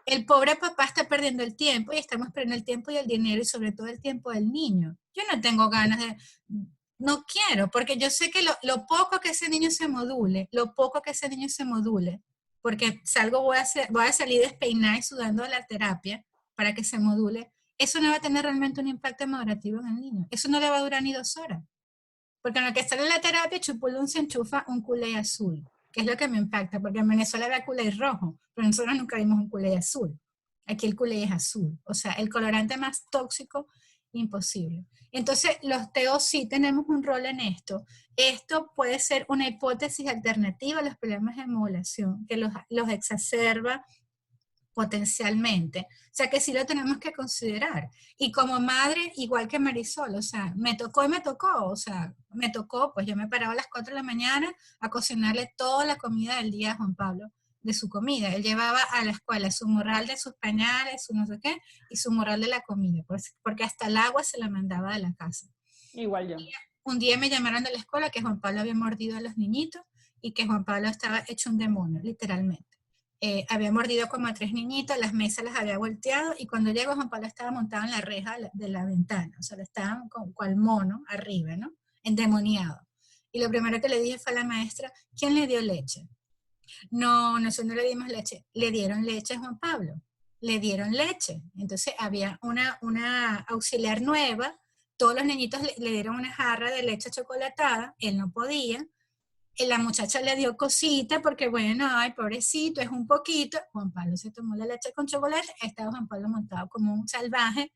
A: El pobre papá está perdiendo el tiempo y estamos perdiendo el tiempo y el dinero y sobre todo el tiempo del niño. Yo no tengo ganas no quiero, porque yo sé que lo poco que ese niño se module, lo poco que ese niño se module, porque voy a salir despeinada y sudando de la terapia para que se module, eso no va a tener realmente un impacto madurativo en el niño. Eso no le va a durar ni 2 horas. Porque en lo que sale la terapia, Chupulún se enchufa un culé azul, que es lo que me impacta, porque en Venezuela había culé rojo, pero nosotros nunca vimos un culé azul. Aquí el culé es azul, o sea, el colorante más tóxico, imposible. Entonces, los TEOs sí tenemos un rol en esto. Esto puede ser una hipótesis alternativa a los problemas de modulación, que los exacerba potencialmente. O sea que sí lo tenemos que considerar. Y como madre, igual que Marisol, o sea, me tocó y me tocó, o sea, me tocó, pues yo me paraba a las 4 de la mañana a cocinarle toda la comida del día a Juan Pablo, de su comida. Él llevaba a la escuela su morral de sus pañales, su no sé qué, y su morral de la comida, porque hasta el agua se la mandaba de la casa.
B: Igual yo.
A: Un día me llamaron de la escuela que Juan Pablo había mordido a los niñitos y que Juan Pablo estaba hecho un demonio, literalmente. había mordido como a 3 niñitos, las mesas las había volteado, y cuando llegó Juan Pablo estaba montado en la reja de la ventana, o sea, lo estaban con cual mono arriba, ¿no? Endemoniado. Y lo primero que le dije fue a la maestra: ¿quién le dio leche? No, nosotros no le dimos leche. Le dieron leche a Juan Pablo. Le dieron leche. Entonces había una auxiliar nueva. Todos los niñitos le dieron una jarra de leche chocolatada. Él no podía. Y la muchacha le dio cosita porque, bueno, ay, pobrecito, es un poquito. Juan Pablo se tomó la leche con chocolate. Estaba Juan Pablo montado como un salvaje,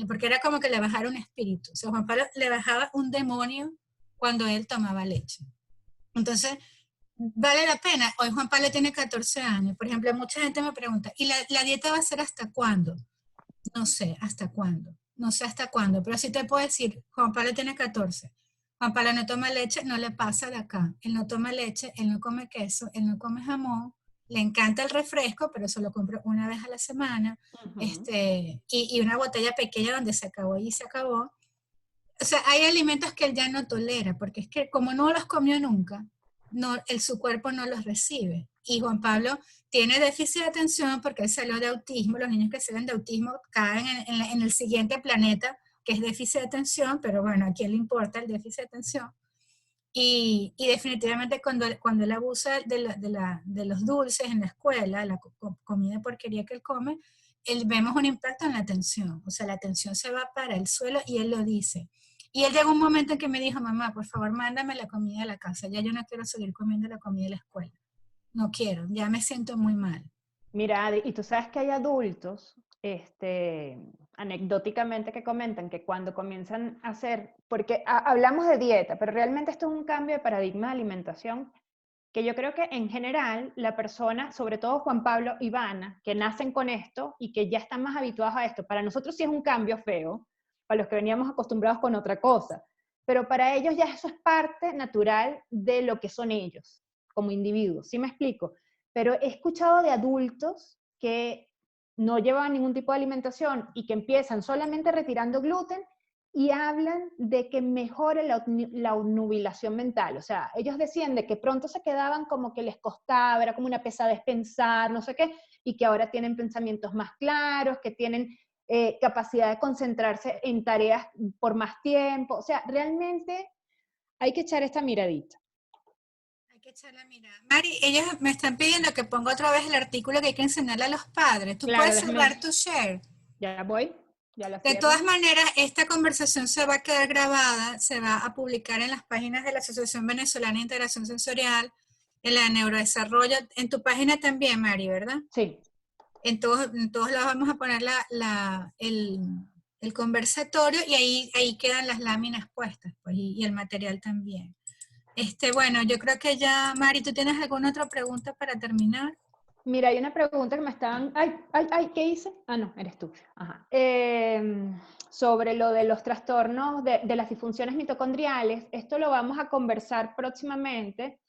A: porque era como que le bajara un espíritu. O sea, Juan Pablo le bajaba un demonio cuando él tomaba leche. Entonces, vale la pena. Hoy Juan Pablo tiene 14 años. Por ejemplo, mucha gente me pregunta: ¿y la dieta va a ser hasta cuándo? No sé hasta cuándo. No sé hasta cuándo, pero sí te puedo decir: Juan Pablo tiene 14. Juan Pablo no toma leche, no le pasa de acá. Él no toma leche, él no come queso, él no come jamón. Le encanta el refresco, pero se lo compro una vez a la semana. Y una botella pequeña donde se acabó y se acabó. O sea, hay alimentos que él ya no tolera, porque es que como no los comió nunca, no, su cuerpo no los recibe. Y Juan Pablo tiene déficit de atención porque él salió de autismo. Los niños que salen de autismo caen en el siguiente planeta, que es déficit de atención, pero bueno, ¿a quién le importa el déficit de atención? Y definitivamente cuando él abusa de los dulces en la escuela, la comida porquería que él come, vemos un impacto en la atención. O sea, la atención se va para el suelo, y él lo dice. Y él llegó un momento en que me dijo: mamá, por favor, mándame la comida de la casa. Ya yo no quiero seguir comiendo la comida de la escuela. No quiero, ya me siento muy mal.
B: Mira, Adi, y tú sabes que hay adultos, anecdóticamente, que comentan que cuando comienzan a hacer, porque hablamos de dieta, pero realmente esto es un cambio de paradigma de alimentación, que yo creo que en general la persona, sobre todo Juan Pablo y Ivana, que nacen con esto y que ya están más habituados a esto, para nosotros sí es un cambio feo, para los que veníamos acostumbrados con otra cosa, pero para ellos ya eso es parte natural de lo que son ellos como individuos, ¿sí me explico? Pero he escuchado de adultos que no llevan ningún tipo de alimentación y que empiezan solamente retirando gluten y hablan de que mejore la obnubilación mental. O sea, ellos decían de que pronto se quedaban como que les costaba, era como una pesadez pensar, no sé qué, y que ahora tienen pensamientos más claros, que tienen capacidad de concentrarse en tareas por más tiempo. O sea, realmente hay que echar esta miradita.
A: Hay que echarle mirada. Mari, ellos me están pidiendo que ponga otra vez el artículo que hay que enseñarle a los padres. Tú
B: Claro,
A: puedes
B: déjame,
A: cerrar tu share.
B: ya voy, ya la
A: De
B: cierro.
A: todas maneras, esta conversación se va a quedar grabada, se va a publicar en las páginas de la Asociación Venezolana de Integración Sensorial, en la de Neurodesarrollo, en tu página también, Mari, ¿verdad?
B: Sí.
A: En todos lados vamos a poner el conversatorio, y ahí quedan las láminas puestas, pues, y el material también. Bueno, yo creo que ya, Mari, ¿tú tienes alguna otra pregunta para terminar?
B: Mira, hay una pregunta que me estaban... Ay, ¿qué hice? Ah, no, eres tú. Ajá. Sobre lo de los trastornos de las disfunciones mitocondriales, esto lo vamos a conversar próximamente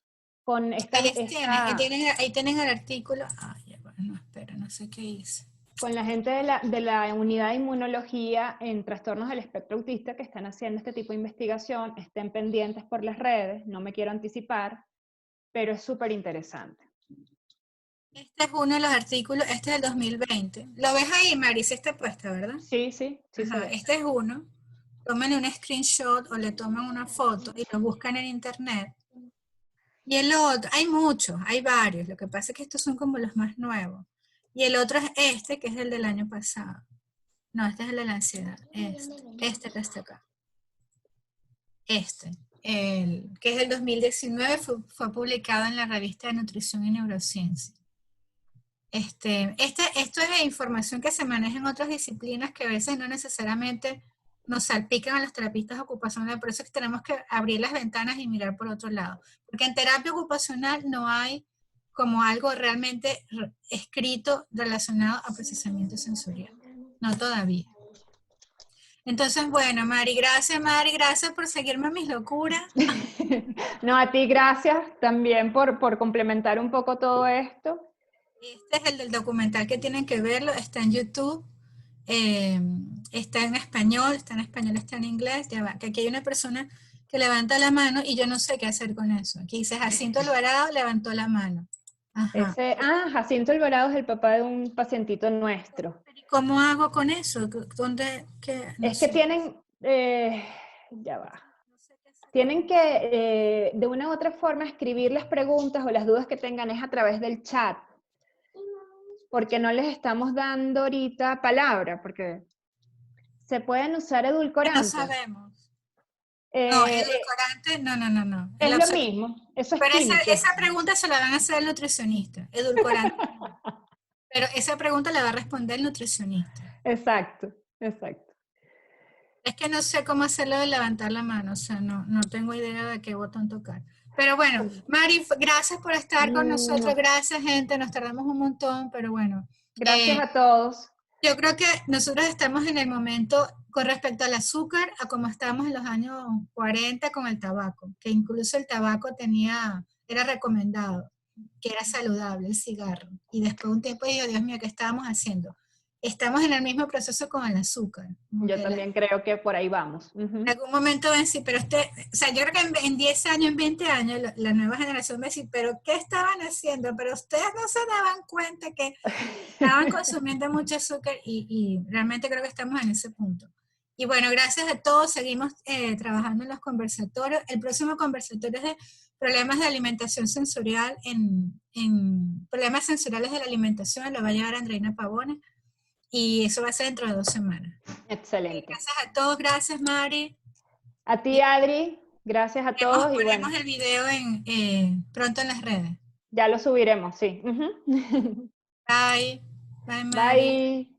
B: con
A: Ahí tienen el artículo. Ay, ya, bueno, no, espera, no sé qué hice.
B: con la gente de la unidad de inmunología en trastornos del espectro autista que están haciendo este tipo de investigación. Estén pendientes por las redes, no me quiero anticipar, pero es súper interesante.
A: Este es uno de los artículos, este es del 2020. ¿Lo ves ahí, Mari? Sí está puesta, ¿verdad?
B: Sí, sí, sí se
A: Ajá,
B: ve.
A: este es uno. Tomen un screenshot o le toman una foto y lo buscan en internet. Y el otro, hay muchos, hay varios. Lo que pasa es que estos son como los más nuevos. Y el otro es este, que es el del año pasado. No, este es el de la ansiedad. Este que está acá. Que es del 2019, fue publicado en la revista de Nutrición y Neurociencia. Esto es información que se maneja en otras disciplinas que a veces no necesariamente nos salpican a los terapistas ocupacionales. Por eso es que tenemos que abrir las ventanas y mirar por otro lado. Porque en terapia ocupacional no hay como algo realmente escrito relacionado a procesamiento sensorial. No todavía. Entonces, bueno, Mari, gracias por seguirme en mis locuras.
B: No, a ti gracias también por complementar un poco todo esto.
A: Este es el del documental que tienen que verlo, está en YouTube, está en español, está en inglés, ya va, que aquí hay una persona que levanta la mano y yo no sé qué hacer con eso. Aquí dice Jacinto Alvarado levantó la mano. Ajá.
B: Jacinto Alvarado es el papá de un pacientito nuestro.
A: ¿Y cómo hago con eso? ¿Dónde? ¿Qué? No
B: Es que
A: sé.
B: tienen, ya va,
A: No sé qué hacer con
B: tienen
A: eso.
B: que de una u otra forma escribir las preguntas o las dudas que tengan es a través del chat, porque no les estamos dando ahorita palabra, porque se pueden usar
A: Que no
B: edulcorantes.
A: sabemos. No,
B: Eh, eh,
A: edulcorante, no, no, no, no. En
B: es
A: lo
B: lo
A: absoluto.
B: mismo, eso es
A: Pero
B: químico.
A: esa pregunta se la van a hacer el nutricionista. Edulcorante no. Pero esa pregunta la va a responder el nutricionista.
B: Exacto, exacto.
A: Es que no sé cómo hacerlo de levantar la mano, o sea, no tengo idea de qué botón tocar. Pero bueno, Mari, gracias por estar con nosotros,
B: No,
A: gracias gente, nos tardamos un montón, pero bueno,
B: gracias
A: eh,
B: a todos.
A: yo creo que nosotros estamos en el momento con respecto al azúcar, a como estábamos en los años 40 con el tabaco, que incluso el tabaco era recomendado, que era saludable el cigarro. Y después de un tiempo digo, Dios mío, ¿qué estábamos haciendo? Estamos en el mismo proceso con el azúcar. Como
B: Yo
A: que
B: también creo que por ahí vamos.
A: en algún momento ven, sí, pero o sea, yo creo que en 10 años, en 20 años, la nueva generación va a decir, pero ¿qué estaban haciendo? Pero ustedes no se daban cuenta que estaban consumiendo mucho azúcar y realmente creo que estamos en ese punto. Y bueno, gracias a todos, seguimos trabajando en los conversatorios. El próximo conversatorio es de problemas de alimentación sensorial en problemas sensoriales de la alimentación, lo va a llevar Andreina Pavone y eso va a ser dentro de 2 semanas.
B: Excelente.
A: Gracias a todos, gracias Mari.
B: A ti, Adri, gracias a todos y
A: Ponemos
B: bueno,
A: el video pronto en las redes.
B: ya lo subiremos, sí. Ujú.
A: Bye. Bye, Mari.
B: Bye.